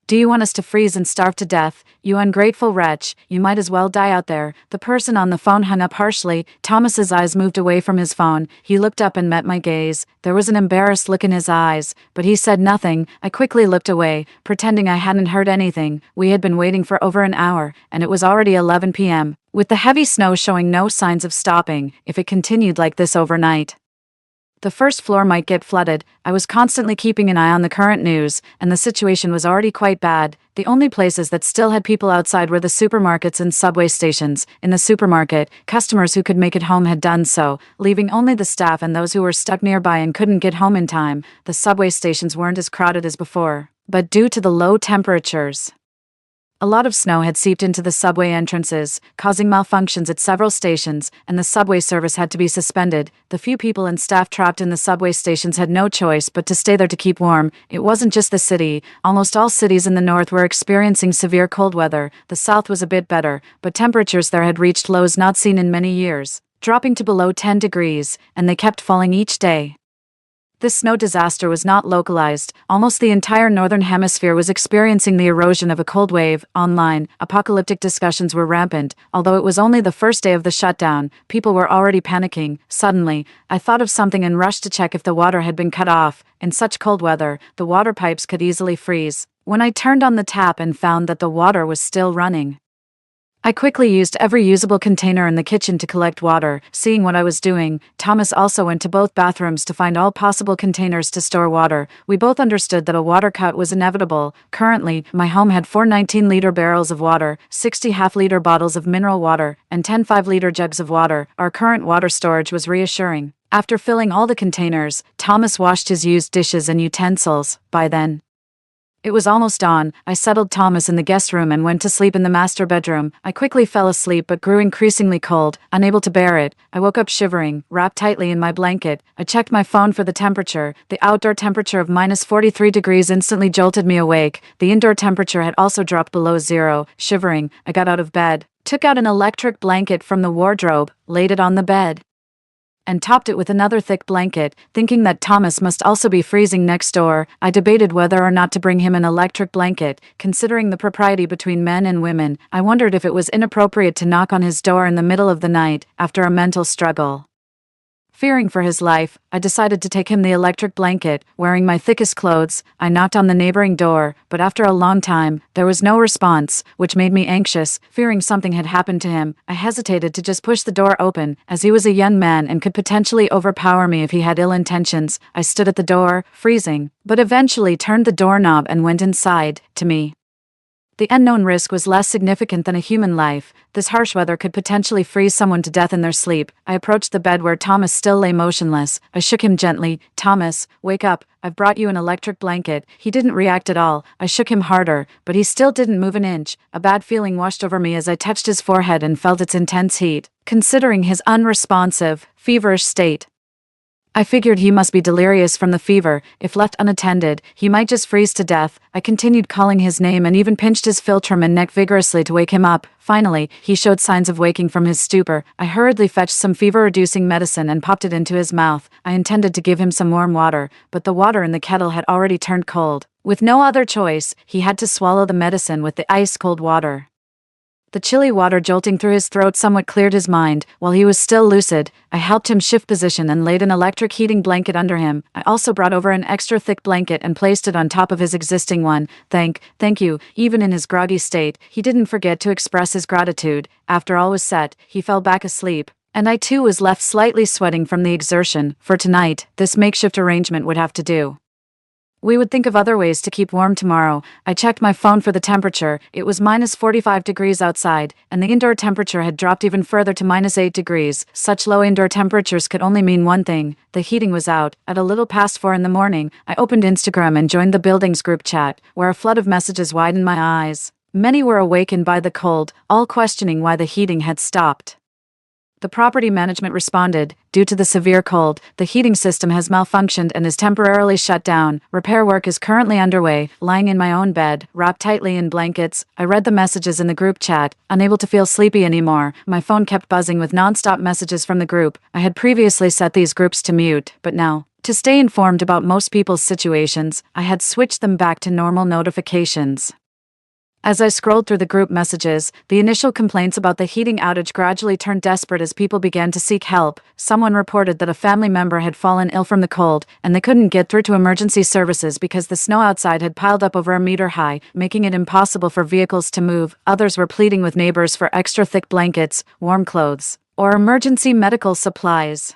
Do you want us to freeze and starve to death? You ungrateful wretch, you might as well die out there." The person on the phone hung up harshly. Thomas's eyes moved away from his phone. He looked up and met my gaze. There was an embarrassed look in his eyes, but he said nothing. I quickly looked away, pretending I hadn't heard anything. We had been waiting for over an hour, and it was already 11 p.m., with the heavy snow showing no signs of stopping, if it continued like this overnight. The first floor might get flooded. I was constantly keeping an eye on the current news, and the situation was already quite bad. The only places that still had people outside were the supermarkets and subway stations. In the supermarket, customers who could make it home had done so, leaving only the staff and those who were stuck nearby and couldn't get home in time. The subway stations weren't as crowded as before, but due to the low temperatures, a lot of snow had seeped into the subway entrances, causing malfunctions at several stations, and the subway service had to be suspended. The few people and staff trapped in the subway stations had no choice but to stay there to keep warm. It wasn't just the city. Almost all cities in the north were experiencing severe cold weather. The south was a bit better, but temperatures there had reached lows not seen in many years. dropping to below 10 degrees, and they kept falling each day. This snow disaster was not localized. Almost the entire northern hemisphere was experiencing the erosion of a cold wave. Online, apocalyptic discussions were rampant. Although it was only the first day of the shutdown, people were already panicking. Suddenly, I thought of something and rushed to check if the water had been cut off. In such cold weather, the water pipes could easily freeze. When I turned on the tap and found that the water was still running, I quickly used every usable container in the kitchen to collect water. Seeing what I was doing, Thomas also went to both bathrooms to find all possible containers to store water. We both understood that a water cut was inevitable. Currently, my home had 4 19-liter barrels of water, 60 half-liter bottles of mineral water, and 10 5-liter jugs of water. Our current water storage was reassuring. After filling all the containers, Thomas washed his used dishes and utensils. By then, it was almost dawn. I settled Thomas in the guest room and went to sleep in the master bedroom. I quickly fell asleep but grew increasingly cold, unable to bear it. I woke up shivering, wrapped tightly in my blanket. I checked my phone for the temperature. The outdoor temperature of minus 43 degrees instantly jolted me awake. The indoor temperature had also dropped below zero. Shivering, I got out of bed, took out an electric blanket from the wardrobe, laid it on the bed, and topped it with another thick blanket. Thinking that Thomas must also be freezing next door, I debated whether or not to bring him an electric blanket. Considering the propriety between men and women, I wondered if it was inappropriate to knock on his door in the middle of the night. After a mental struggle, fearing for his life, I decided to take him the electric blanket. Wearing my thickest clothes, I knocked on the neighboring door, but after a long time, there was no response, which made me anxious. Fearing something had happened to him, I hesitated to just push the door open, as he was a young man and could potentially overpower me if he had ill intentions. I stood at the door, freezing, but eventually turned the doorknob and went inside. To me, the unknown risk was less significant than a human life. This harsh weather could potentially freeze someone to death in their sleep. I approached the bed where Thomas still lay motionless. I shook him gently. "Thomas, wake up. I've brought you an electric blanket." He didn't react at all. I shook him harder, but he still didn't move an inch. A bad feeling washed over me as I touched his forehead and felt its intense heat. Considering his unresponsive, feverish state, I figured he must be delirious from the fever. If left unattended, he might just freeze to death. I continued calling his name and even pinched his philtrum and neck vigorously to wake him up. Finally, he showed signs of waking from his stupor. I hurriedly fetched some fever-reducing medicine and popped it into his mouth. I intended to give him some warm water, but the water in the kettle had already turned cold. With no other choice, he had to swallow the medicine with the ice-cold water. The chilly water jolting through his throat somewhat cleared his mind. While he was still lucid, I helped him shift position and laid an electric heating blanket under him. I also brought over an extra thick blanket and placed it on top of his existing one. Thank you." Even in his groggy state, he didn't forget to express his gratitude. After all was set, he fell back asleep, and I too was left slightly sweating from the exertion. For tonight, this makeshift arrangement would have to do. We would think of other ways to keep warm tomorrow. I checked my phone for the temperature. It was minus 45 degrees outside, and the indoor temperature had dropped even further to minus 8 degrees. Such low indoor temperatures could only mean one thing: the heating was out. At a little past 4 in the morning, I opened Instagram and joined the building's group chat, where a flood of messages widened my eyes. Many were awakened by the cold, all questioning why the heating had stopped. The property management responded, "Due to the severe cold, the heating system has malfunctioned and is temporarily shut down. Repair work is currently underway." Lying in my own bed, wrapped tightly in blankets, I read the messages in the group chat, unable to feel sleepy anymore. My phone kept buzzing with non-stop messages from the group. I had previously set these groups to mute, but now, to stay informed about most people's situations, I had switched them back to normal notifications. As I scrolled through the group messages, the initial complaints about the heating outage gradually turned desperate as people began to seek help. Someone reported that a family member had fallen ill from the cold, and they couldn't get through to emergency services because the snow outside had piled up over a meter high, making it impossible for vehicles to move. Others were pleading with neighbors for extra thick blankets, warm clothes, or emergency medical supplies.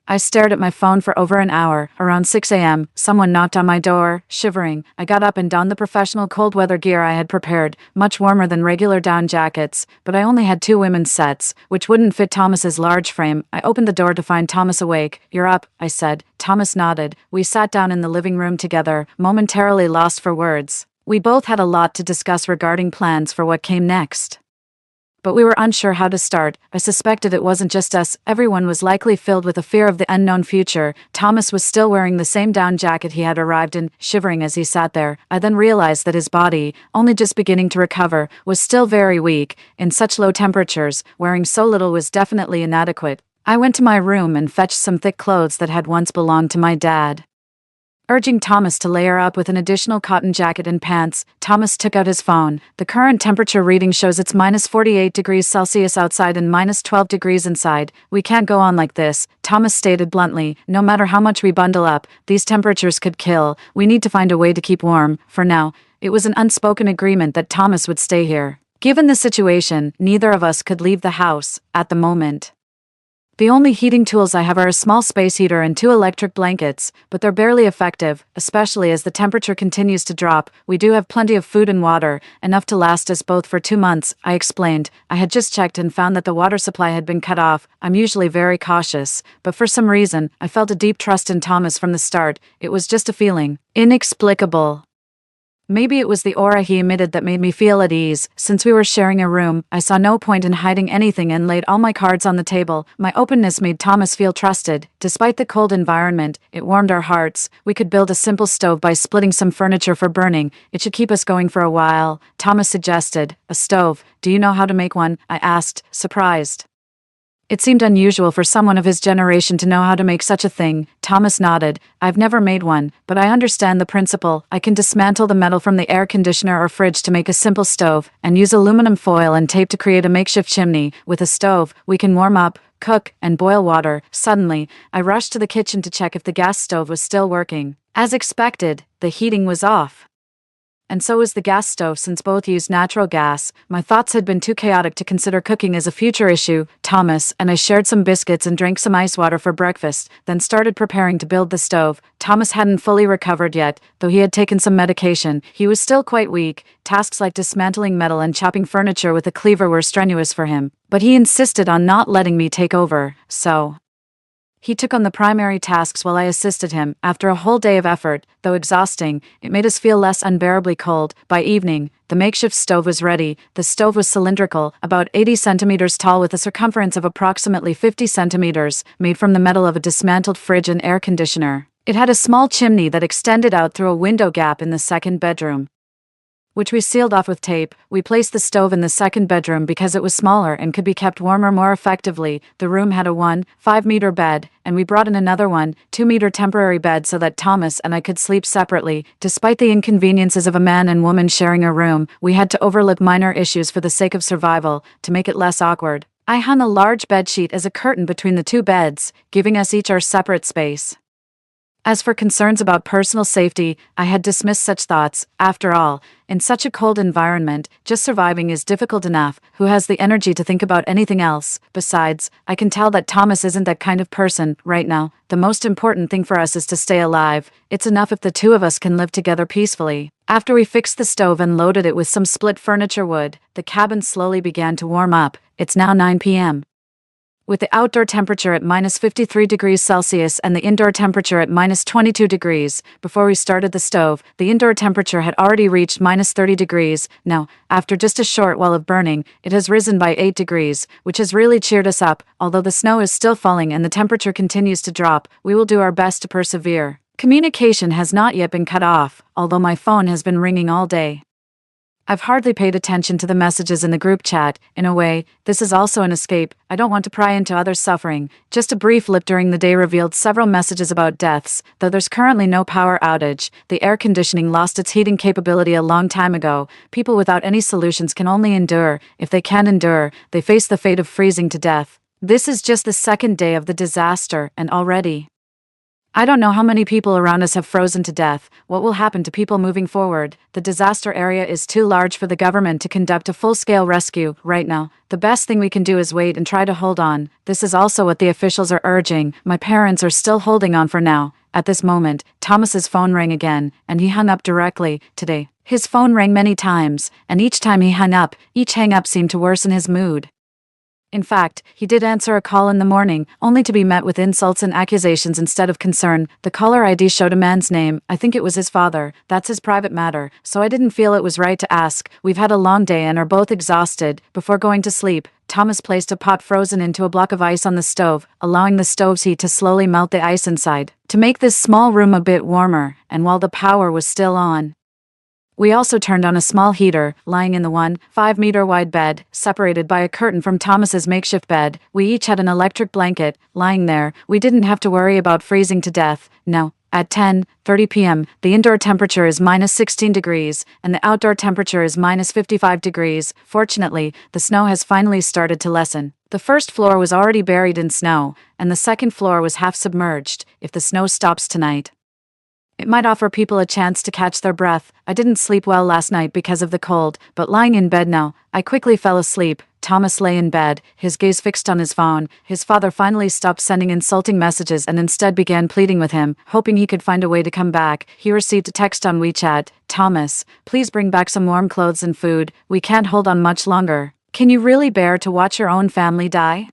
I stared at my phone for over an hour. Around 6 a.m., someone knocked on my door. Shivering, I got up and donned the professional cold weather gear I had prepared, much warmer than regular down jackets, but I only had 2 women's sets, which wouldn't fit Thomas's large frame. I opened the door to find Thomas awake. "You're up," I said. Thomas nodded. We sat down in the living room together, momentarily lost for words. We both had a lot to discuss regarding plans for what came next. But we were unsure how to start. I suspected it wasn't just us, everyone was likely filled with a fear of the unknown future. Thomas was still wearing the same down jacket he had arrived in, shivering as he sat there. I then realized that his body, only just beginning to recover, was still very weak. In such low temperatures, wearing so little was definitely inadequate. I went to my room and fetched some thick clothes that had once belonged to my dad. Urging Thomas to layer up with an additional cotton jacket and pants, Thomas took out his phone. The current temperature reading shows it's minus 48 degrees Celsius outside and minus 12 degrees inside. We can't go on like this, Thomas stated bluntly. No matter how much we bundle up, these temperatures could kill. We need to find a way to keep warm. For now, it was an unspoken agreement that Thomas would stay here. Given the situation, neither of us could leave the house at the moment. The only heating tools I have are a small space heater and 2 electric blankets, but they're barely effective, especially as the temperature continues to drop. We do have plenty of food and water, enough to last us both for 2 months, I explained. I had just checked and found that the water supply had been cut off. I'm usually very cautious, but for some reason, I felt a deep trust in Thomas from the start. It was just a feeling. Inexplicable. Maybe it was the aura he emitted that made me feel at ease. Since we were sharing a room, I saw no point in hiding anything and laid all my cards on the table. My openness made Thomas feel trusted. Despite the cold environment, it warmed our hearts. We could build a simple stove by splitting some furniture for burning. It should keep us going for a while, Thomas suggested. A stove? Do you know how to make one? I asked, surprised. It seemed unusual for someone of his generation to know how to make such a thing. Thomas nodded. I've never made one, but I understand the principle. I can dismantle the metal from the air conditioner or fridge to make a simple stove, and use aluminum foil and tape to create a makeshift chimney. With a stove, we can warm up, cook, and boil water. Suddenly, I rushed to the kitchen to check if the gas stove was still working. As expected, the heating was off. And so was the gas stove, since both used natural gas. My thoughts had been too chaotic to consider cooking as a future issue. Thomas and I shared some biscuits and drank some ice water for breakfast, then started preparing to build the stove. Thomas hadn't fully recovered yet, though he had taken some medication. He was still quite weak. Tasks like dismantling metal and chopping furniture with a cleaver were strenuous for him, but he insisted on not letting me take over, so he took on the primary tasks while I assisted him. After a whole day of effort, though exhausting, it made us feel less unbearably cold. By evening, the makeshift stove was ready. The stove was cylindrical, about 80 centimeters tall with a circumference of approximately 50 centimeters, made from the metal of a dismantled fridge and air conditioner. It had a small chimney that extended out through a window gap in the second bedroom, which we sealed off with tape. We placed the stove in the second bedroom because it was smaller and could be kept warmer more effectively. The room had a 1.5-meter bed, and we brought in another 1.2-meter temporary bed so that Thomas and I could sleep separately. Despite the inconveniences of a man and woman sharing a room, we had to overlook minor issues for the sake of survival, to make it less awkward. I hung a large bedsheet as a curtain between the 2 beds, giving us each our separate space. As for concerns about personal safety, I had dismissed such thoughts. After all, in such a cold environment, just surviving is difficult enough. Who has the energy to think about anything else? Besides, I can tell that Thomas isn't that kind of person right now. The most important thing for us is to stay alive. It's enough if the 2 of us can live together peacefully. After we fixed the stove and loaded it with some split furniture wood, the cabin slowly began to warm up. It's now 9 p.m. With the outdoor temperature at minus 53 degrees Celsius and the indoor temperature at minus 22 degrees. Before we started the stove, the indoor temperature had already reached minus 30 degrees. Now, after just a short while of burning, it has risen by 8 degrees, which has really cheered us up. Although the snow is still falling and the temperature continues to drop, we will do our best to persevere. Communication has not yet been cut off, although my phone has been ringing all day. I've hardly paid attention to the messages in the group chat. In a way, this is also an escape. I don't want to pry into others' suffering. Just a brief lip during the day revealed several messages about deaths. Though there's currently no power outage, the air conditioning lost its heating capability a long time ago. People without any solutions can only endure. If they can't endure, they face the fate of freezing to death. This is just the second day of the disaster, and already I don't know how many people around us have frozen to death. What will happen to people moving forward? The disaster area is too large for the government to conduct a full-scale rescue right now. The best thing we can do is wait and try to hold on. This is also what the officials are urging. My parents are still holding on for now. At this moment, Thomas's phone rang again, and he hung up directly. Today, his phone rang many times, and each time he hung up, each hang-up seemed to worsen his mood. In fact, he did answer a call in the morning, only to be met with insults and accusations instead of concern. The caller ID showed a man's name. I think it was his father. That's his private matter, so I didn't feel it was right to ask. We've had a long day and are both exhausted. Before going to sleep, Thomas placed a pot frozen into a block of ice on the stove, allowing the stove's heat to slowly melt the ice inside, to make this small room a bit warmer, and while the power was still on, we also turned on a small heater, lying in the 5-meter wide bed, separated by a curtain from Thomas's makeshift bed. We each had an electric blanket. Lying there, we didn't have to worry about freezing to death. No. At 10:30 p.m., the indoor temperature is minus 16 degrees, and the outdoor temperature is minus 55 degrees. Fortunately, the snow has finally started to lessen. The first floor was already buried in snow, and the second floor was half submerged. If the snow stops tonight, it might offer people a chance to catch their breath. I didn't sleep well last night because of the cold, but lying in bed now, I quickly fell asleep. Thomas lay in bed, his gaze fixed on his phone. His father finally stopped sending insulting messages and instead began pleading with him, hoping he could find a way to come back. He received a text on WeChat. "Thomas, please bring back some warm clothes and food. We can't hold on much longer. Can you really bear to watch your own family die?"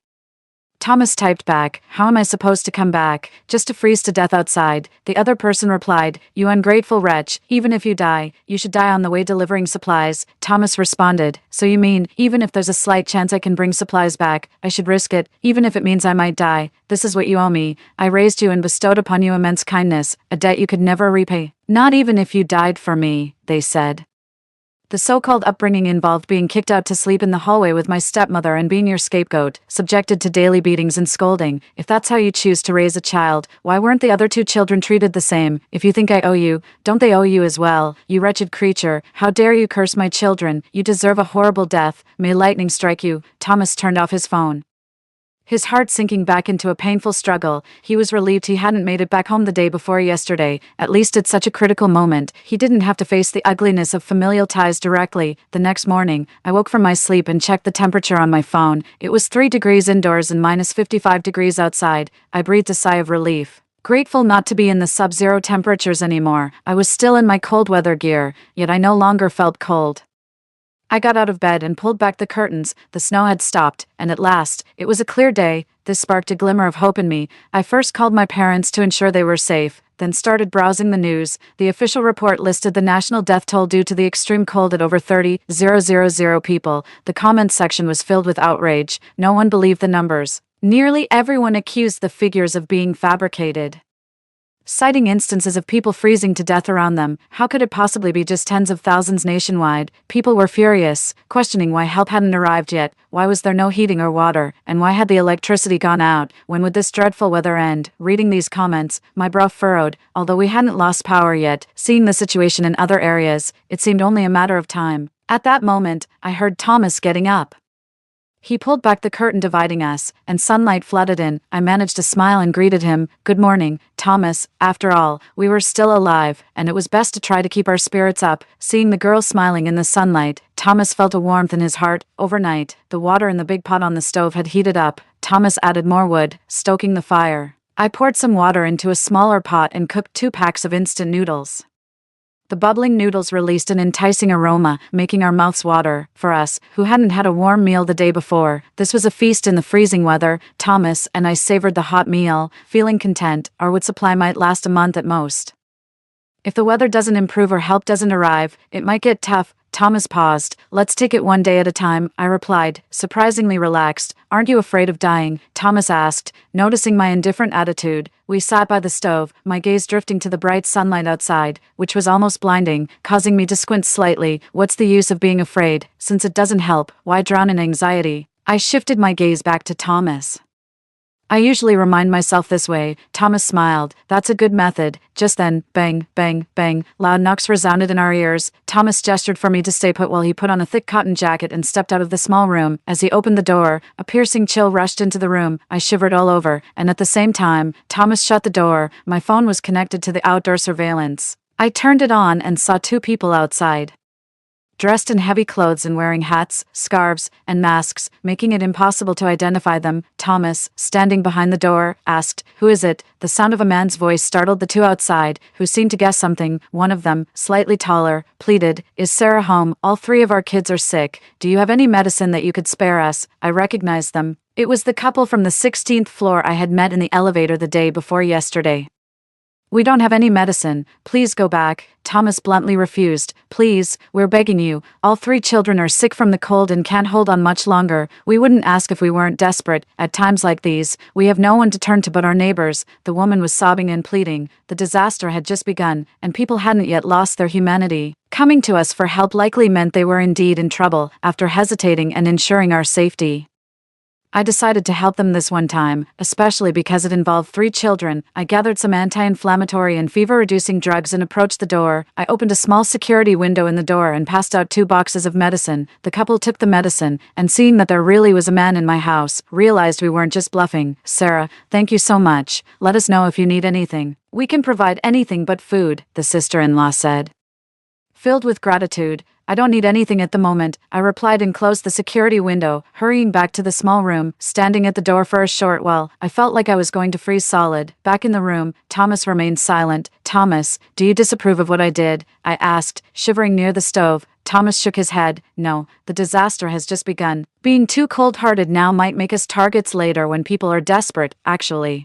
Thomas typed back, "How am I supposed to come back? Just to freeze to death outside?" The other person replied, "You ungrateful wretch, even if you die, you should die on the way delivering supplies." Thomas responded, "So you mean, even if there's a slight chance I can bring supplies back, I should risk it, even if it means I might die? This is what you owe me. I raised you and bestowed upon you immense kindness, a debt you could never repay. Not even if you died for me," they said. The so-called upbringing involved being kicked out to sleep in the hallway with my stepmother and being your scapegoat, subjected to daily beatings and scolding. If that's how you choose to raise a child, why weren't the other two children treated the same? If you think I owe you, don't they owe you as well? You wretched creature, how dare you curse my children? You deserve a horrible death. May lightning strike you." Thomas turned off his phone, his heart sinking back into a painful struggle. He was relieved he hadn't made it back home the day before yesterday, at least at such a critical moment. He didn't have to face the ugliness of familial ties directly. The next morning, I woke from my sleep and checked the temperature on my phone. It was 3 degrees indoors and minus 55 degrees outside. I breathed a sigh of relief, grateful not to be in the sub-zero temperatures anymore. I was still in my cold weather gear, yet I no longer felt cold. I got out of bed and pulled back the curtains. The snow had stopped, and at last, it was a clear day. This sparked a glimmer of hope in me. I first called my parents to ensure they were safe, then started browsing the news. The official report listed the national death toll due to the extreme cold at over 30,000 people. The comment section was filled with outrage. No one believed the numbers. Nearly everyone accused the figures of being fabricated, citing instances of people freezing to death around them. How could it possibly be just tens of thousands nationwide? People were furious, questioning why help hadn't arrived yet, why was there no heating or water, and why had the electricity gone out? When would this dreadful weather end? Reading these comments, my brow furrowed. Although we hadn't lost power yet, seeing the situation in other areas, it seemed only a matter of time. At that moment, I heard Thomas getting up. He pulled back the curtain dividing us, and sunlight flooded in. I managed to smile and greeted him. "Good morning, Thomas." After all, we were still alive, and it was best to try to keep our spirits up. Seeing the girl smiling in the sunlight, Thomas felt a warmth in his heart. Overnight, the water in the big pot on the stove had heated up. Thomas added more wood, stoking the fire. I poured some water into a smaller pot and cooked 2 packs of instant noodles. The bubbling noodles released an enticing aroma, making our mouths water. For us, who hadn't had a warm meal the day before, this was a feast in the freezing weather. Thomas and I savored the hot meal, feeling content. Our wood supply might last a month at most. If the weather doesn't improve or help doesn't arrive, it might get tough. Thomas paused. "Let's take it one day at a time," I replied, surprisingly relaxed. "Aren't you afraid of dying?" Thomas asked, noticing my indifferent attitude. We sat by the stove, my gaze drifting to the bright sunlight outside, which was almost blinding, causing me to squint slightly. What's the use of being afraid? Since it doesn't help, why drown in anxiety? I shifted my gaze back to Thomas. "I usually remind myself this way." Thomas smiled. "That's a good method." Just then, bang, bang, bang, loud knocks resounded in our ears. Thomas gestured for me to stay put while he put on a thick cotton jacket and stepped out of the small room. As he opened the door, a piercing chill rushed into the room. I shivered all over, and at the same time, Thomas shut the door. My phone was connected to the outdoor surveillance. I turned it on and saw 2 people outside. dressed in heavy clothes and wearing hats, scarves, and masks, making it impossible to identify them. Thomas, standing behind the door, asked, "Who is it?" The sound of a man's voice startled the two outside, who seemed to guess something. One of them, slightly taller, pleaded, "Is Sarah home? All three of our kids are sick. Do you have any medicine that you could spare us?" I recognized them. It was the couple from the 16th floor I had met in the elevator the day before yesterday. "We don't have any medicine. Please go back." Thomas bluntly refused. "Please, we're begging you. All three children are sick from the cold and can't hold on much longer. We wouldn't ask if we weren't desperate. At times like these, we have no one to turn to but our neighbors." The woman was sobbing and pleading. The disaster had just begun, and people hadn't yet lost their humanity. Coming to us for help likely meant they were indeed in trouble. After hesitating and ensuring our safety, I decided to help them this one time, especially because it involved three children. I gathered some anti-inflammatory and fever-reducing drugs and approached the door. I opened a small security window in the door and passed out 2 boxes of medicine. The couple took the medicine, and seeing that there really was a man in my house, realized we weren't just bluffing. "Sarah, thank you so much. Let us know if you need anything." "We can provide anything but food," the sister-in-law said. Filled with gratitude, "I don't need anything at the moment," I replied and closed the security window, hurrying back to the small room. Standing at the door for a short while, I felt like I was going to freeze solid. Back in the room, Thomas remained silent. "Thomas, do you disapprove of what I did?" I asked, shivering near the stove. Thomas shook his head. "No, the disaster has just begun. Being too cold-hearted now might make us targets later when people are desperate, actually.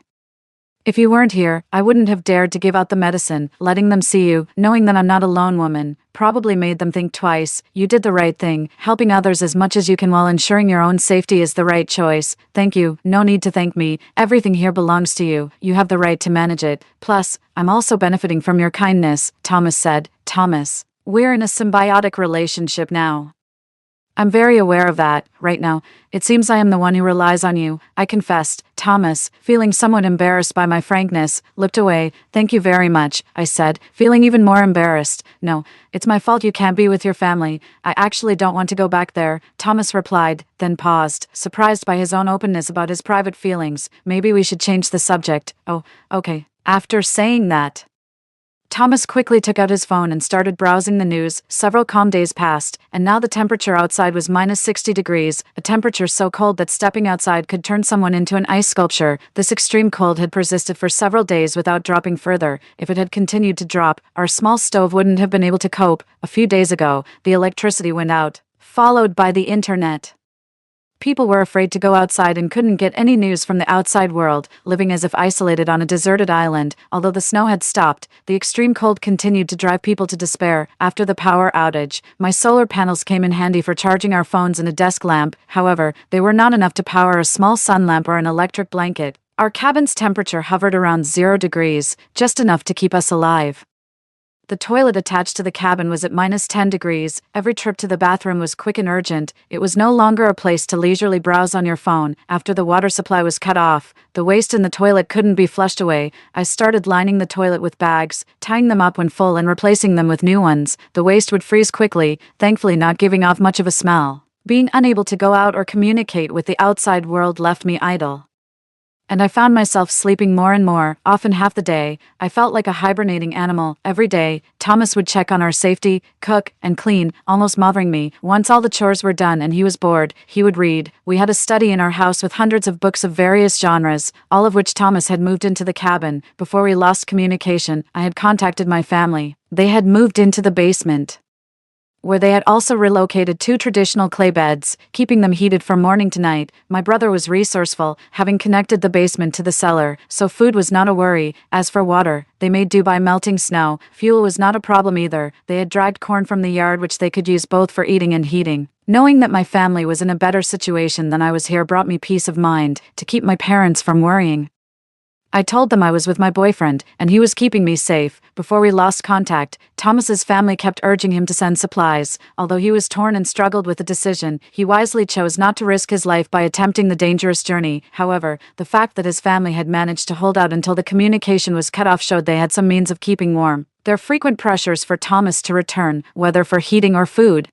If you weren't here, I wouldn't have dared to give out the medicine. Letting them see you, knowing that I'm not a lone woman, probably made them think twice. You did the right thing. Helping others as much as you can while ensuring your own safety is the right choice. Thank you. No need to thank me. Everything here belongs to you. You have the right to manage it. Plus, I'm also benefiting from your kindness," Thomas said. "Thomas, we're in a symbiotic relationship now. I'm very aware of that. Right now, it seems I am the one who relies on you," I confessed. Thomas, feeling somewhat embarrassed by my frankness, looked away. "Thank you very much," I said, feeling even more embarrassed. "No, it's my fault you can't be with your family. I actually don't want to go back there," Thomas replied, then paused, surprised by his own openness about his private feelings. "Maybe we should change the subject." "Oh, okay." After saying that, Thomas quickly took out his phone and started browsing the news. Several calm days passed, and now the temperature outside was minus 60 degrees, a temperature so cold that stepping outside could turn someone into an ice sculpture. This extreme cold had persisted for several days without dropping further. If it had continued to drop, our small stove wouldn't have been able to cope. A few days ago, the electricity went out, followed by the internet. People were afraid to go outside and couldn't get any news from the outside world, living as if isolated on a deserted island. Although the snow had stopped, the extreme cold continued to drive people to despair. After the power outage, my solar panels came in handy for charging our phones and a desk lamp. However, they were not enough to power a small sun lamp or an electric blanket. Our cabin's temperature hovered around 0 degrees, just enough to keep us alive. The toilet attached to the cabin was at minus 10 degrees. Every trip to the bathroom was quick and urgent. It was no longer a place to leisurely browse on your phone. After the water supply was cut off, the waste in the toilet couldn't be flushed away. I started lining the toilet with bags, tying them up when full and replacing them with new ones. The waste would freeze quickly, thankfully not giving off much of a smell. Being unable to go out or communicate with the outside world left me idle, and I found myself sleeping more and more, often half the day. I felt like a hibernating animal. Every day, Thomas would check on our safety, cook, and clean, almost mothering me. Once all the chores were done and he was bored, he would read. We had a study in our house with hundreds of books of various genres, all of which Thomas had moved into the cabin. Before we lost communication, I had contacted my family. They had moved into the basement, where they had also relocated 2 traditional clay beds, keeping them heated from morning to night. My brother was resourceful, having connected the basement to the cellar, so food was not a worry. As for water, they made do by melting snow. Fuel was not a problem either. They had dragged corn from the yard which they could use both for eating and heating. Knowing that my family was in a better situation than I was here brought me peace of mind, to keep my parents from worrying. I told them I was with my boyfriend, and he was keeping me safe. Before we lost contact, Thomas's family kept urging him to send supplies. Although he was torn and struggled with the decision, he wisely chose not to risk his life by attempting the dangerous journey. However, the fact that his family had managed to hold out until the communication was cut off showed they had some means of keeping warm. There were frequent pressures for Thomas to return, whether for heating or food.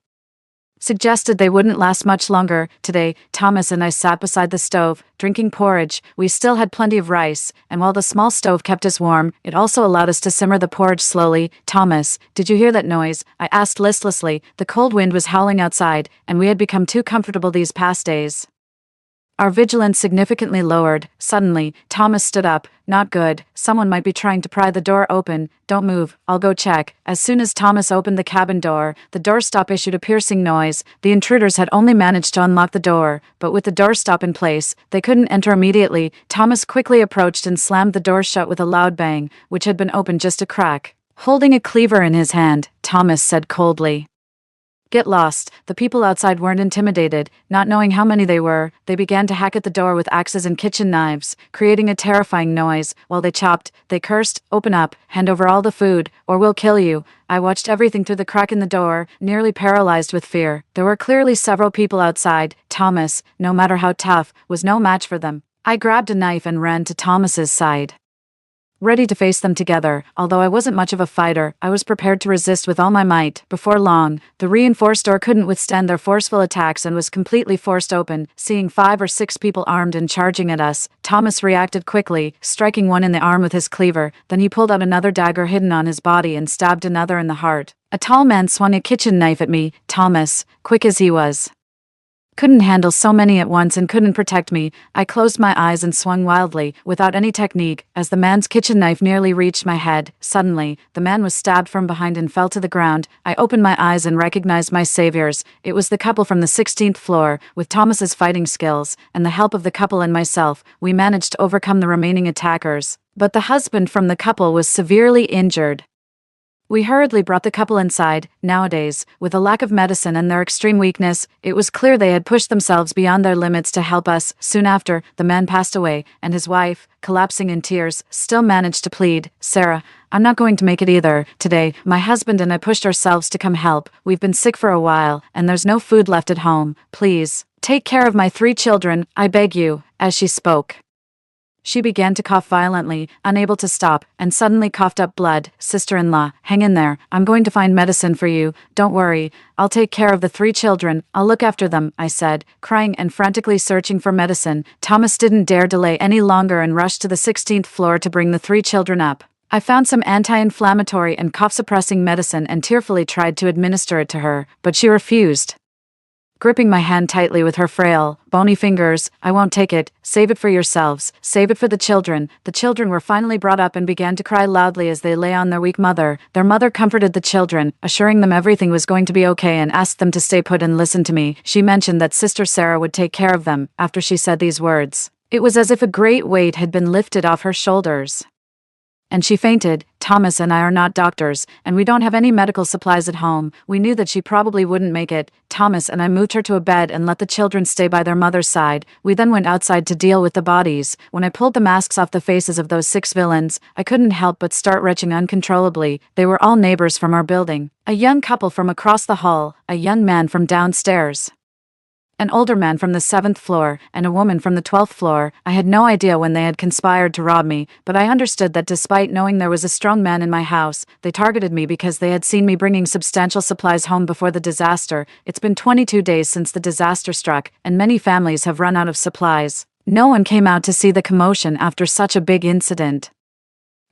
suggested they wouldn't last much longer. Today, Thomas and I sat beside the stove, drinking porridge. We still had plenty of rice, and while the small stove kept us warm, it also allowed us to simmer the porridge slowly. Thomas, did you hear that noise? I asked listlessly. The cold wind was howling outside, and we had become too comfortable these past days. Our vigilance significantly lowered. Suddenly, Thomas stood up. Not good. Someone might be trying to pry the door open. Don't move. I'll go check. As soon as Thomas opened the cabin door, the doorstop issued a piercing noise. The intruders had only managed to unlock the door, but with the doorstop in place, they couldn't enter immediately. Thomas quickly approached and slammed the door shut with a loud bang, which had been opened just a crack. Holding a cleaver in his hand, Thomas said coldly, "Get lost." The people outside weren't intimidated. Not knowing how many they were, they began to hack at the door with axes and kitchen knives, creating a terrifying noise. While they chopped, they cursed, "Open up, hand over all the food, or we'll kill you." I watched everything through the crack in the door, nearly paralyzed with fear. There were clearly several people outside. Thomas, no matter how tough, was no match for them. I grabbed a knife and ran to Thomas's side, ready to face them together. Although I wasn't much of a fighter, I was prepared to resist with all my might. Before long, the reinforced door couldn't withstand their forceful attacks and was completely forced open. Seeing 5 or 6 people armed and charging at us, Thomas reacted quickly, striking one in the arm with his cleaver. Then he pulled out another dagger hidden on his body and stabbed another in the heart. A tall man swung a kitchen knife at me. Thomas, quick as he was, couldn't handle so many at once and couldn't protect me. I closed my eyes and swung wildly, without any technique, as the man's kitchen knife nearly reached my head. Suddenly, the man was stabbed from behind and fell to the ground. I opened my eyes and recognized my saviors. It was the couple from the 16th floor. With Thomas's fighting skills, and the help of the couple and myself, we managed to overcome the remaining attackers. But the husband from the couple was severely injured. We hurriedly brought the couple inside. Nowadays, with a lack of medicine and their extreme weakness, it was clear they had pushed themselves beyond their limits to help us. Soon after, the man passed away, and his wife, collapsing in tears, still managed to plead, "Sarah, I'm not going to make it either. Today, my husband and I pushed ourselves to come help. We've been sick for a while, and there's no food left at home. Please, take care of my 3 children, I beg you." As she spoke, she began to cough violently, unable to stop, and suddenly coughed up blood. "Sister-in-law, hang in there. I'm going to find medicine for you. Don't worry. I'll take care of the 3 children. I'll look after them," I said, crying and frantically searching for medicine. Thomas didn't dare delay any longer and rushed to the 16th floor to bring the 3 children up. I found some anti-inflammatory and cough-suppressing medicine and tearfully tried to administer it to her, but she refused, gripping my hand tightly with her frail, bony fingers. "I won't take it. Save it for yourselves. Save it for the children." The children were finally brought up and began to cry loudly as they lay on their weak mother. Their mother comforted the children, assuring them everything was going to be okay and asked them to stay put and listen to me. She mentioned that Sister Sarah would take care of them. After she said these words, it was as if a great weight had been lifted off her shoulders, and she fainted. Thomas and I are not doctors, and we don't have any medical supplies at home. We knew that she probably wouldn't make it. Thomas and I moved her to a bed and let the children stay by their mother's side. We then went outside to deal with the bodies. When I pulled the masks off the faces of those 6 villains, I couldn't help but start retching uncontrollably. They were all neighbors from our building. A young couple from across the hall, a young man from downstairs, an older man from the 7th floor, and a woman from the 12th floor. I had no idea when they had conspired to rob me, but I understood that despite knowing there was a strong man in my house, they targeted me because they had seen me bringing substantial supplies home before the disaster. It's been 22 days since the disaster struck, and many families have run out of supplies. No one came out to see the commotion after such a big incident.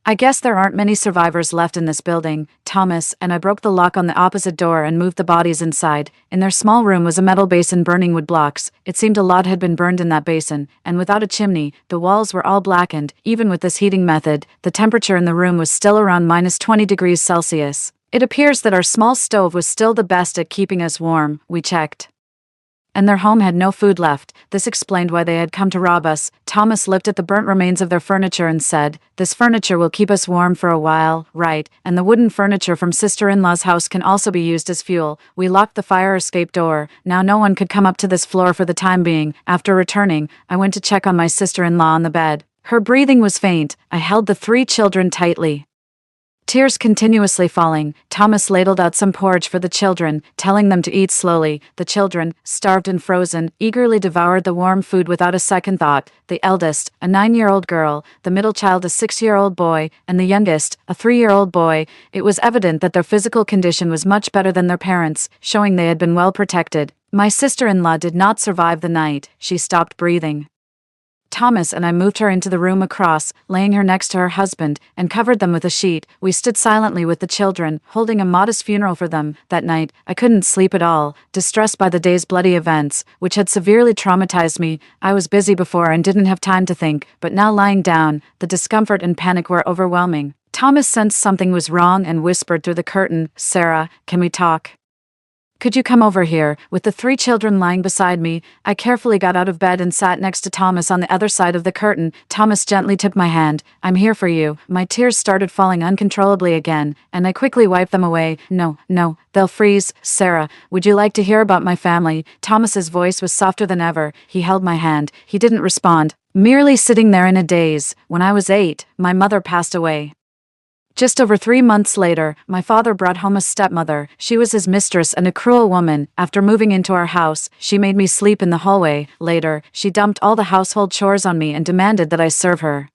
I guess there aren't many survivors left in this building. Thomas and I broke the lock on the opposite door and moved the bodies inside. In their small room was a metal basin burning wood blocks. It seemed a lot had been burned in that basin, and without a chimney, the walls were all blackened. Even with this heating method, the temperature in the room was still around -20 degrees Celsius. It appears that our small stove was still the best at keeping us warm. We checked, and their home had no food left. This explained why they had come to rob us. Thomas looked at the burnt remains of their furniture and said, "This furniture will keep us warm for a while, right? And the wooden furniture from sister-in-law's house can also be used as fuel." We locked the fire escape door. Now no one could come up to this floor for the time being. After returning, I went to check on my sister-in-law on the bed. Her breathing was faint. I held the 3 children tightly. Tears continuously falling, Thomas ladled out some porridge for the children, telling them to eat slowly. The children, starved and frozen, eagerly devoured the warm food without a second thought. The eldest, a 9-year-old girl, the middle child, a 6-year-old boy, and the youngest, a 3-year-old boy. It was evident that their physical condition was much better than their parents', showing they had been well protected. My sister-in-law did not survive the night. She stopped breathing. Thomas and I moved her into the room across, laying her next to her husband, and covered them with a sheet. We stood silently with the children, holding a modest funeral for them. That night, I couldn't sleep at all, distressed by the day's bloody events, which had severely traumatized me. I was busy before and didn't have time to think, but now lying down, the discomfort and panic were overwhelming. Thomas sensed something was wrong and whispered through the curtain, "Sarah, can we talk? Could you come over here?" With the 3 children lying beside me, I carefully got out of bed and sat next to Thomas on the other side of the curtain. Thomas gently took my hand. "I'm here for you." My tears started falling uncontrollably again, and I quickly wiped them away. No, they'll freeze. "Sarah, would you like to hear about my family?" Thomas's voice was softer than ever. He held my hand. He didn't respond, merely sitting there in a daze. "When I was 8, my mother passed away. Just over 3 months later, my father brought home a stepmother. She was his mistress and a cruel woman. After moving into our house, she made me sleep in the hallway. Later, she dumped all the household chores on me and demanded that I serve her.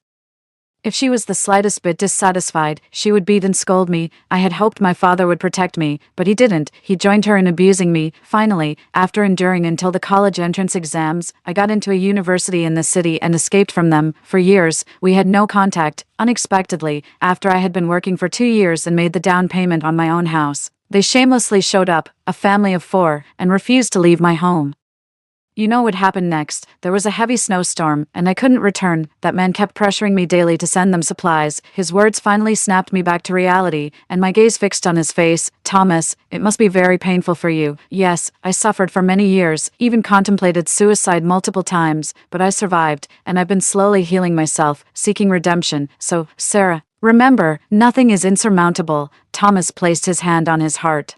If she was the slightest bit dissatisfied, she would beat and scold me. I had hoped my father would protect me, but he didn't. He joined her in abusing me. Finally, after enduring until the college entrance exams, I got into a university in the city and escaped from them. For years, we had no contact. Unexpectedly, after I had been working for 2 years and made the down payment on my own house, they shamelessly showed up, a family of 4, and refused to leave my home. You know what happened next. There was a heavy snowstorm, and I couldn't return. That man kept pressuring me daily to send them supplies. His words finally snapped me back to reality, and my gaze fixed on his face. "Thomas, it must be very painful for you." Yes, I suffered for many years, even contemplated suicide multiple times, but I survived, and I've been slowly healing myself, seeking redemption. So, Sarah, remember, nothing is insurmountable. Thomas placed his hand on his heart,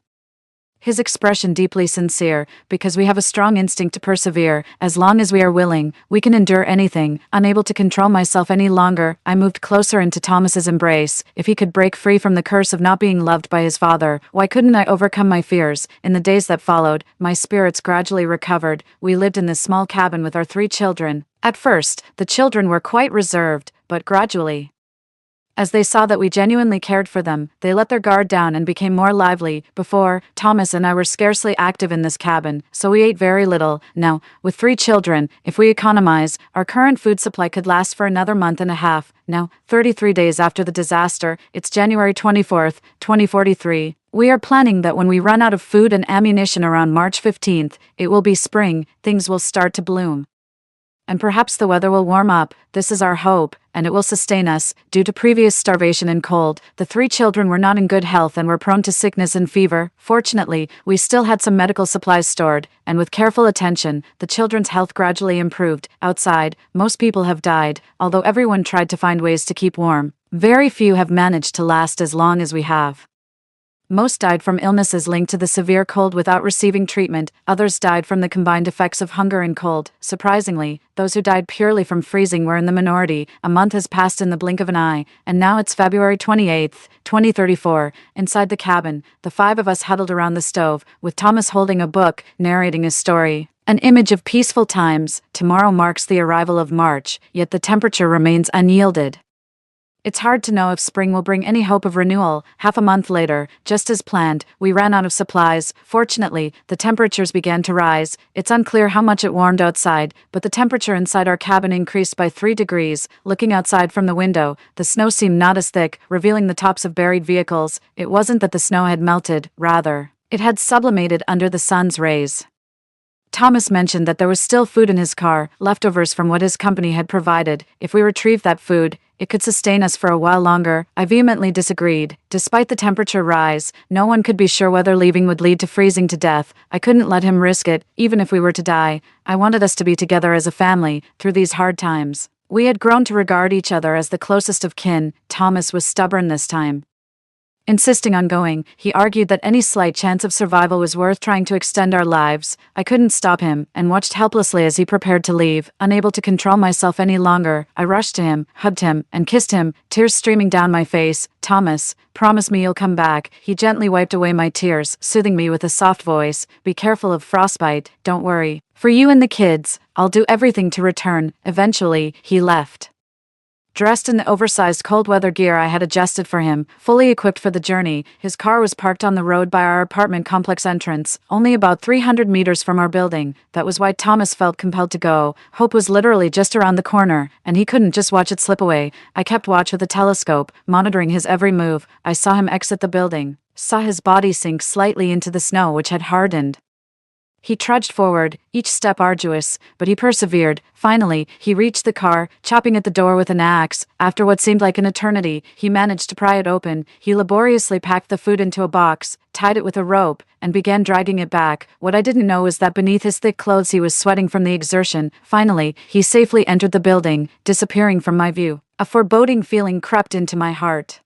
his expression deeply sincere, because we have a strong instinct to persevere. As long as we are willing, we can endure anything. Unable to control myself any longer, I moved closer into Thomas's embrace. If he could break free from the curse of not being loved by his father, why couldn't I overcome my fears? In the days that followed, my spirits gradually recovered. We lived in this small cabin with our 3 children. At first, the children were quite reserved, but gradually, as they saw that we genuinely cared for them, they let their guard down and became more lively. Before, Thomas and I were scarcely active in this cabin, so we ate very little. Now, with 3 children, if we economize, our current food supply could last for another month and a half. Now, 33 days after the disaster, it's January 24th, 2043. We are planning that when we run out of food and ammunition around March 15th, it will be spring, things will start to bloom, and perhaps the weather will warm up. This is our hope, and it will sustain us. Due to previous starvation and cold, the 3 children were not in good health and were prone to sickness and fever. Fortunately, we still had some medical supplies stored, and with careful attention, the children's health gradually improved. Outside, most people have died, although everyone tried to find ways to keep warm. Very few have managed to last as long as we have. Most died from illnesses linked to the severe cold without receiving treatment. Others died from the combined effects of hunger and cold. Surprisingly, those who died purely from freezing were in the minority. A month has passed in the blink of an eye, and now it's February 28th, 2034. Inside the cabin, the 5 of us huddled around the stove, with Thomas holding a book, narrating his story. An image of peaceful times. Tomorrow marks the arrival of March, yet the temperature remains unyielded. It's hard to know if spring will bring any hope of renewal. Half a month later, just as planned, we ran out of supplies. Fortunately, the temperatures began to rise. It's unclear how much it warmed outside, but the temperature inside our cabin increased by 3 degrees. Looking outside from the window, the snow seemed not as thick, revealing the tops of buried vehicles. It wasn't that the snow had melted, rather, it had sublimated under the sun's rays. Thomas mentioned that there was still food in his car, leftovers from what his company had provided. If we retrieved that food, it could sustain us for a while longer. I vehemently disagreed. Despite the temperature rise, no one could be sure whether leaving would lead to freezing to death. I couldn't let him risk it, even if we were to die. I wanted us to be together as a family, through these hard times. We had grown to regard each other as the closest of kin. Thomas was stubborn this time. Insisting on going, he argued that any slight chance of survival was worth trying to extend our lives. I couldn't stop him, and watched helplessly as he prepared to leave. Unable to control myself any longer, I rushed to him, hugged him, and kissed him, tears streaming down my face. "Thomas, promise me you'll come back." He gently wiped away my tears, soothing me with a soft voice. "Be careful of frostbite, don't worry. For you and the kids, I'll do everything to return." Eventually, he left. Dressed in the oversized cold-weather gear I had adjusted for him, fully equipped for the journey, his car was parked on the road by our apartment complex entrance, only about 300 meters from our building. That was why Thomas felt compelled to go. Hope was literally just around the corner, and he couldn't just watch it slip away. I kept watch with a telescope, monitoring his every move. I saw him exit the building, saw his body sink slightly into the snow which had hardened. He trudged forward, each step arduous, but he persevered. Finally, he reached the car, chopping at the door with an axe. After what seemed like an eternity, he managed to pry it open. He laboriously packed the food into a box, tied it with a rope, and began dragging it back. What I didn't know was that beneath his thick clothes he was sweating from the exertion. Finally, he safely entered the building, disappearing from my view. A foreboding feeling crept into my heart.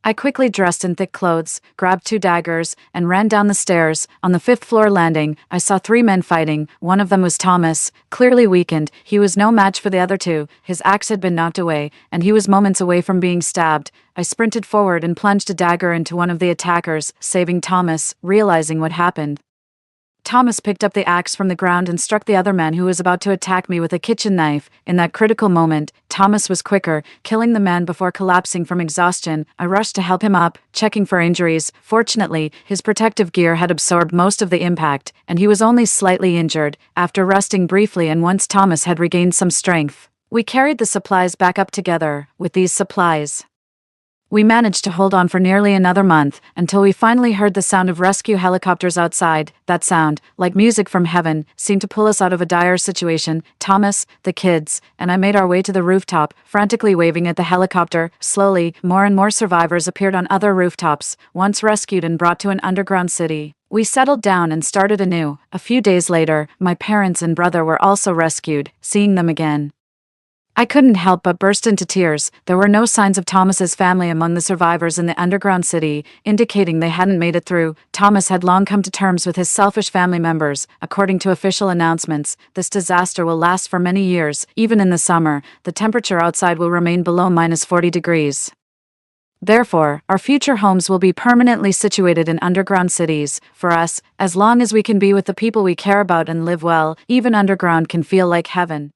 I quickly dressed in thick clothes, grabbed 2 daggers, and ran down the stairs. On the 5th-floor landing, I saw 3 men fighting. One of them was Thomas, clearly weakened. He was no match for the other 2. His axe had been knocked away, and he was moments away from being stabbed. I sprinted forward and plunged a dagger into one of the attackers, saving Thomas, realizing what happened. Thomas picked up the axe from the ground and struck the other man who was about to attack me with a kitchen knife. In that critical moment, Thomas was quicker, killing the man before collapsing from exhaustion. I rushed to help him up, checking for injuries. Fortunately, his protective gear had absorbed most of the impact, and he was only slightly injured. After resting briefly and once Thomas had regained some strength, we carried the supplies back up together. With these supplies, we managed to hold on for nearly another month, until we finally heard the sound of rescue helicopters outside. That sound, like music from heaven, seemed to pull us out of a dire situation. Thomas, the kids, and I made our way to the rooftop, frantically waving at the helicopter. Slowly, more and more survivors appeared on other rooftops, once rescued and brought to an underground city. We settled down and started anew. A few days later, my parents and brother were also rescued. Seeing them again, I couldn't help but burst into tears. There were no signs of Thomas's family among the survivors in the underground city, indicating they hadn't made it through. Thomas had long come to terms with his selfish family members. According to official announcements, this disaster will last for many years. Even in the summer, the temperature outside will remain below -40 degrees. Therefore, our future homes will be permanently situated in underground cities. For us, as long as we can be with the people we care about and live well, even underground can feel like heaven.